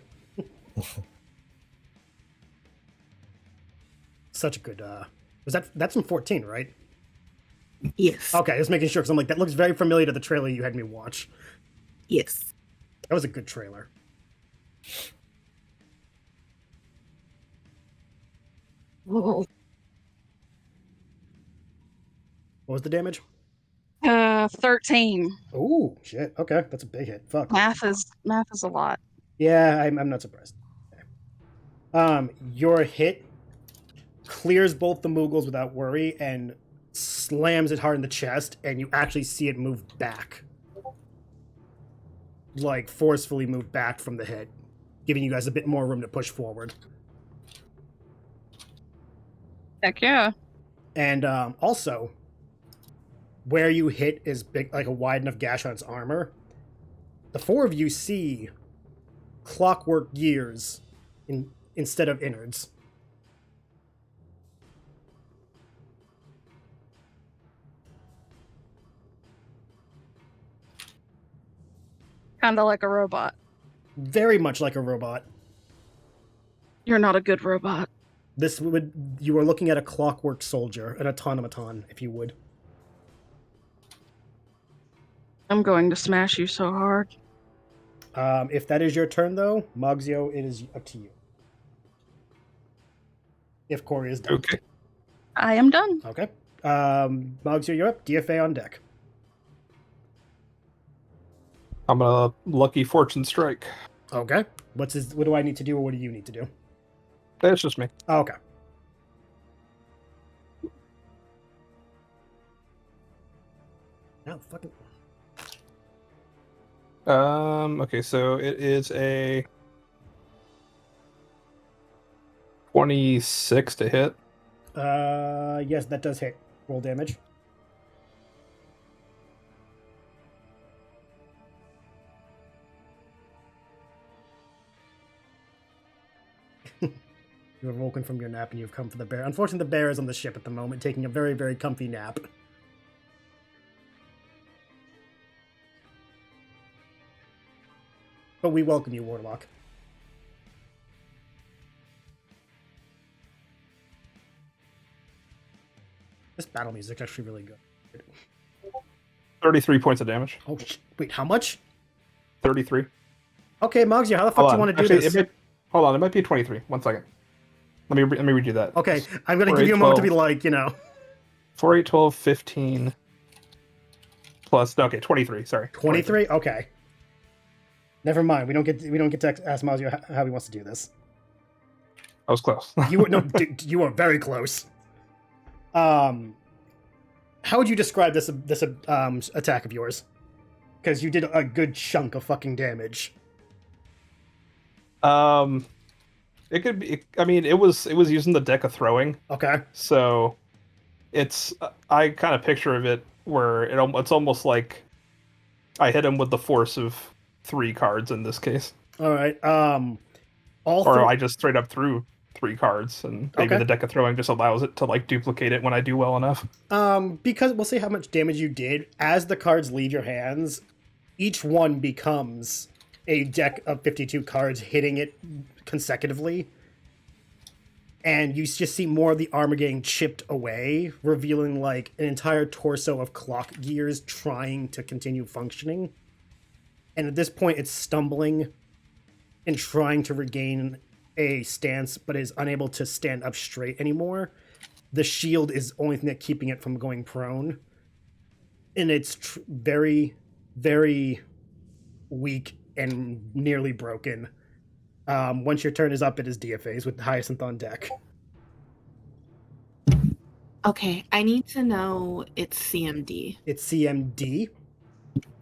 Such a good... that's from 14, right? Yes. Okay, just making sure, because I'm like, that looks very familiar to the trailer you had me watch. Yes. That was a good trailer. Whoa. What was the damage? 13. Oh, shit. Okay, that's a big hit. Fuck. Math is a lot. Yeah, I'm not surprised. Okay. Your hit clears both the Moogles without worry and slams it hard in the chest, and you actually see it move back. Like, forcefully move back from the hit, giving you guys a bit more room to push forward. Heck yeah. And also, where you hit is big, like a wide enough gash on its armor. The 4 of you see clockwork gears instead of innards. Kind of like a robot. Very much like a robot. You're not a good robot. You are looking at a clockwork soldier, an automaton, if you would. I'm going to smash you so hard. If that is your turn, though, Mogzio, it is up to you. If Corey is done. Okay. I am done. Okay. Mogzio, you're up. DFA on deck. I'm gonna lucky fortune strike. Okay. What do I need to do, or what do you need to do? That's just me. Okay. Now, fucking. Okay, so it is a 26 to hit. Yes, that does hit. Roll damage. You have woken from your nap and you've come for the bear. Unfortunately, the bear is on the ship at the moment, taking a very, very comfy nap. But we welcome you, Warlock. This battle music's actually really good. 33 points of damage. Oh, wait, how much? 33. Okay, Mogzio, how the fuck do you want to do this? Hold on, it might be 23. 1 second. Let me redo that. Okay, I'm going to 4, give you a 8, moment to be 12. like, you know. 4, 8, 12, 15. Plus, okay, 23, sorry. 23? Okay. Never mind. We don't get to ask Mogzio how he wants to do this. I was close. You were you are very close. How would you describe this attack of yours? Because you did a good chunk of fucking damage. It could be. I mean, it was using the deck of throwing. Okay. So, I kind of picture of it where it's almost like I hit him with the force of 3 cards in this case. All right. I just straight up threw 3 cards, and maybe the deck of throwing just allows it to like duplicate it when I do well enough. Because we'll see how much damage you did as the cards leave your hands. Each one becomes a deck of 52 cards hitting it consecutively. And you just see more of the armor getting chipped away, revealing like an entire torso of clock gears trying to continue functioning. And at this point, it's stumbling and trying to regain a stance, but is unable to stand up straight anymore. The shield is the only thing that's keeping it from going prone. And it's very, very weak and nearly broken. Once your turn is up, it is DFAs with Hyacinth on deck. Okay, I need to know its CMD. Its CMD?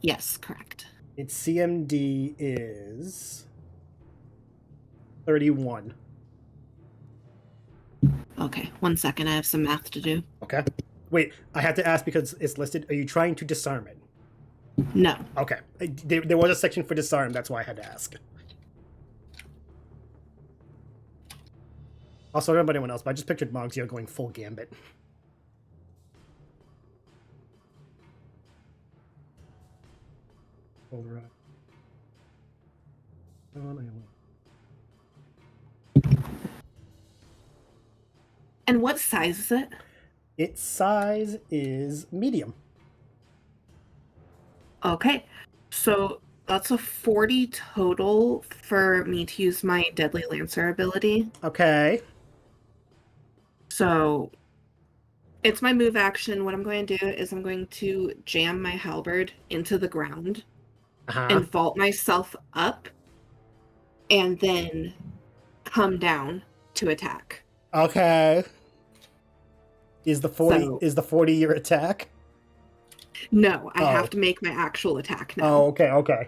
Yes, correct. Its CMD is 31. Okay, 1 second. I have some math to do. Okay. Wait, I had to ask because it's listed. Are you trying to disarm it? No. Okay. There was a section for disarm. That's why I had to ask. Also, I don't know about anyone else, but I just pictured Mogzio going full gambit. Hold right. And what size is it? Its size is medium. Okay, so that's a 40 total for me to use my Deadly Lancer ability. Okay. So it's my move action. What I'm going to do is I'm going to jam my halberd into the ground and vault myself up and then come down to attack. Okay. Is the 40 your attack? No, I have to make my actual attack now. Oh, okay.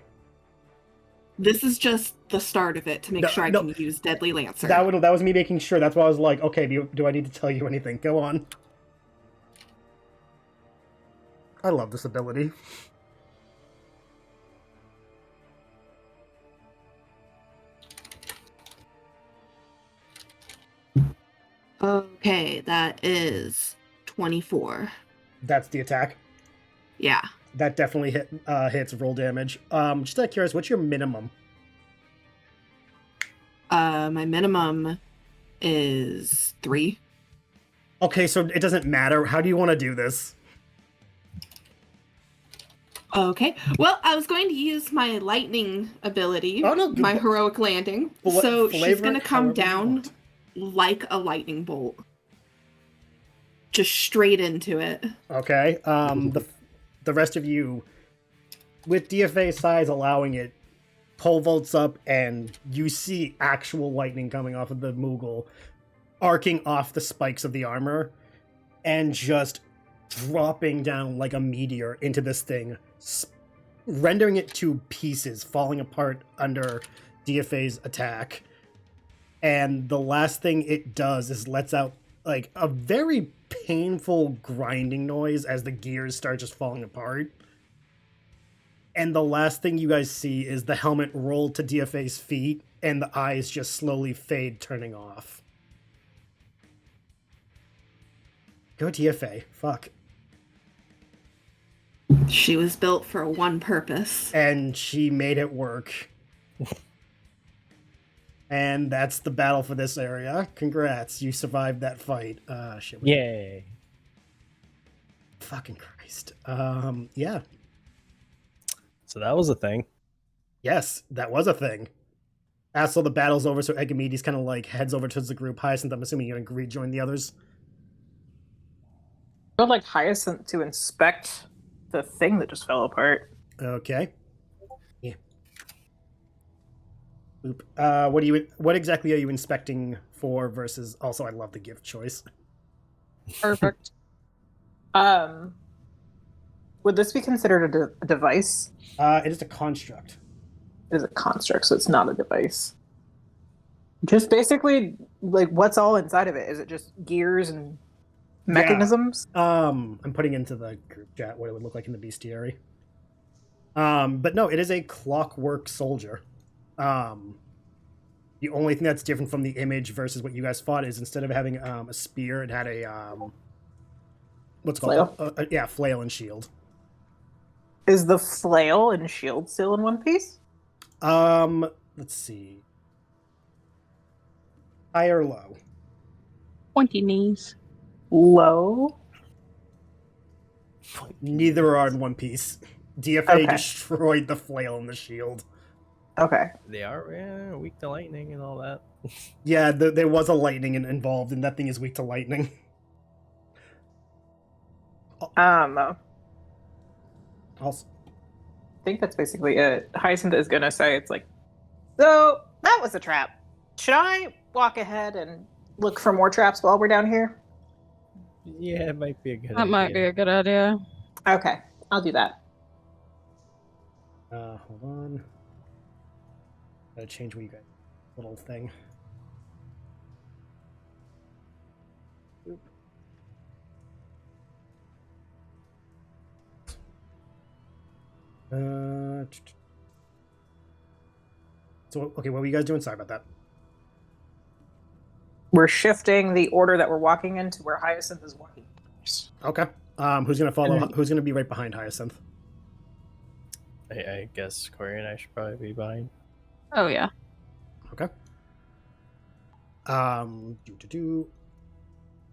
This is just the start of it to make sure I can use Deadly Lancer. That was me making sure. That's why I was like, okay, do I need to tell you anything? Go on. I love this ability. Okay, that is 24. That's the attack? Yeah. that definitely hits roll damage. Just out of curiosity, what's your minimum? My minimum is 3. Okay, so it doesn't matter. How do you want to do this? Okay. Well, I was going to use my lightning ability, Oh, no, my heroic landing. So she's going to come down like a lightning bolt. Just straight into it. Okay. The rest of you, with DFA size allowing it, pole vaults up, and you see actual lightning coming off of the Moogle, arcing off the spikes of the armor, and just dropping down like a meteor into this thing, rendering it to pieces, falling apart under DFA's attack. And the last thing it does is lets out like a very painful grinding noise as the gears start just falling apart. And the last thing you guys see is the helmet roll to DFA's feet and the eyes just slowly fade, turning off. Go DFA. Fuck. She was built for one purpose. And she made it work. And that's the battle for this area. Congrats, you survived that fight. Shit. Yay. Fucking Christ. Yeah. So that was a thing. Yes, that was a thing. So the battle's over, so Egamedes kind of like heads over towards the group. Hyacinth, I'm assuming you're gonna rejoin the others. I would like Hyacinth to inspect the thing that just fell apart. Okay. Yeah. Oop. What exactly are you inspecting for versus also I love the gift choice. Perfect. Would this be considered a device? It is a construct. It is a construct, so it's not a device. Just basically, like, what's all inside of it? Is it just gears and mechanisms? I'm putting into the group chat what it would look like in the bestiary. But no, it is a clockwork soldier. The only thing that's different from the image versus what you guys fought is instead of having a spear, it had a what's it called? Flail? Flail and shield. Is the flail and shield still in one piece? Let's see. High or low? Pointy knees. Low? Neither are in one piece. DFA Okay. destroyed the flail and the shield. Okay. They are weak to lightning and all that. Yeah, there was a lightning involved, and that thing is weak to lightning. Also, I think that's basically it. Hyacinth is gonna say it's like, so that was a trap. Should I walk ahead and look for more traps while we're down here? Yeah, it might be a good idea. That might be a good idea. Okay, I'll do that. hold on. Gotta change what you got. Little thing. Oop. So, okay, what were you guys doing? Sorry about that. We're shifting the order that we're walking into where Hyacinth is walking. Okay. Who's gonna follow? Who's gonna be right behind Hyacinth? I guess Corey and I should probably be behind. Oh yeah. Okay.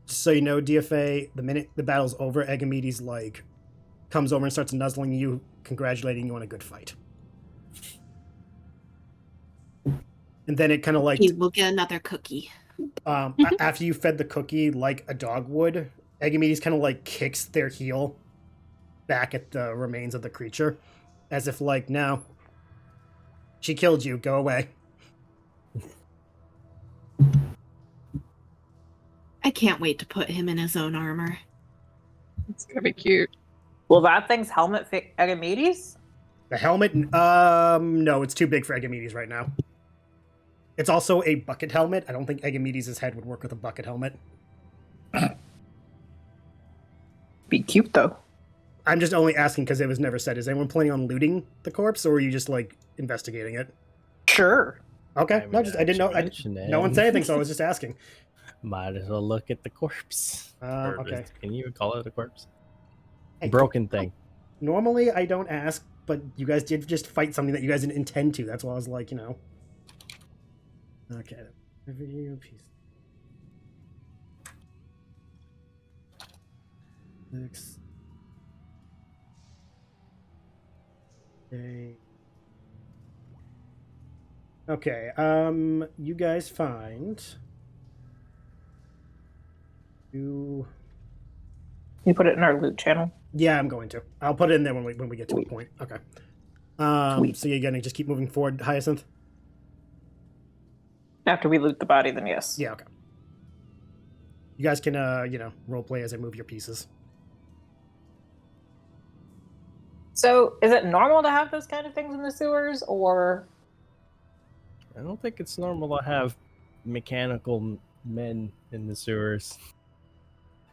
So you know, DFA, the minute the battle's over, Egamedes like comes over and starts nuzzling you, congratulating you on a good fight. And then it kind of like We'll get another cookie. after you fed the cookie like a dog would, Egamedes kind of like kicks their heel back at the remains of the creature, as if like, no, she killed you, go away. I can't wait to put him in his own armor. It's gonna be cute. Will that thing's helmet fit Egamedes? The helmet, no, it's too big for Egamedes right now. It's also a bucket helmet. I don't think Egamedes' head would work with a bucket helmet. Be cute though. I'm just only asking because it was never said. Is anyone planning on looting the corpse, or are you just like investigating it? Sure. Okay, I didn't know. No one said anything, so I was just asking. Might as well look at the corpse. Or Okay. can you even call it a corpse? Hey, Broken thing. Normally, I don't ask, but you guys did just fight something that you guys didn't intend to. That's why I was like, Okay. Review piece. 6. Okay. You guys find. You put it in our loot channel. Yeah, I'm going to. I'll put it in there when we get to a point. Okay. Sweet. So you're gonna just keep moving forward, Hyacinth? After we loot the body, then yes. Yeah, okay. You guys can role play as I move your pieces. So, is it normal to have those kind of things in the sewers, or? I don't think it's normal to have mechanical men in the sewers.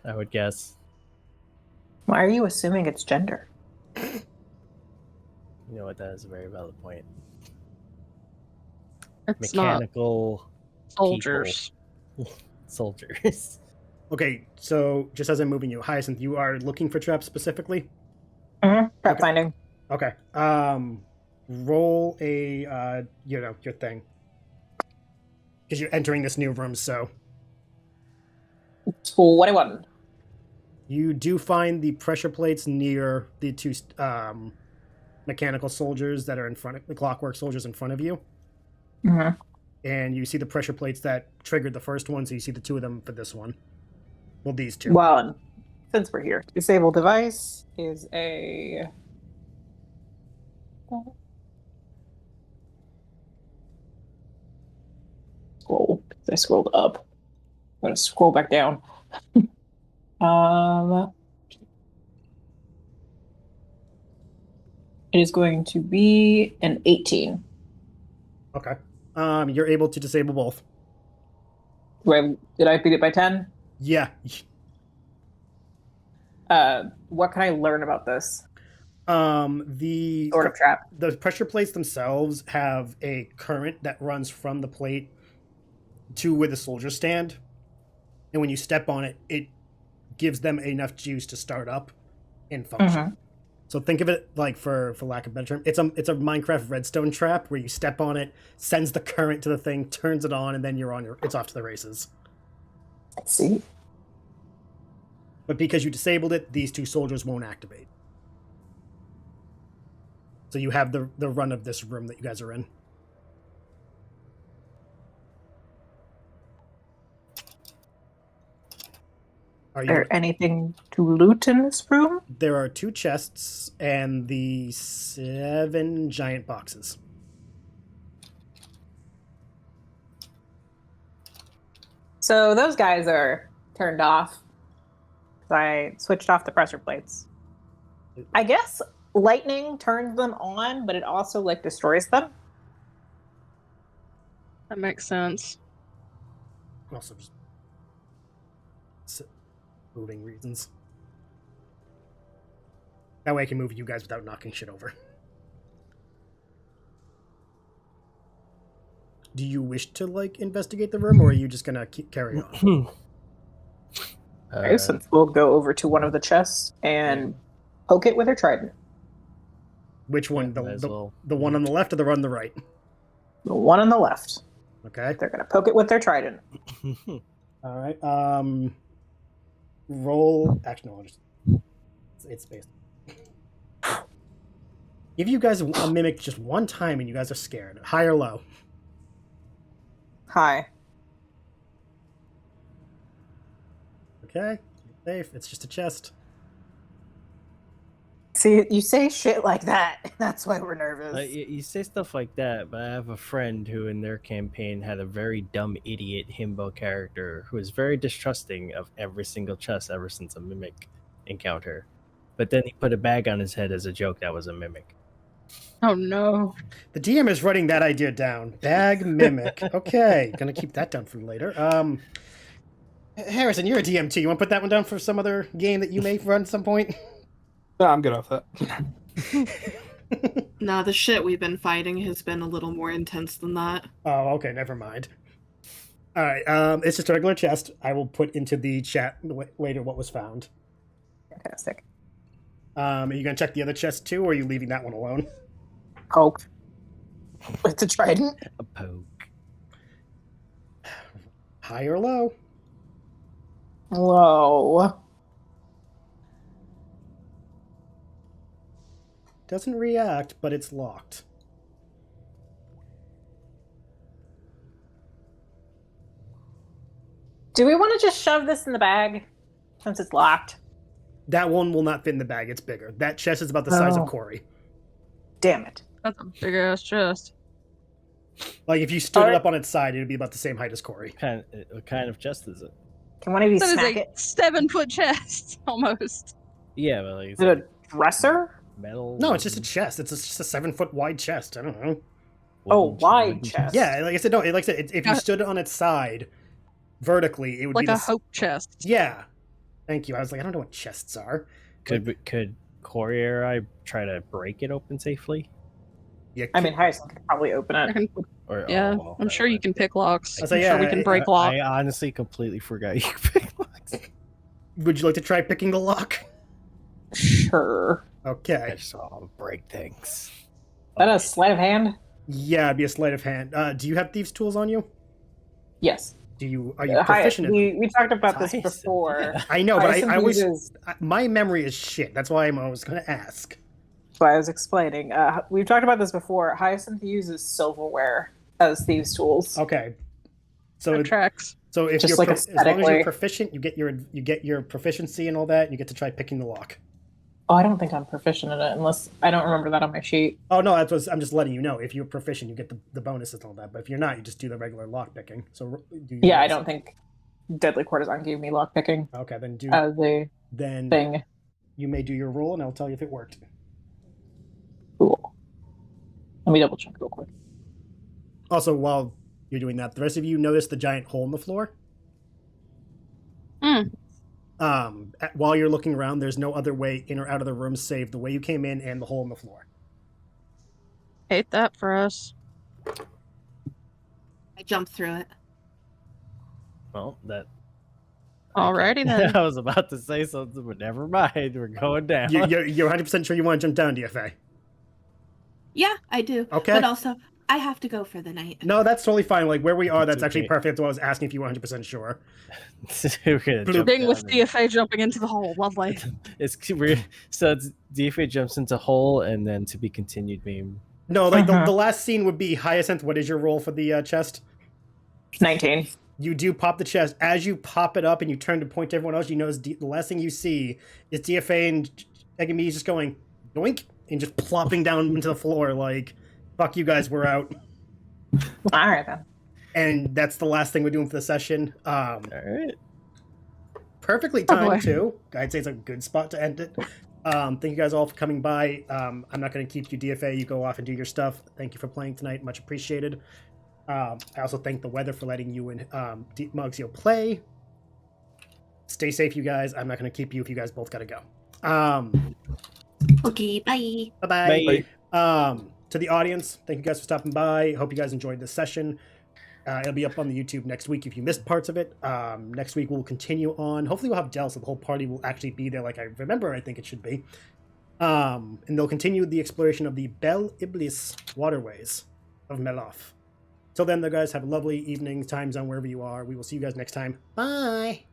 I would guess. Why are you assuming it's gender? You know what? That is a very valid point. It's Mechanical not soldiers. soldiers. Okay, so just as I'm moving you, Hyacinth, you are looking for traps specifically? Trap Okay. finding. Okay. Roll a your thing. Because you're entering this new room, so 21. you do find the pressure plates near the two mechanical soldiers that are in front of the clockwork soldiers in front of you. Mm-hmm. And you see the pressure plates that triggered the first one, so you see the two of them for this one. Well, these two. Well, since we're here, disable device is a. Scroll. I scrolled up. I'm gonna scroll back down. It is going to be an 18. Okay. You're able to disable both. Did I beat it by 10? Yeah. What can I learn about this The sort of trap? The pressure plates themselves have a current that runs from the plate to where the soldiers stand, and when you step on it, it gives them enough juice to start up and function. Mm-hmm. So think of it like, for lack of a better term, it's a Minecraft redstone trap where you step on it, sends the current to the thing, turns it on, and then it's off to the races. Let's see. But because you disabled it, these two soldiers won't activate. So you have the run of this room that you guys are in. Are Is there anything to loot in this room? There are 2 chests and the 7 giant boxes. So those guys are turned off. I switched off the pressure plates. I guess lightning turns them on, but it also destroys them. That makes sense. Also, just moving reasons. That way I can move you guys without knocking shit over. Do you wish to investigate the room, or are you just gonna carry on? Okay, since we'll go over to one of the chests and poke it with our trident. Which one? The one on the left or the one on the right? The one on the left. Okay. They're gonna poke it with their trident. All right. Roll. Actually, no. It's spaced. Give you guys a mimic just one time, and you guys are scared. High or low? High. Okay. Safe. It's just a chest. See, you say shit like that. That's why we're nervous. You say stuff like that, but I have a friend who in their campaign had a very dumb idiot himbo character who was very distrusting of every single chest ever since a mimic encounter. But then he put a bag on his head as a joke that was a mimic. Oh no. The DM is writing that idea down. Bag mimic. Okay. Gonna keep that down for later. Harrison, you're a DM too. You want to put that one down for some other game that you may run at some point? No, I'm good off that. No, the shit we've been fighting has been a little more intense than that. Oh, okay, never mind. All right, it's just a regular chest. I will put into the chat later what was found. Fantastic. Are you gonna check the other chest too, or are you leaving that one alone? Poke. With the trident. A poke. High or low? Low. Doesn't react, but it's locked. Do we want to just shove this in the bag since it's locked? That one will not fit in the bag. It's bigger. That chest is about the size of Oh. Corey. Damn it. That's a big ass chest. Like if you stood it Alright. up on its side, it'd be about the same height as Corey. What kind of chest is it? Can one of you That smack is a it? 7-foot chest, almost. Yeah, but like Is it a dresser? metal. No, it's just a chest. It's just a 7-foot wide chest. I don't know. Oh, wooden wide chest. Yeah, like I said, no. Like I said, if you stood on its side vertically, it would Like be a the hope chest. Yeah. Thank you. I was like, I don't know what chests are. Could Corey or I try to break it open safely? Yeah, I mean, Hyacinth could probably open I it. can- Or yeah, oh, well, I'm never sure you mind. can pick locks. I was I'm like, sure yeah, we can break lock. I honestly completely forgot you could pick locks. would you like to try picking the lock? Sure. I Okay. just want to break things. Is that a sleight of hand? Yeah, it'd be a sleight of hand. Do you have thieves' tools on you? Yes. Are you proficient in them? We talked about this Hyacinth, before. yeah. I know, but Hyacinth I always uses- my memory is shit. That's why I'm always going to ask. So I was explaining. We've talked about this before. Hyacinth uses silverware as thieves' tools. Okay. So That tracks. if Just you're like as long as you're aesthetically. proficient, you get your proficiency and all that, and you get to try picking the lock. Oh, I don't think I'm proficient in it unless I don't remember that on my sheet. Oh no, I'm just letting you know. If you're proficient, you get the bonuses and all that. But if you're not, you just do the regular lock picking. So Yeah, I don't think Deadly Courtesan gave me lockpicking Okay, then as a then thing. you may do your roll, and I'll tell you if it worked. Cool. Let me double check real quick. Also, while you're doing that, the rest of you notice the giant hole in the floor. Hmm. While you're looking around, there's no other way in or out of the room save the way you came in and the hole in the floor. Hate that for us. I jumped through it. Well, that. Alrighty then. I was about to say something, but never mind. We're going down. You're 100% sure you want to jump down, DFA? Yeah, I do. Okay. But also, I have to go for the night. No, that's totally fine. Like where we are, that's It's actually okay. perfect. That's why I was asking if you were 100% sure. We're gonna jump Ding with down and- DFA jumping into the hole. Lovely. It's weird. So it's DFA jumps into hole and then to be continued meme. No, like the last scene would be Hyacinth. What is your roll for the chest? 19. You do pop the chest. As you pop it up and you turn to point to everyone else, you notice the last thing you see is DFA and Egami just going doink and just plopping down into the floor like, fuck you guys, we're out. All right, then. And that's the last thing we're doing for the session. All right. Perfectly Oh, boy. timed, too. I'd say it's a good spot to end it. Thank you guys all for coming by. I'm not going to keep you, DFA. You go off and do your stuff. Thank you for playing tonight. Much appreciated. I also thank the weather for letting you and Mugsio play. Stay safe, you guys. I'm not going to keep you if you guys both got to go. Okay, bye. Bye-bye. To the audience, thank you guys for stopping by. Hope you guys enjoyed this session. It'll be up on the YouTube next week if you missed parts of it. Next week we'll continue on. Hopefully we'll have Del, so the whole party will actually be there like I remember I think it should be. And they'll continue the exploration of the Bel Iblis waterways of Meloth. Till then, though, guys, have a lovely evening, time zone, wherever you are. We will see you guys next time. Bye!